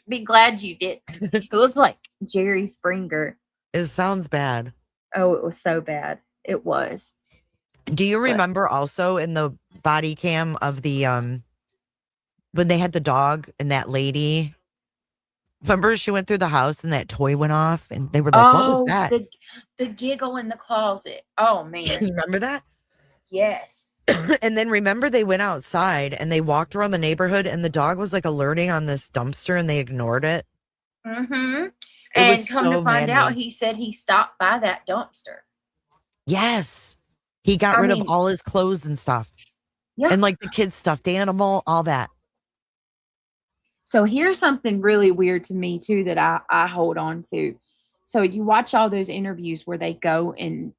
Be glad you did. It was like Jerry Springer. It sounds bad. Oh, it was so bad. It was. Do you remember also in the body cam of the when they had the dog and that lady? Remember she went through the house and that toy went off and they were like, what was that? The giggle in the closet. Oh man. Remember that? Yes. And then remember they went outside and they walked around the neighborhood and the dog was like alerting on this dumpster and they ignored it. Mm-hmm. It And was come so to find out, maddening. he said he stopped by that dumpster. Yes. He got rid of all his clothes and stuff. Yeah. And like the kid's stuffed animal, all that. So here's something really weird to me too that I hold on to. So you watch all those interviews where they go and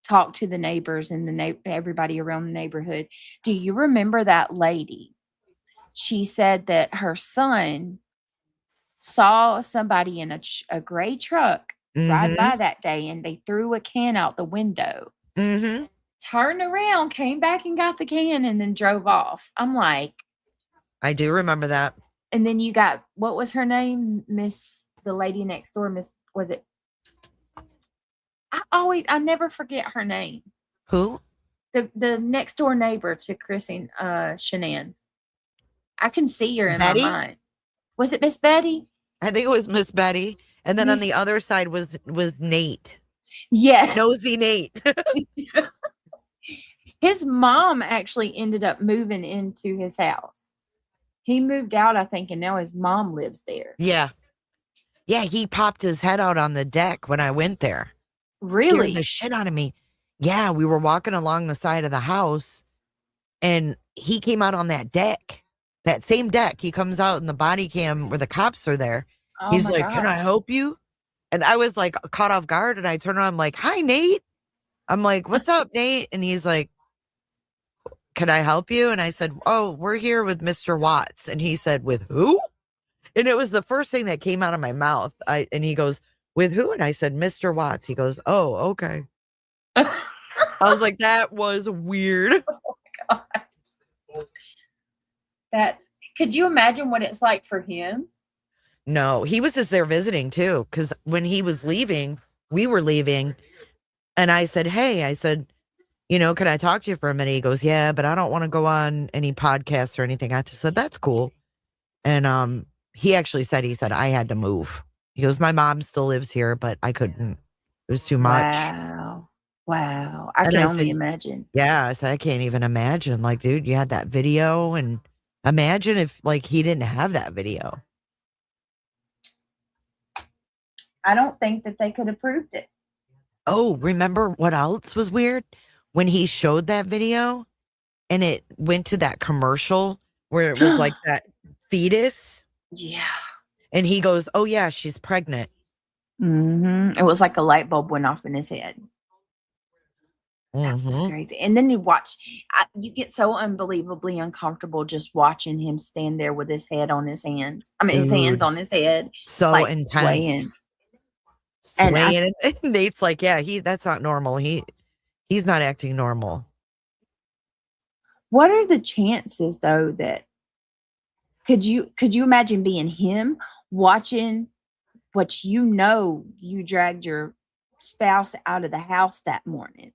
talk to the neighbors and everybody around the neighborhood. Do you remember that lady? She said that her son saw somebody in a gray truck ride by that day, and they threw a can out the window. Turned around, came back and got the can, and then drove off. I'm like, I do remember that. And then you got, what was her name? The lady next door, was it? I never forget her name. Who? The next door neighbor to Chris and Shanann. I can see her in Betty? my mind. Was it Miss Betty? I think it was Miss Betty. And then on the other side was Nate. Yeah. Nosy Nate. His mom actually ended up moving into his house. He moved out, I think, and now his mom lives there. Yeah. Yeah, he popped his head out on the deck when I went there. Really? Scared the shit out of me. Yeah, we were walking along the side of the house, and he came out on that deck. That same deck. He comes out in the body cam where the cops are there. Oh He's my like, "Can I gosh. help you?" And I was like caught off guard, and I turned around, I'm like, "Hi, Nate." I'm like, "What's up, Nate?" And he's like, "Can I help you?" And I said, "Oh, we're here with Mr. Watts." And he said, "With who?" And it was the first thing that came out of my mouth. And he goes, "With who?" And I said, "Mr. Watts." He goes, "Oh, okay." I was like, that was weird. Oh my God. Could you imagine what it's like for him? No, he was just there visiting too. Because when he was leaving, we were leaving. And I said, "Hey," I said, "Can I talk to you for a minute?" He goes, "Yeah, but I don't want to go on any podcasts or anything." I just said, "That's cool." And he actually said, I had to move. He goes, "My mom still lives here, but I couldn't. It was too much." Wow. I And can I only said, imagine. Yeah, I said, "I can't even imagine. Like, dude, you had that video, and imagine if like he didn't have that video." I don't think that they could have proved it. Oh, remember what else was weird? When he showed that video and it went to that commercial where it was like that fetus. Yeah. And he goes, "Oh yeah, she's pregnant." It was like a light bulb went off in his head. That was crazy. And then you you get so unbelievably uncomfortable just watching him stand there with his head on his hands. I mean, his hands Dude. on his head. So like, intense. And Swaying. And Nate's like, "Yeah, that's not normal. He's not acting normal." What are the chances though that could you imagine being him watching what you dragged your spouse out of the house that morning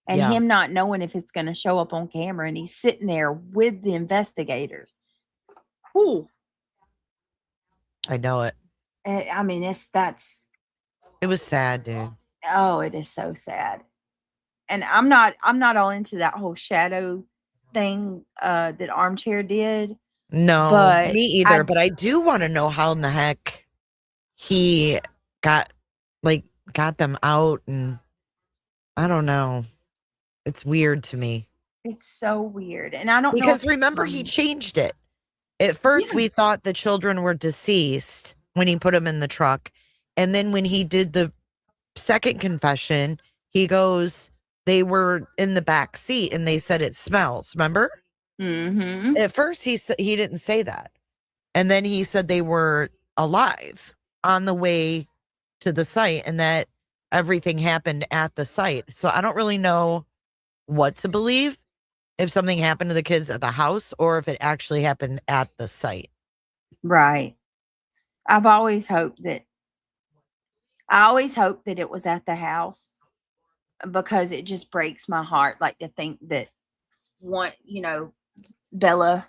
and Yeah. him not knowing if it's going to show up on camera and he's sitting there with the investigators. Whew. I know it. I mean, It was sad, dude. oh, it is so sad. And I'm not all into that whole shadow thing that Armchair did. No, But me either. But I do want to know how in the heck he got them out, and I don't know. It's weird to me. It's so weird. And I don't know. Because remember, he changed it. At first, Yeah. we thought the children were deceased when he put them in the truck. And then when he did the second confession, he goes, they were in the back seat and they said it smells. Remember? Mm-hmm. At first, he didn't say that. And then he said they were alive on the way to the site and that everything happened at the site. So I don't really know what to believe, if something happened to the kids at the house or if it actually happened at the site. Right. I've always hoped that it was at the house because it just breaks my heart. Like to think that Bella.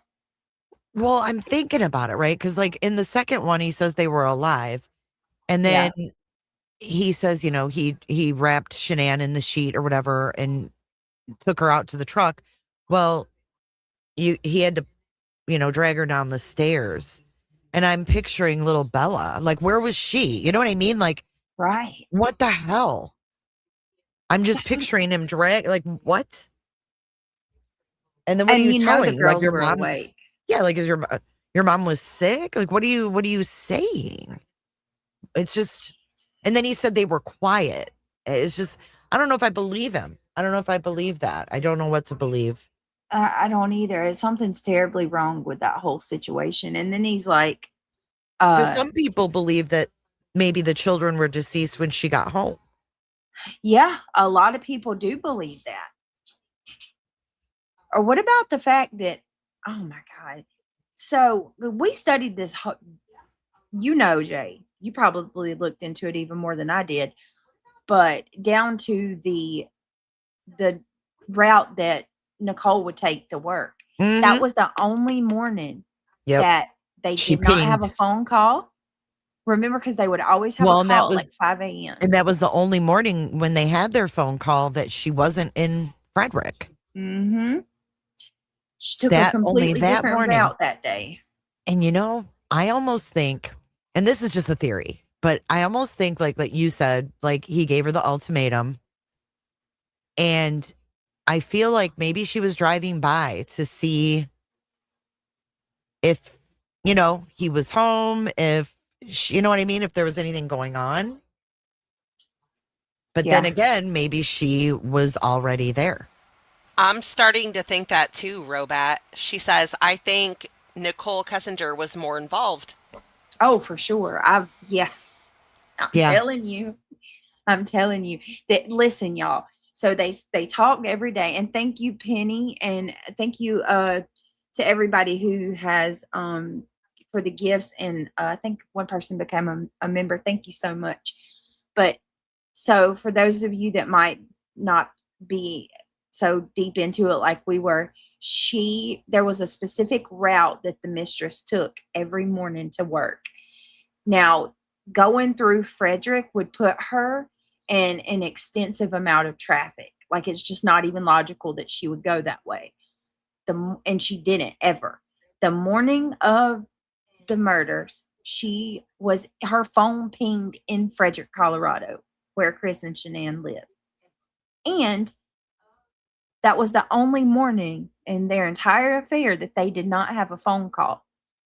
Well, I'm thinking about it, right? Because like in the second one, he says they were alive. And then he says, he wrapped Shanann in the sheet or whatever and took her out to the truck. Well, he had to, drag her down the stairs. And I'm picturing little Bella. Like, where was she? You know what I mean? Like, Right. what the hell? I'm just picturing him drag like what? And then what are And you you know the telling? Like girls your were mom's awake. yeah, like is your mom was sick? Like what are you saying? It's just and then he said they were quiet. It's just I don't know if I believe him. I don't know if I believe that. I don't know what to believe. I don't either. Something's terribly wrong with that whole situation. And then he's like, Because some people believe that maybe the children were deceased when she got home. yeah, a lot of people do believe that. Or what about the fact that, oh my God. So we studied this, you know, Jay, you probably looked into it even more than I did, but down to the route that Nicole would take to work. That was the only morning that they She did not have a pinged. phone call. Remember, because they would always have a And that call at was like 5 a.m. and that was the only morning when they had their phone call that she wasn't in Frederick. Mm-hmm. She took a That only completely that different morning. route that day. And you know, I almost think, and this is just a theory, but I almost think like you said, like he gave her the ultimatum. And I feel like maybe she was driving by to see if, you know, he was home, if she, you know what I mean? If there was anything going on. But then again, maybe she was already there. I'm starting to think that too, Robat. She says, I think Nicole Kessinger was more involved. Oh, for sure. I'm telling you that, listen, y'all. So they talk every day, and thank you, Penny, and thank you to everybody who has for the gifts, and I think one person became a member. Thank you so much. But so for those of you that might not be so deep into it like we were, there was a specific route that the mistress took every morning to work. Now, going through Frederick would put her in an extensive amount of traffic. Like, it's just not even logical that she would go that way. And she didn't ever. The morning of the murders, her phone pinged in Frederick, Colorado, where Chris and Shanann live. And that was the only morning in their entire affair that they did not have a phone call.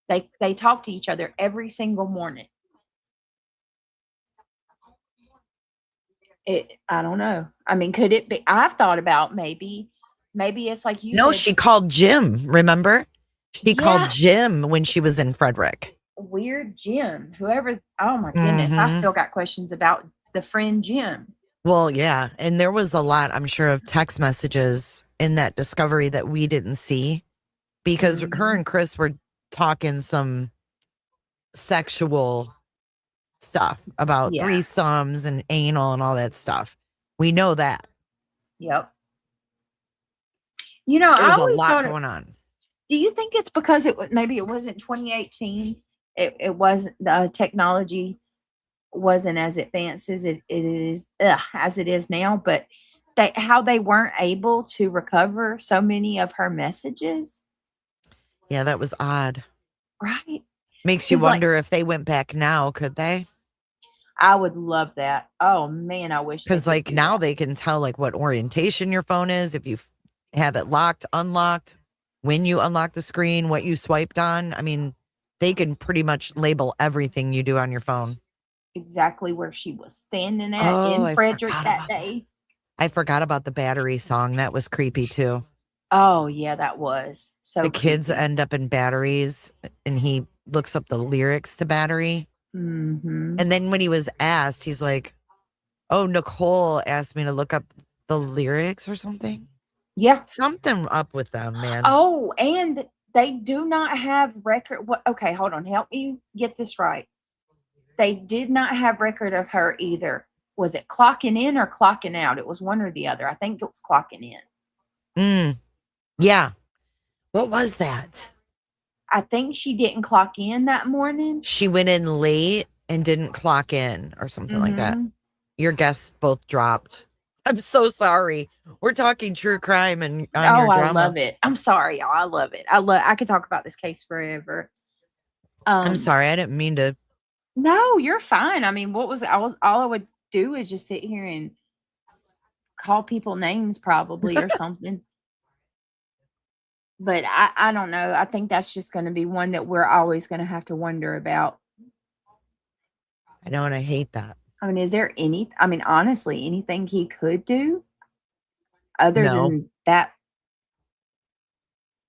They talked to each other every single morning. I don't know. I mean, could it be? I've thought about maybe it's like you said. No, she called Jim. Remember? She called Jim when she was in Frederick. Weird Jim. Whoever. Oh my goodness. I still got questions about the friend Jim. Well, yeah. And there was a lot, I'm sure, of text messages in that discovery that we didn't see because her and Chris were talking some sexual stuff about threesomes and anal and all that stuff. We know that. Yep. You know, there's I always a lot going on. Do you think it's because maybe it wasn't 2018? It wasn't, the technology wasn't as advanced as it is now, but how they weren't able to recover so many of her messages. Yeah, that was odd. Right. Makes you wonder if they went back now, could they? I would love that. Oh man, I wish. Because like now they can tell like what orientation your phone is, if you have it locked, unlocked, when you unlock the screen, what you swiped on. I mean, they can pretty much label everything you do on your phone. Exactly where she was standing at in Frederick that day. I forgot about the battery song. That was creepy too. Oh yeah, that was so. The kids end up in batteries, and he looks up the lyrics to Battery. Mm-hmm. And then when he was asked, he's like, "Oh, Nicole asked me to look up the lyrics or something." Yeah, something up with them, man. Oh, and they do not have record. Okay, hold on. Help me get this right. They did not have record of her either. Was it clocking in or clocking out? It was one or the other. I think it was clocking in. Yeah. What was that? I think she didn't clock in that morning. She went in late and didn't clock in or something like that. Your guests both dropped. I'm so sorry. We're talking true crime and your drama. I love it. I'm sorry, y'all. I love it. I could talk about this case forever. I'm sorry. I didn't mean to. No, you're fine. I mean, all I would do is just sit here and call people names probably or something. But I don't know. I think that's just going to be one that we're always going to have to wonder about. I know, and I hate that. I mean, is there honestly, anything he could do other than that?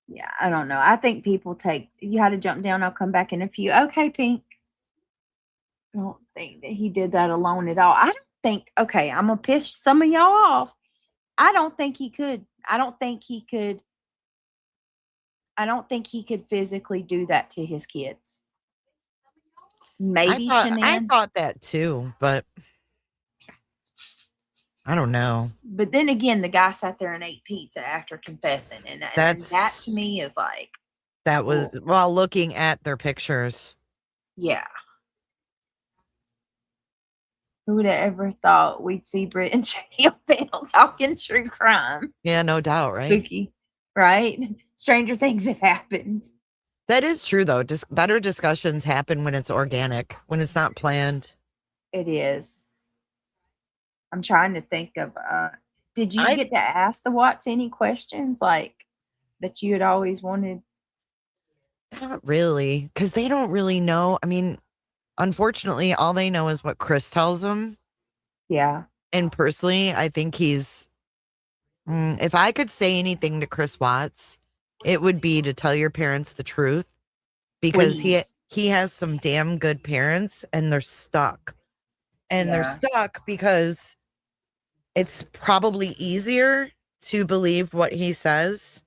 Yeah, I don't know. I think people you had to jump down. I'll come back in a few. Okay, Pink. I don't think that he did that alone at all. I don't think, okay, I'm going to piss some of y'all off. I don't think he could. I don't think he could physically do that to his kids. Maybe I thought that too, but I don't know. But then again, the guy sat there and ate pizza after confessing, and that to me is like, that was while looking at their pictures. Yeah. Who would have ever thought we'd see Britt and Jenny on panel talking true crime? Yeah, no doubt, right? Spooky, right? Stranger things have happened. That is true, though. Just better discussions happen when it's organic, when it's not planned. It is. I'm trying to think of, did you get to ask the Watts any questions like that you had always wanted? Not really, because they don't really know. I mean, unfortunately, all they know is what Chris tells them. Yeah. And personally, I think he's, if I could say anything to Chris Watts, it would be to tell your parents the truth, because he has some damn good parents and they're stuck. And they're stuck because it's probably easier to believe what he says.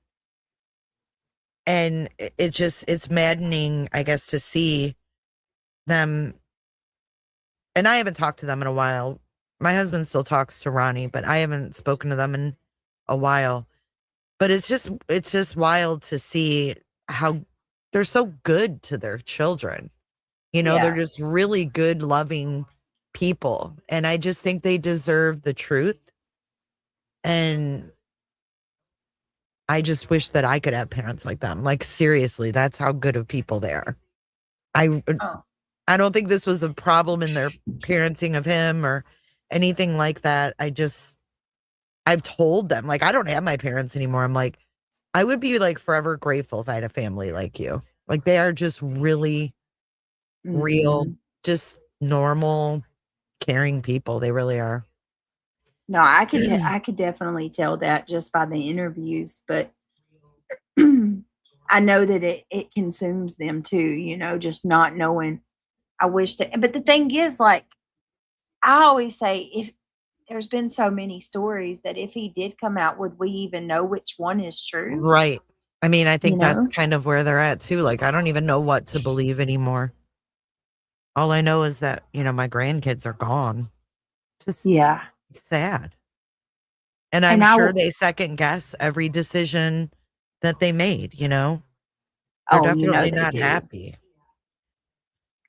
And it's maddening, I guess, to see them. And I haven't talked to them in a while. My husband still talks to Ronnie, but I haven't spoken to them in a while. But it's just wild to see how they're so good to their children. You know, they're just really good, loving people. And I just think they deserve the truth. And I just wish that I could have parents like them. Like, seriously, that's how good of people they are. I don't think this was a problem in their parenting of him or anything like that. I've told them, like, I don't have my parents anymore. I'm like, I would be like forever grateful if I had a family like you. Like, they are just really real, just normal, caring people. They really are. No, I could definitely tell that just by the interviews, but I know that it consumes them too, you know, just not knowing. I wish that, but the thing is, like, I always say, if there's been so many stories that if he did come out, would we even know which one is true? Right. I mean, I think that's kind of where they're at too. Like, I don't even know what to believe anymore. All I know is that, you know, my grandkids are gone. Just sad. And I'm sure they second guess every decision that they made, you know? They're definitely not happy.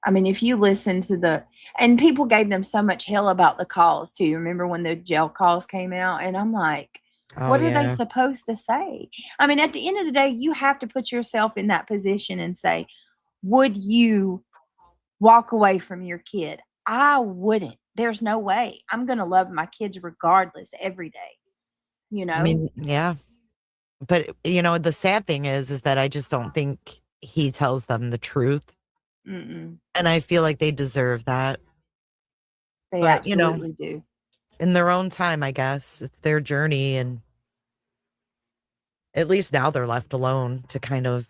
I mean, if you listen to and people gave them so much hell about the calls too. Remember when the jail calls came out? And I'm like, what are they supposed to say? I mean, at the end of the day, you have to put yourself in that position and say, would you walk away from your kid? I wouldn't. There's no way. I'm going to love my kids regardless every day. You know? I mean, yeah. But, you know, the sad thing is that I just don't think he tells them the truth. Mm-mm. And I feel like they deserve that. They absolutely do. In their own time, I guess. It's their journey. And at least now they're left alone to kind of,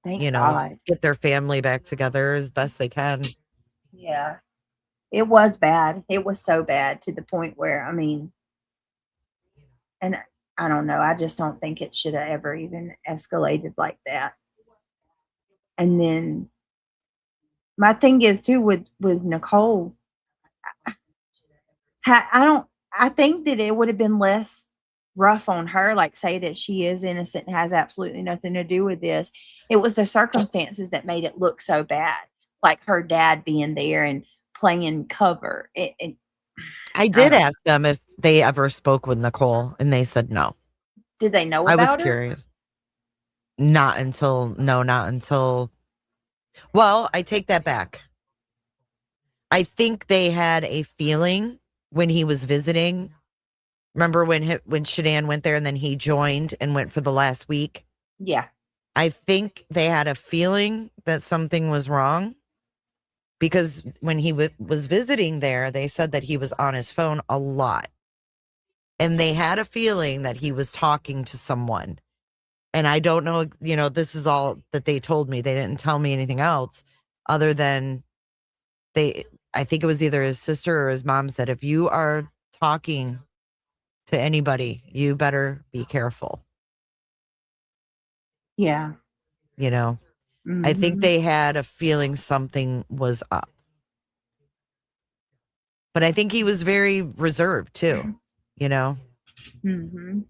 get their family back together as best they can. Yeah. It was bad. It was so bad to the point where, I mean, and I don't know. I just don't think it should have ever even escalated like that. And then my thing is too with Nicole, I think that it would have been less rough on her, like say that she is innocent and has absolutely nothing to do with this. It was the circumstances that made it look so bad, like her dad being there and playing cover. I did ask them if they ever spoke with Nicole, and they said no. Did they know about I was her? curious. Not until. Well, I take that back. I think they had a feeling when he was visiting Remember when Shanann went there and then he joined and went for the last week? Yeah. I think they had a feeling that something was wrong because when he was visiting there, they said that he was on his phone a lot. And they had a feeling that he was talking to someone. And I don't know, this is all that they told me. They didn't tell me anything else other than I think it was either his sister or his mom said, if you are talking to anybody, you better be careful. Yeah. I think they had a feeling something was up. But I think he was very reserved too, Mm-hmm.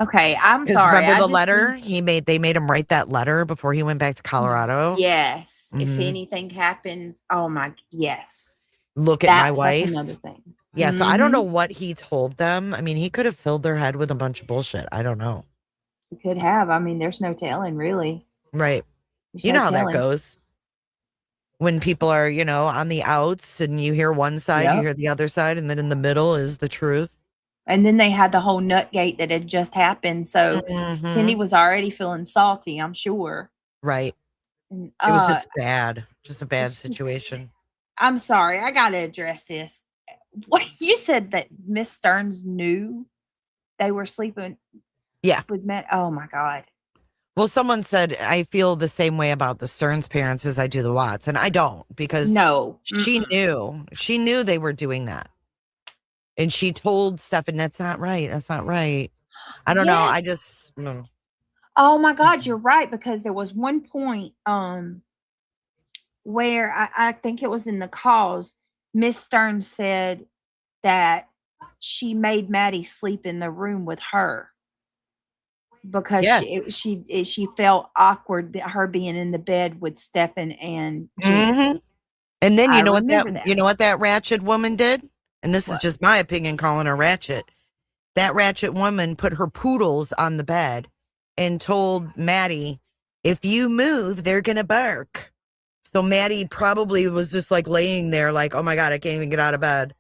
Okay, I'm Because sorry. remember I the just letter think- they made him write that letter before he went back to Colorado. Yes. If Mhm. anything happens, yes. Look at my That's wife. another thing. Yeah, so I don't Mhm. know what he told them. I mean, he could have filled their head with a bunch of bullshit. I don't know. You could have. I mean, there's no telling, really. Right. There's You no know how that telling. goes. When people are, on the outs and you hear one side, you Yep. hear the other side, and then in the middle is the truth. And then they had the whole Nutgate that had just happened. So Mhm. Cindy was already feeling salty, I'm sure. Right. And, It was just bad. Just a bad situation. I'm sorry. I got to address this. What you said that Miss Stearns knew they were sleeping with Matt. Oh my God. Well, someone said, I feel the same way about the Stearns parents as I do the Watts. And I don't, because No. she knew they were doing that. And she told Stefan, that's not right. That's not right. I don't know. I just. Oh my God, you're right. Because there was one point where I think it was in the calls, Miss Stearns said that she made Maddie sleep in the room with her because she felt awkward that her being in the bed with Stefan and Jen. Mhm. And then I you know what that ratchet woman did? And this is just my opinion calling her ratchet. That ratchet woman put her poodles on the bed and told Maddie, if you move, they're going to bark. So Maddie probably was just like laying there like, oh my God, I can't even get out of bed.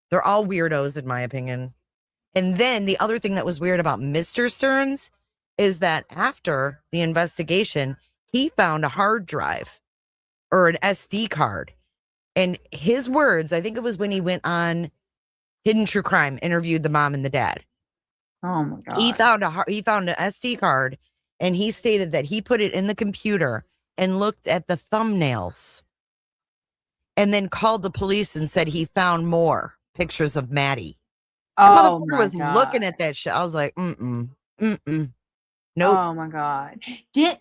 They're all weirdos in my opinion. And then the other thing that was weird about Mr. Stearns is that after the investigation, he found a hard drive or an SD card. And his words, I think it was when he went on Hidden True Crime, interviewed the mom and the dad. Oh my God. He found an SD card and he stated that he put it in the computer and looked at the thumbnails and then called the police and said he found more pictures of Maddie. That motherfucker was looking at that shit. I was like, nope. Oh my God. Didn't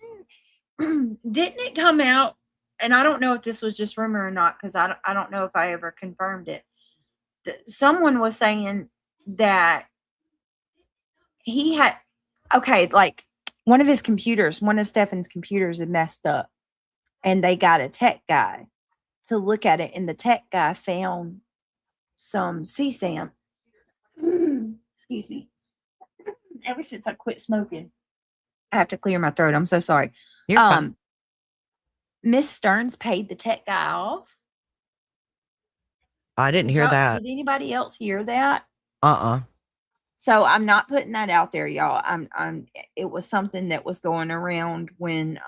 it come out? And I don't know if this was just rumor or not, because I don't know if I ever confirmed it. Someone was saying that he had, like one of Stefan's computers had messed up and they got a tech guy to look at it, and the tech guy found some CSAM. Excuse me. Ever since I quit smoking, I have to clear my throat. I'm so sorry. You're fine. Miss Stearns paid the tech guy off. I didn't hear that. Did anybody else hear that? So I'm not putting that out there, y'all. It was something that was going around when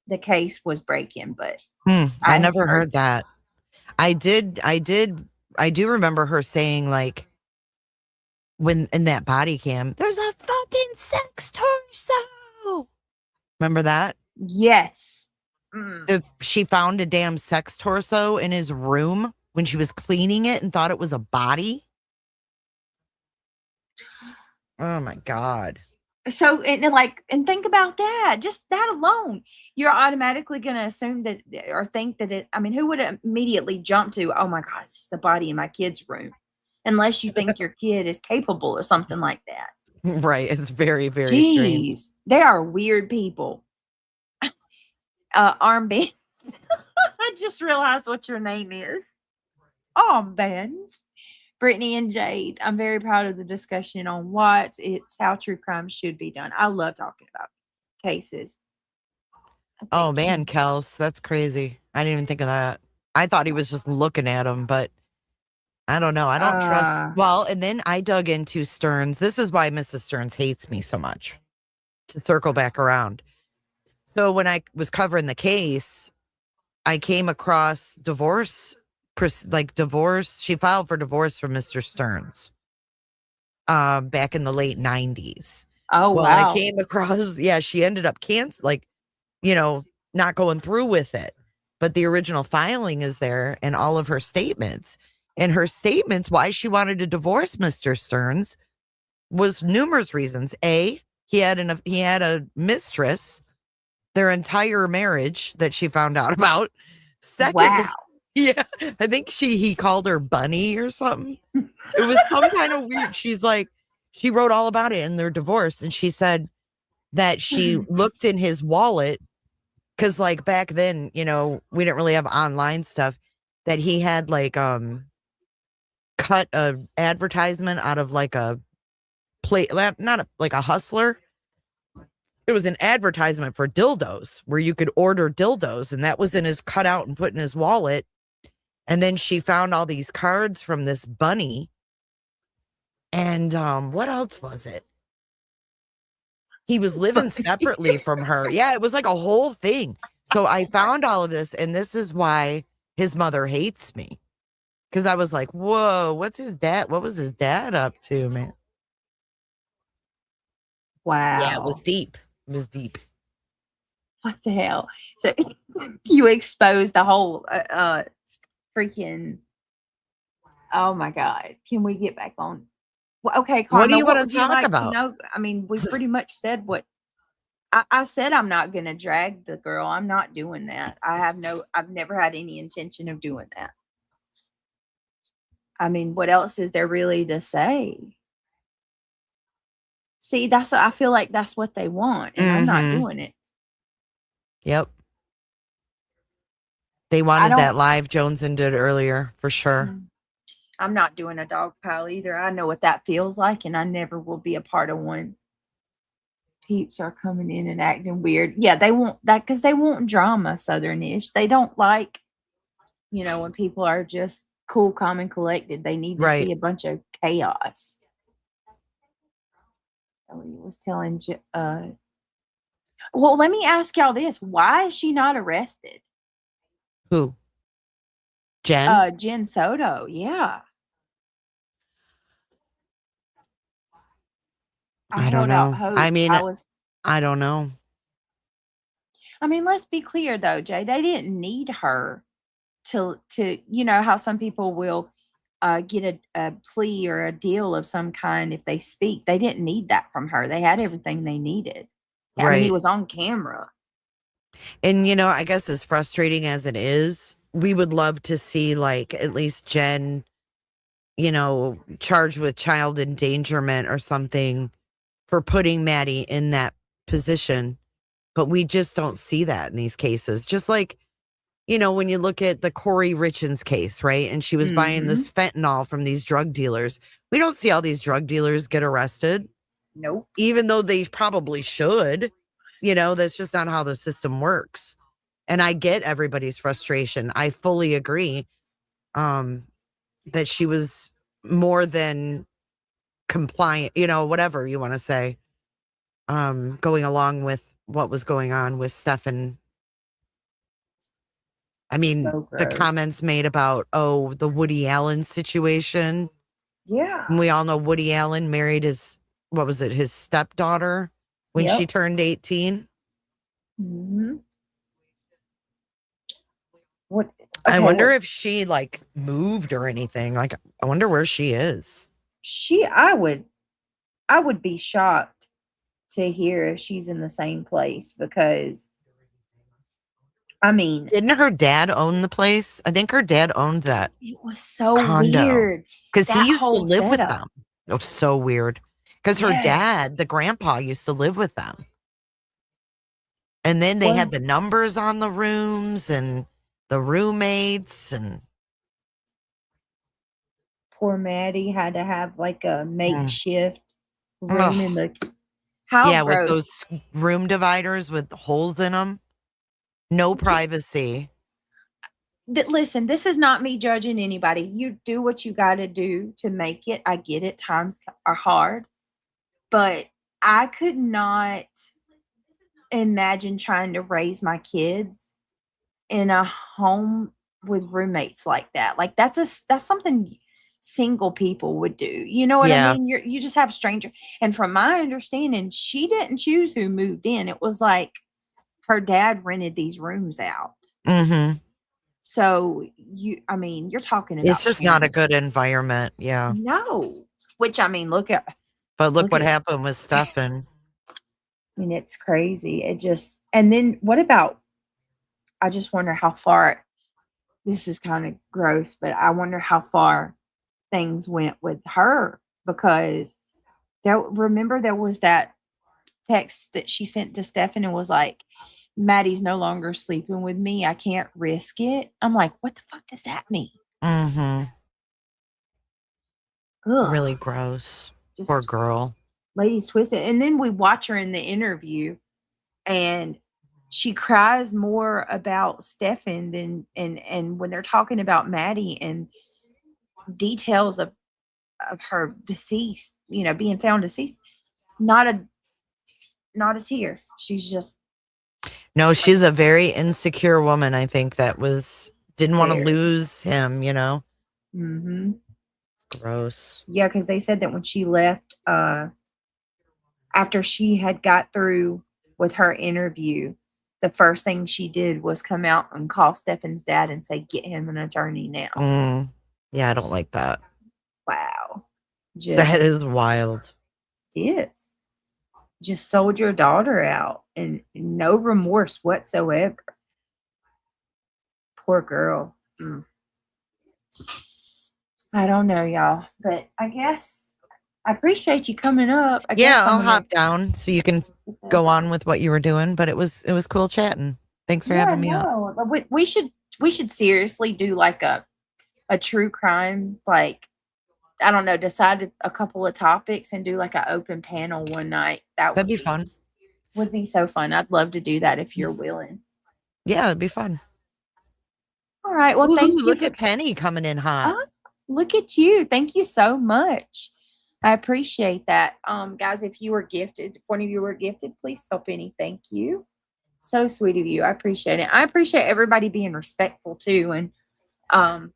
the case was breaking, but I never heard that. I do remember her saying, like, when in that body cam, there's a fucking sex torso. Remember that? Yes. She found a damn sex torso in his room when she was cleaning it and thought it was a body. Oh my God. So, and think about that. Just that alone, you're automatically going to assume that or think that who would immediately jump to, oh my God, it's the body in my kid's room, unless you think your kid is capable or something like that. Right. It's very, very strange. They are weird people. Armbands. I just realized what your name is. Armbands. Brittany and Jade, I'm very proud of the discussion on it's how true crime should be done. I love talking about cases. Oh man, Kels, that's crazy. I didn't even think of that. I thought he was just looking at him, but I don't know. I don't trust. Uh, Well, and then I dug into Stearns. This is why Mrs. Stearns hates me so much. To circle back around. So when I was covering the case, I came across divorce. She filed for divorce from Mr. Stearns back in the late 90s. Oh, Well, wow. I came across, she ended up not going through with it. But the original filing is there and all of her statements. And her statements, why she wanted to divorce Mr. Stearns, was numerous reasons. A, he had a mistress their entire marriage that she found out about. Secondly, Wow. yeah, I think he called her Bunny or something. It was some kind of weird. She's like, she wrote all about it in their divorce. And she said that she looked in his wallet because like back then, we didn't really have online stuff, that he had like cut a advertisement out of like a plate, like a Hustler. It was an advertisement for dildos where you could order dildos, and that was in his cutout and put in his wallet. And then she found all these cards from this bunny. And what else was it? He was living separately from her. Yeah, it was like a whole thing. So I found all of this, and this is why his mother hates me. Because I was like, whoa, what was his dad up to, man? Wow. Yeah, it was deep. It was deep. What the hell? So you exposed the whole freaking. Oh my God! Can we get back on? Well, okay, Karma, what do you want would to talk like about? To know? I mean, we pretty much said what I said. I'm not going to drag the girl. I'm not doing that. I've never had any intention of doing that. I mean, what else is there really to say? See, I feel like that's what they want, and I'm not doing it. Yep. They wanted that live Joneson did earlier, for sure. I'm not doing a dog pile either. I know what that feels like, and I never will be a part of one. Peeps are coming in and acting weird. Yeah, they want that because they want drama, Southernish. They don't like, when people are just cool, calm, and collected. They need to see a bunch of chaos. Ellie was telling, well, let me ask y'all this. Why is she not arrested? Who? Jen? Jen Soto. Yeah. I don't know. I mean, I don't know. I mean, let's be clear though, Jay. They didn't need her to how some people will get a plea or a deal of some kind if they speak. They didn't need that from her. They had everything they needed. I mean, he was on camera. And, I guess as frustrating as it is, we would love to see like at least Jen, charged with child endangerment or something for putting Maddie in that position. But we just don't see that in these cases. Just like, when you look at the Corey Richens case, right? And she was buying this fentanyl from these drug dealers. We don't see all these drug dealers get arrested. Nope. Even though they probably should. That's just not how the system works. And I get everybody's frustration. I fully agree that she was more than compliant, whatever you want to say, going along with what was going on with Stefan. I mean, the comments made about, the Woody Allen situation. Yeah. And we all know Woody Allen married his stepdaughter when she turned 18. Mm-hmm. What? Okay, I wonder if she like moved or anything. Like, I wonder where she is. I would be shocked to hear if she's in the same place because, I mean, didn't her dad own the place? I think her dad owned that. It was so condo. Weird because he used to live with setup. them. It was so weird because her dad, the grandpa, used to live with them. And then they had the numbers on the rooms and the roommates, and poor Maddie had to have like a makeshift room in the house. Yeah, with those room dividers with holes in them. No privacy. listen, this is not me judging anybody. You do what you got to do to make it. I get it. Times are hard, but I could not imagine trying to raise my kids in a home with roommates like that. Like that's something single people would do. You know what I mean? You just have stranger. And from my understanding, she didn't choose who moved in. It was like her dad rented these rooms out. Mm-hmm. So you're talking about it's just not a good environment. Yeah. No. Which look what happened with Stefan. It's crazy. And then what about, I just wonder how far, this is kind of gross, but I wonder how far things went with her, because remember there was that text that she sent to Stefan and was like, Maddie's no longer sleeping with me. I can't risk it. I'm like, what the fuck does that mean? Mm-hmm. Ugh. Really gross. Poor girl. Lady's twisted. And then we watch her in the interview and she cries more about Stefan than and when they're talking about Maddie and details of her deceased, being found deceased, not a tear. She's just no, she's a very insecure woman. I think didn't want to lose him, Mm-hmm. Gross. Yeah, because they said that when she left, after she had got through with her interview, the first thing she did was come out and call Stefan's dad and say, get him an attorney now. Yeah, I don't like that. Wow. That is wild. It is. Just sold your daughter out and no remorse whatsoever. Poor girl. I don't know, y'all, but I guess I appreciate you coming up. I'll hop down so you can go on with what you were doing, but it was cool chatting. Thanks for having me up. We should seriously do like a true crime, like, I don't know, decide a couple of topics and do like an open panel one night. That'd be fun. Would be so fun. I'd love to do that if you're willing. Yeah, it'd be fun. All right. Well, thank you. Look at Penny coming in hot. Look at you. Thank you so much. I appreciate that. Guys, if one of you were gifted, please tell Penny thank you. So sweet of you. I appreciate it. I appreciate everybody being respectful too. And I'm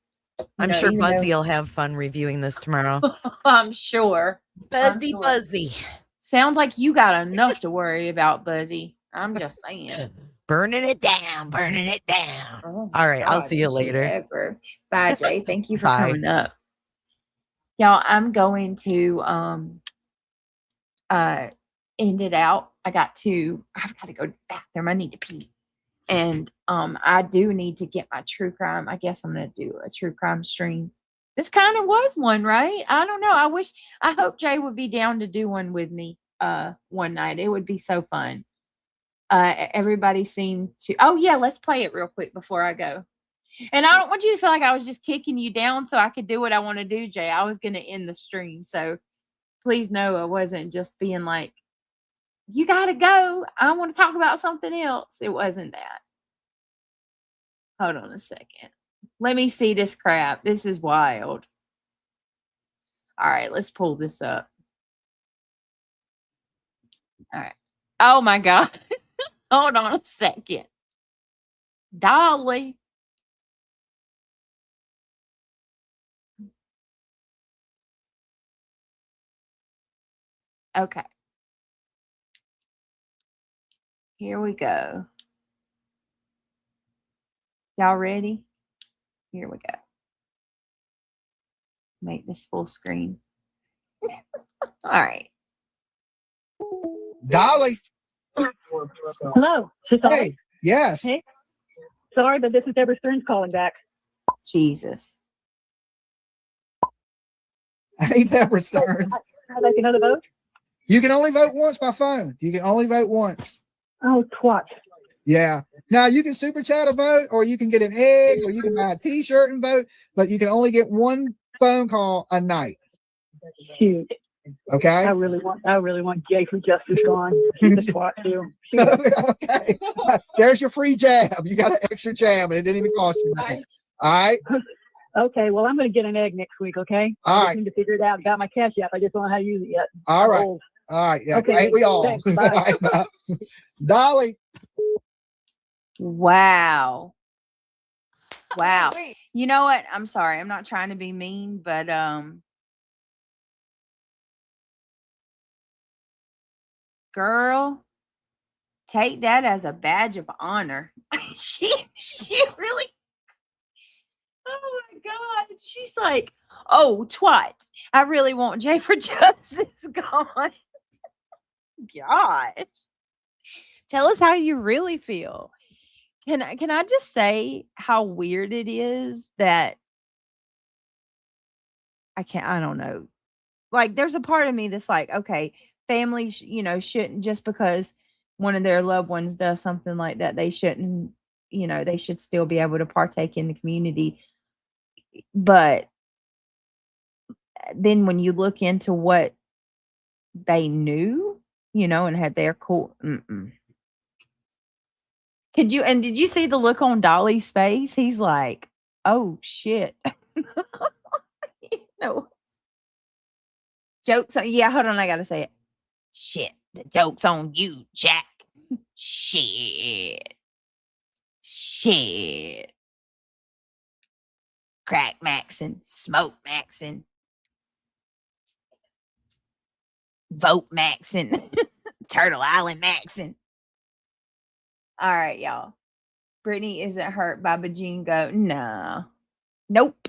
sure Buzzy will have fun reviewing this tomorrow. I'm sure. Buzzy. Sounds like you got enough to worry about, Buzzy. I'm just saying. Burning it down. Oh, all right. God, I'll see you later. Bye, Jay. Thank you for coming up. Y'all, I'm going to end it out. I've got to go to the bathroom. I need to pee. And I do need to get my true crime. I guess I'm going to do a true crime stream. This kind of was one, right? I don't know. I hope Jay would be down to do one with me one night. It would be so fun. Everybody seemed to. Oh, yeah, let's play it real quick before I go. And I don't want you to feel like I was just kicking you down so I could do what I want to do, Jay. I was going to end the stream. So please know I wasn't just being like, you got to go. I want to talk about something else. It wasn't that. Hold on a second. Let me see this crap. This is wild. All right, let's pull this up. All right. Oh, my God. Hold on a second. Dolly. Okay. Here we go. Y'all ready? Here we go. Make this full screen. All right. Dolly. Hello. Hey. Yes. Hey. Sorry, but this is Deborah Stearns calling back. Jesus. Hey, Deborah Stearns. I'd like another vote. You can only vote once by phone. You can only vote once. Oh, twat. Yeah. Now you can super chat a vote, or you can get an egg, or you can buy a T-shirt and vote, but you can only get one phone call a night. Shoot. Okay. I really want Jay for Justice gone. He's a twat too. Okay. There's your free jab. You got an extra jab, and it didn't even cost you nothing. All right. Okay, well, I'm going to get an egg next week, okay? All I just right. need to figure it out. Got my cash app. I just don't know how to use it yet. All I'm right. old. All right. Yeah. Okay, Ain't we all? thanks, bye. All right, bye. Dolly. Wow. Wow. Wait. You know what? I'm sorry. I'm not trying to be mean, but girl, take that as a badge of honor. she really. Oh my God. She's like, oh, twat. I really want Jay for Justice gone. God. Tell us how you really feel. Can I just say how weird it is that I don't know. Like, there's a part of me that's like, okay, families, shouldn't, just because one of their loved ones does something like that, they shouldn't, they should still be able to partake in the community. But then when you look into what they knew, and had their cool, did you see the look on Dolly's face? He's like, oh shit. No. Jokes on, yeah, hold on, I gotta say it. Shit, the joke's on you, Jack. Shit. Crack Maxon, smoke Maxon, vote Maxon, Turtle Island Maxon. All right, y'all. Brittany isn't hurt by Bajingo. No. Nope.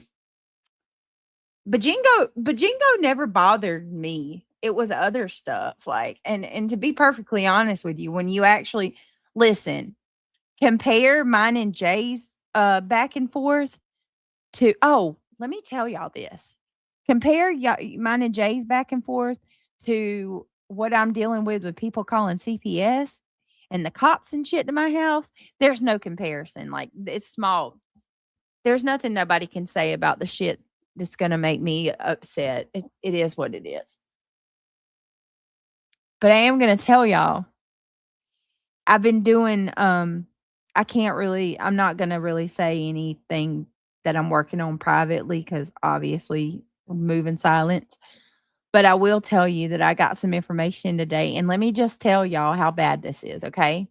Bajingo never bothered me. It was other stuff. Like, and to be perfectly honest with you, when you actually listen, compare mine and Jay's back and forth to, let me tell y'all this. Compare mine and Jay's back and forth to what I'm dealing with people calling CPS and the cops and shit to my house. There's no comparison. Like, it's small. There's nothing nobody can say about the shit that's going to make me upset. It is what it is. But I am going to tell y'all, I've been doing, I'm not going to really say anything that I'm working on privately, because obviously I'm moving silence. But I will tell you that I got some information today, and let me just tell y'all how bad this is, okay?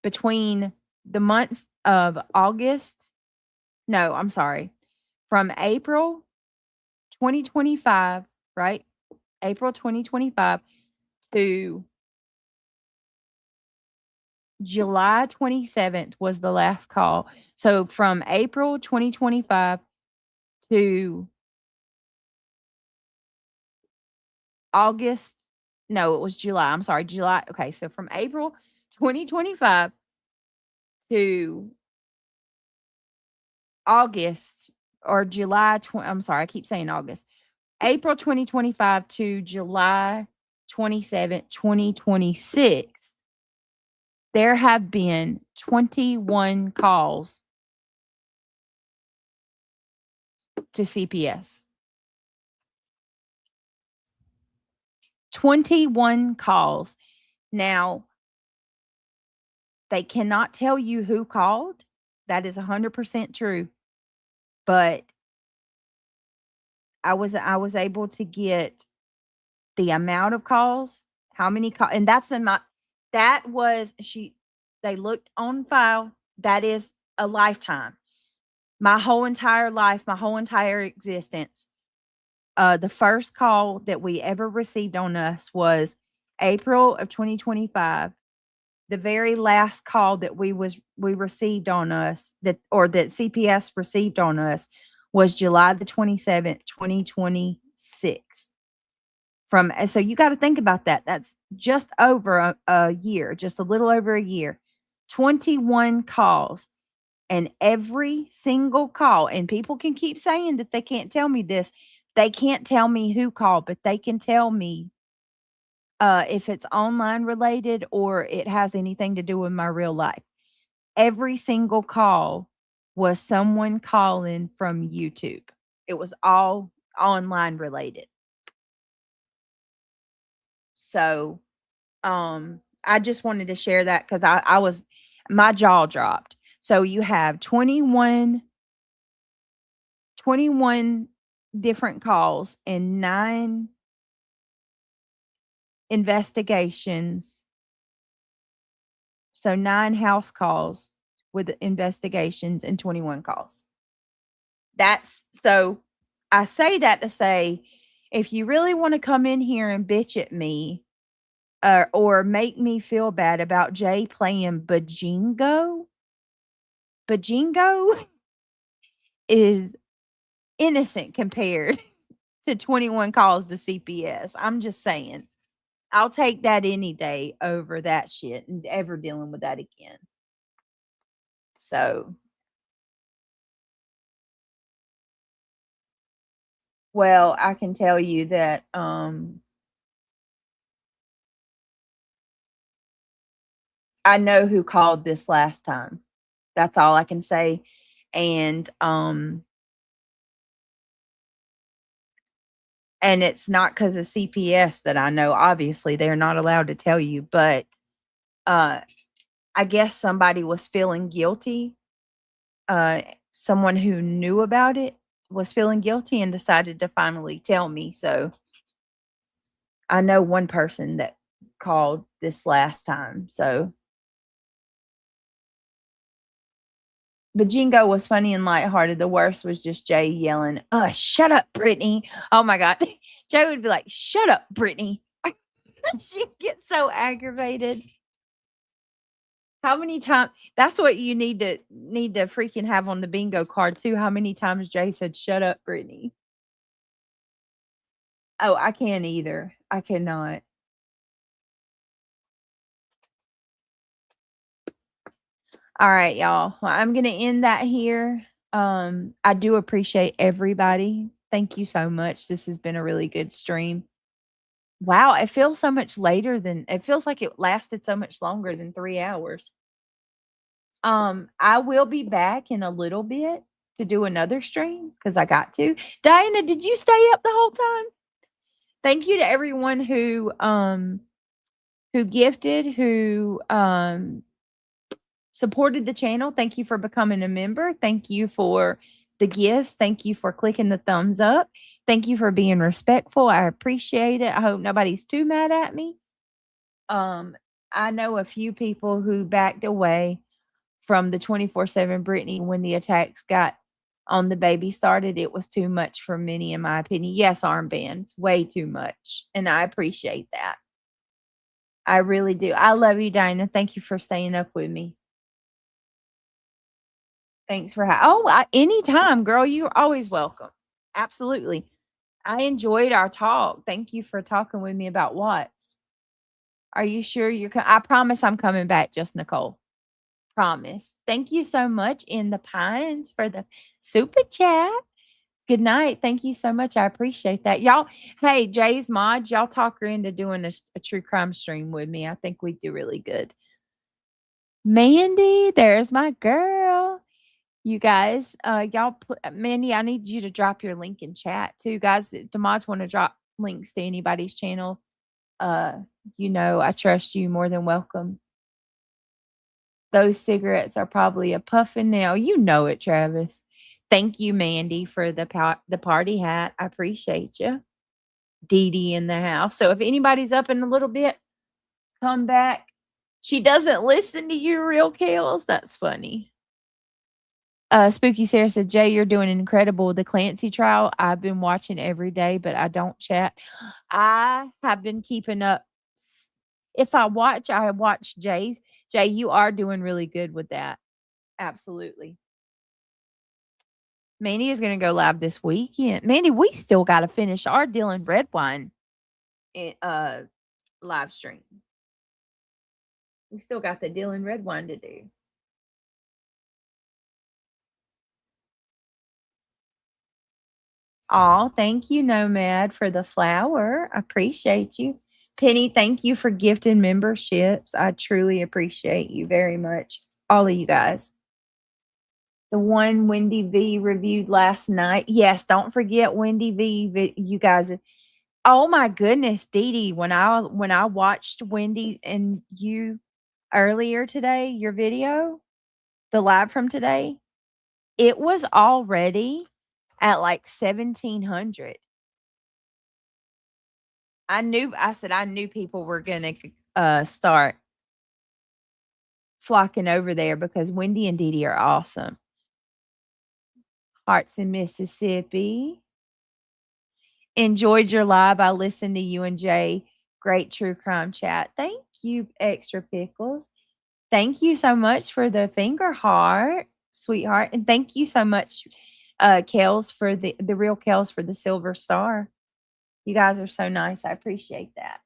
Between the months of from April 2025, right? April 2025 to July 27th was the last call. So from April 2025 to August, no, it was July. I'm sorry, July. Okay, so from April 2025 to August or July, I'm sorry, I keep saying August. April 2025 to July 27th, 2026, there have been 21 calls to CPS. 21 calls. Now, they cannot tell you who called. That is 100% true. But I was able to get the amount of calls, how many calls, and they looked on file. That is a lifetime. My whole entire life, my whole entire existence. The first call that we ever received on us was April of 2025. The very last call that we received on us, that CPS received on us, was July the 27th, 2026. So you got to think about that. That's just over a year, just a little over a year. 21 calls. And every single call, and people can keep saying that they can't tell me this. They can't tell me who called, but they can tell me if it's online related or it has anything to do with my real life. Every single call was someone calling from YouTube. It was all online related. So I just wanted to share that because my jaw dropped. So you have 21 different calls and 9 investigations. So 9 house calls with investigations and 21 calls. That's so I say that to say, if you really want to come in here and bitch at me or make me feel bad about Jay playing Bajingo is innocent compared to 21 calls to CPS. I'm just saying. I'll take that any day over that shit and ever dealing with that again. So, well, I can tell you that I know who called this last time. That's all I can say. And it's not because of CPS that I know. Obviously, they're not allowed to tell you, but I guess somebody was feeling guilty. Someone who knew about it was feeling guilty and decided to finally tell me. So I know one person that called this last time. So Bajingo was funny and lighthearted. The worst was just Jay yelling, shut up, Brittany. Oh my God. Jay would be like, shut up, Brittany. She'd get so aggravated. How many times? That's what you need to freaking have on the bingo card too. How many times Jay said, shut up, Brittany? Oh, I can't either. I cannot. All right, y'all. Well, I'm going to end that here. I do appreciate everybody. Thank you so much. This has been a really good stream. Wow, it feels so much later than it feels like it lasted so much longer than 3 hours. I will be back in a little bit to do another stream because I got to. Diana, did you stay up the whole time? Thank you to everyone who gifted, who supported the channel. Thank you for becoming a member. Thank you for the gifts. Thank you for clicking the thumbs up. Thank you for being respectful. I appreciate it. I hope nobody's too mad at me. I know a few people who backed away from the 24/7 Brittany when the attacks got on the baby started. It was too much for many, in my opinion. Yes, armbands, way too much. And I appreciate that. I really do. I love you, Dinah. Thank you for staying up with me. Thanks for anytime, girl. You're always welcome. Absolutely. I enjoyed our talk. Thank you for talking with me about Watts. Are you sure I promise I'm coming back, just Nicole. Promise. Thank you so much in the Pines for the super chat. Good night. Thank you so much. I appreciate that. Y'all, hey, Jay's mods, y'all talk her into doing a true crime stream with me. I think we do really good. Mandy, there's my girl. You guys, Mandy, I need you to drop your link in chat too, guys. The mods want to drop links to anybody's channel. I trust you, more than welcome. Those cigarettes are probably a puffin now. You know it, Travis. Thank you, Mandy, for the party hat. I appreciate you. Dee Dee in the house. So if anybody's up in a little bit, come back. She doesn't listen to you, real Kales. That's funny. Spooky Sarah said, Jay, you're doing incredible with the Clancy trial. I've been watching every day, but I don't chat. I have been keeping up. If I watch Jay's. Jay, you are doing really good with that. Absolutely. Mandy is going to go live this weekend. Mandy, we still got to finish our Dylan Redwine live stream. We still got the Dylan Redwine to do. Oh, thank you, Nomad, for the flower. I appreciate you. Penny, thank you for gifting memberships. I truly appreciate you very much. All of you guys. The one Wendy V reviewed last night. Yes, don't forget Wendy V. You guys. Oh my goodness, Dee Dee. When I watched Wendy and you earlier today, your video, the live from today, it was already at like 1,700. I said I knew people were gonna start flocking over there because Wendy and Dee Dee are awesome. Hearts in Mississippi. Enjoyed your live. I listened to you and Jay. Great true crime chat. Thank you, Extra Pickles. Thank you so much for the finger heart, sweetheart. And thank you so much, Kels, for the real Kels for the silver star. You guys are so nice. I appreciate that.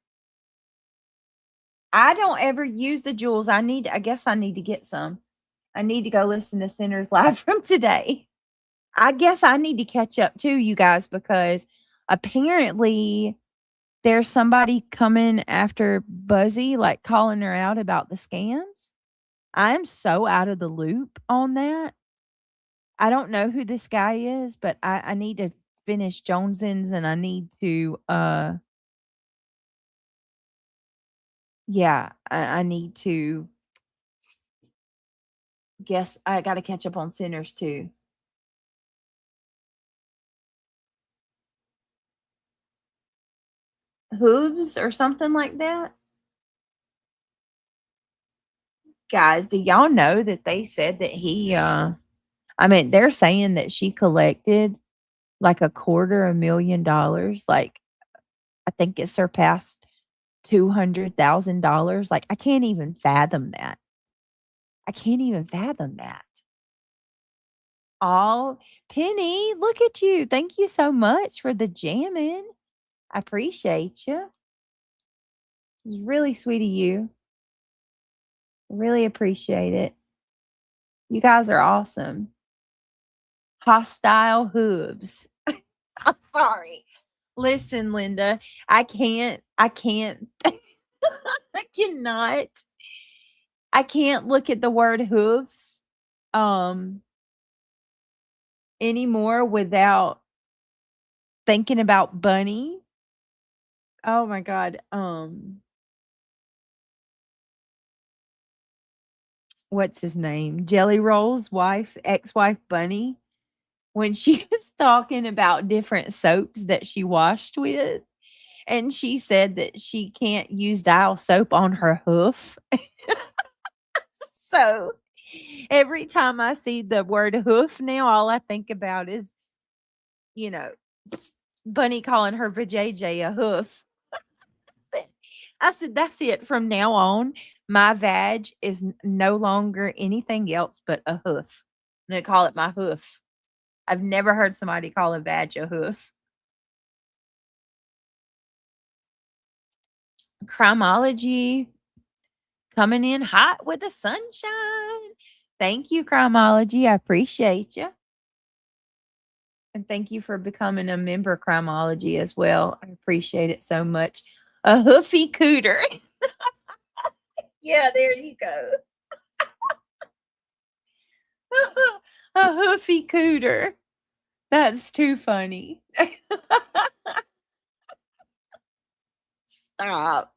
I don't ever use the jewels. I guess I need to get some. I need to go listen to Sinners Live from today. I guess I need to catch up too, you guys, because apparently there's somebody coming after Buzzy, like calling her out about the scams. I'm so out of the loop on that. I don't know who this guy is, but I need to finish Jonesins and I need to I need to guess I gotta catch up on Sinners too. Hooves or something like that. Guys, do y'all know that they said that he they're saying that she collected like $250,000. Like I think it surpassed $200,000. Like I can't even fathom that. Oh, Penny, look at you. Thank you so much for the jamming. I appreciate you. It's really sweet of you. Really appreciate it. You guys are awesome. Hostile hooves. I'm sorry. Listen, Linda, I can't I cannot. I can't look at the word hooves anymore without thinking about Bunny. Oh my god. What's his name? Jelly Roll's ex-wife Bunny, when she was talking about different soaps that she washed with, and she said that she can't use Dial soap on her hoof. So every time I see the word hoof now, all I think about is, Bunny calling her vajayjay a hoof. I said, that's it. From now on, my vag is no longer anything else but a hoof. I'm going to call it my hoof. I've never heard somebody call a vag a hoof. Crimology coming in hot with the sunshine. Thank you, Crimology. I appreciate you. And thank you for becoming a member, Crimology, as well. I appreciate it so much. A hoofy cooter. Yeah, there you go. A hoofy cooter. That's too funny. Stop.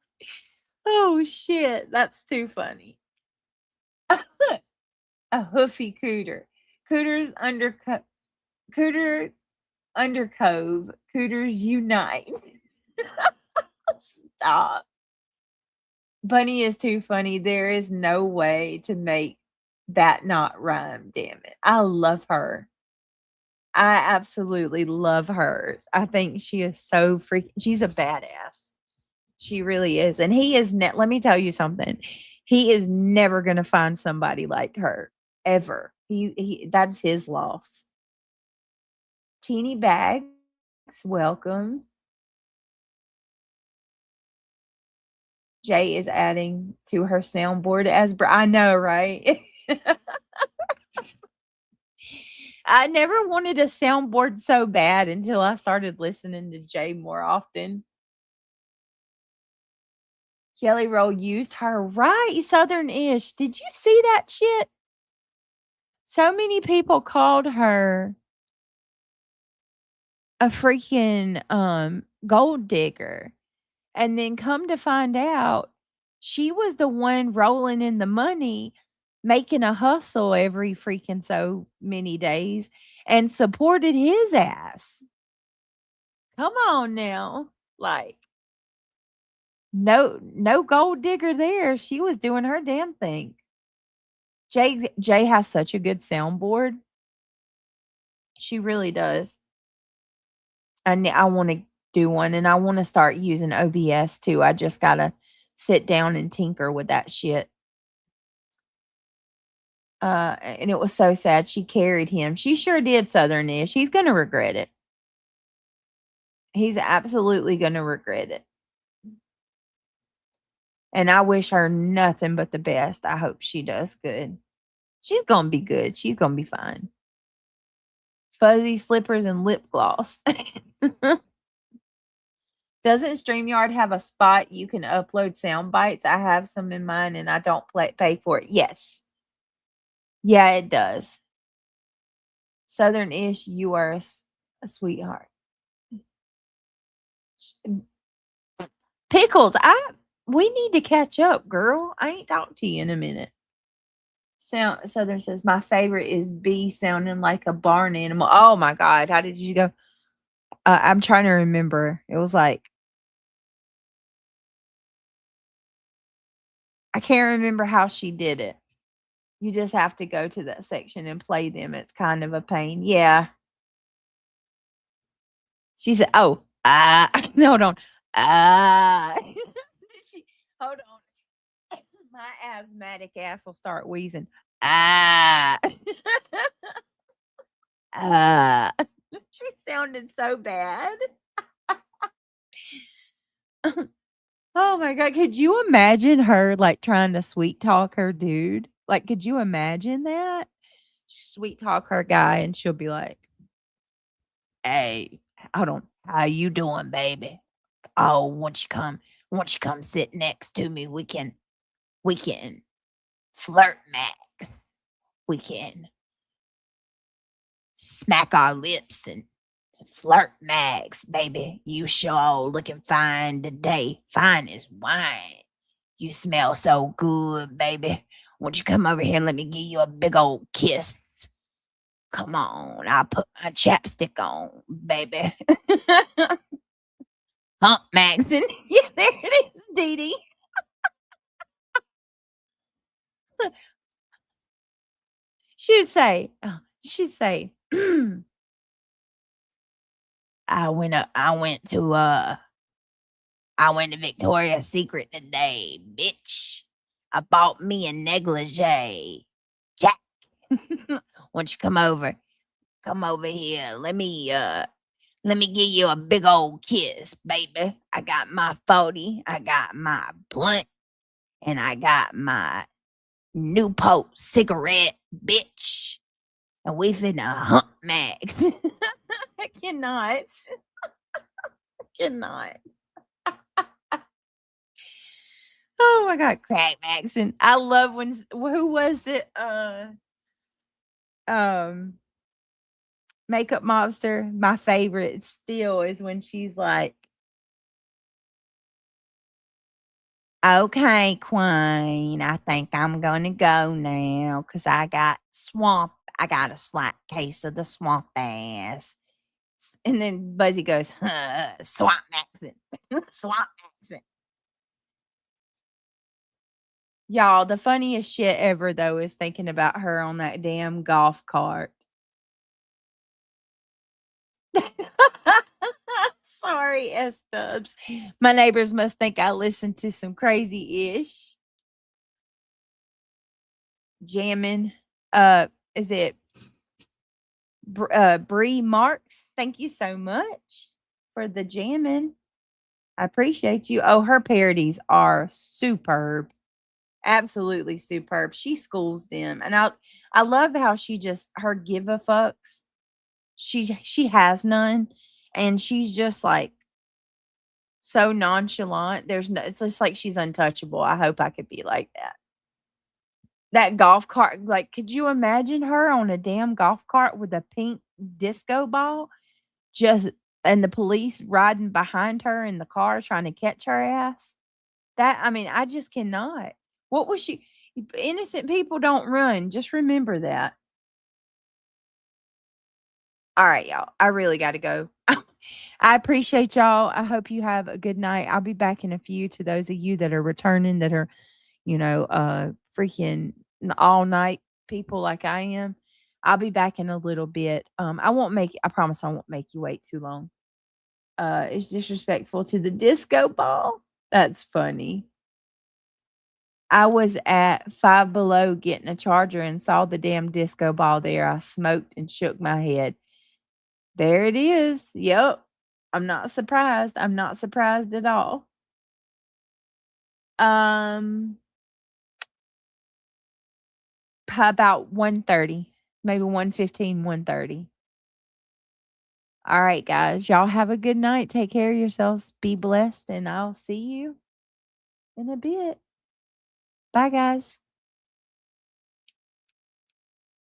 Oh shit, that's too funny. A hoofy cooter. Cooters undercove. Cooters unite. Stop. Bunny is too funny. There is no way to make that not rhyme, damn it. I love her. I absolutely love her. I think she is so freaking, she's a badass. She really is. And he is, let me tell you something. He is never going to find somebody like her, ever. That's his loss. Teeny Bags, welcome. Jay is adding to her soundboard as I know, right? I never wanted a soundboard so bad until I started listening to Jay more often. Jelly Roll used her right, Southern-ish. Did you see that shit? So many people called her a freaking gold digger. And then come to find out, she was the one rolling in the money making a hustle every freaking so many days and supported his ass. Come on now. Like, no gold digger there. She was doing her damn thing. Jay has such a good soundboard. She really does. And I want to do one, and I want to start using OBS too. I just gotta sit down and tinker with that shit. And it was so sad. She carried him. She sure did, Southern-ish. He's gonna regret it. He's absolutely gonna regret it. And I wish her nothing but the best. I hope she does good. She's gonna be good. She's gonna be fine. Fuzzy slippers and lip gloss. Doesn't StreamYard have a spot you can upload sound bites? I have some in mine and I don't pay for it. Yes. Yeah, it does. Southern-ish, you are a sweetheart. Pickles, we need to catch up, girl. I ain't talked to you in a minute. Southern says, my favorite is B sounding like a barn animal. Oh my God. How did you go? I'm trying to remember. It was like, I can't remember how she did it. You just have to go to that section and play them. It's kind of a pain. Yeah. She said, oh, hold on. Hold on. My asthmatic ass will start wheezing. She sounded so bad. Oh my God. Could you imagine her like trying to sweet talk her dude? Like, could you imagine that? Sweet talk her guy and she'll be like, hey, hold on. How you doing, baby? Oh, won't you come sit next to me? We can flirt max. We can smack our lips and flirt max, baby. You sure looking fine today. Fine as wine. You smell so good, baby. Won't you come over here and let me give you a big old kiss? Come on, I'll put my chapstick on, baby. Hump Maxon. Yeah, there it is, Dee Dee. She'd say, I went to Victoria's Secret today, bitch. I bought me a negligee. Jack. Won't you come over? Come over here. Let me give you a big old kiss, baby. I got my 40, I got my blunt, and I got my Newport cigarette, bitch. And we finna hump max. I cannot. Cannot. Oh my God, crack Maxon. I love when who was it? Makeup Mobster. My favorite still is when she's like, okay, Queen, I think I'm gonna go now because I got a slight case of the swamp ass. And then Buzzy goes, swamp accent. Swamp accent. Y'all, the funniest shit ever, though, is thinking about her on that damn golf cart. Sorry, S-Dubs. My neighbors must think I listen to some crazy-ish. Jamming. Is it Bree Marks? Thank you so much for the jamming. I appreciate you. Oh, her parodies are superb. Absolutely superb. She schools them. And I love how she just her give a fucks. She has none. And she's just like so nonchalant. It's just like she's untouchable. I hope I could be like that. That golf cart, like, could you imagine her on a damn golf cart with a pink disco ball? And the police riding behind her in the car trying to catch her ass? I just cannot. What was she? Innocent people don't run. Just remember that. All right, y'all. I really got to go. I appreciate y'all. I hope you have a good night. I'll be back in a few. To those of you that are returning, that are, freaking all night people like I am, I'll be back in a little bit. I promise I won't make you wait too long. It's disrespectful to the disco ball. That's funny. I was at Five Below getting a charger and saw the damn disco ball there. I smoked and shook my head. There it is. Yep. I'm not surprised. I'm not surprised at all. About 1:30, maybe 1:15, 1:30. All right, guys. Y'all have a good night. Take care of yourselves. Be blessed, and I'll see you in a bit. Bye, guys.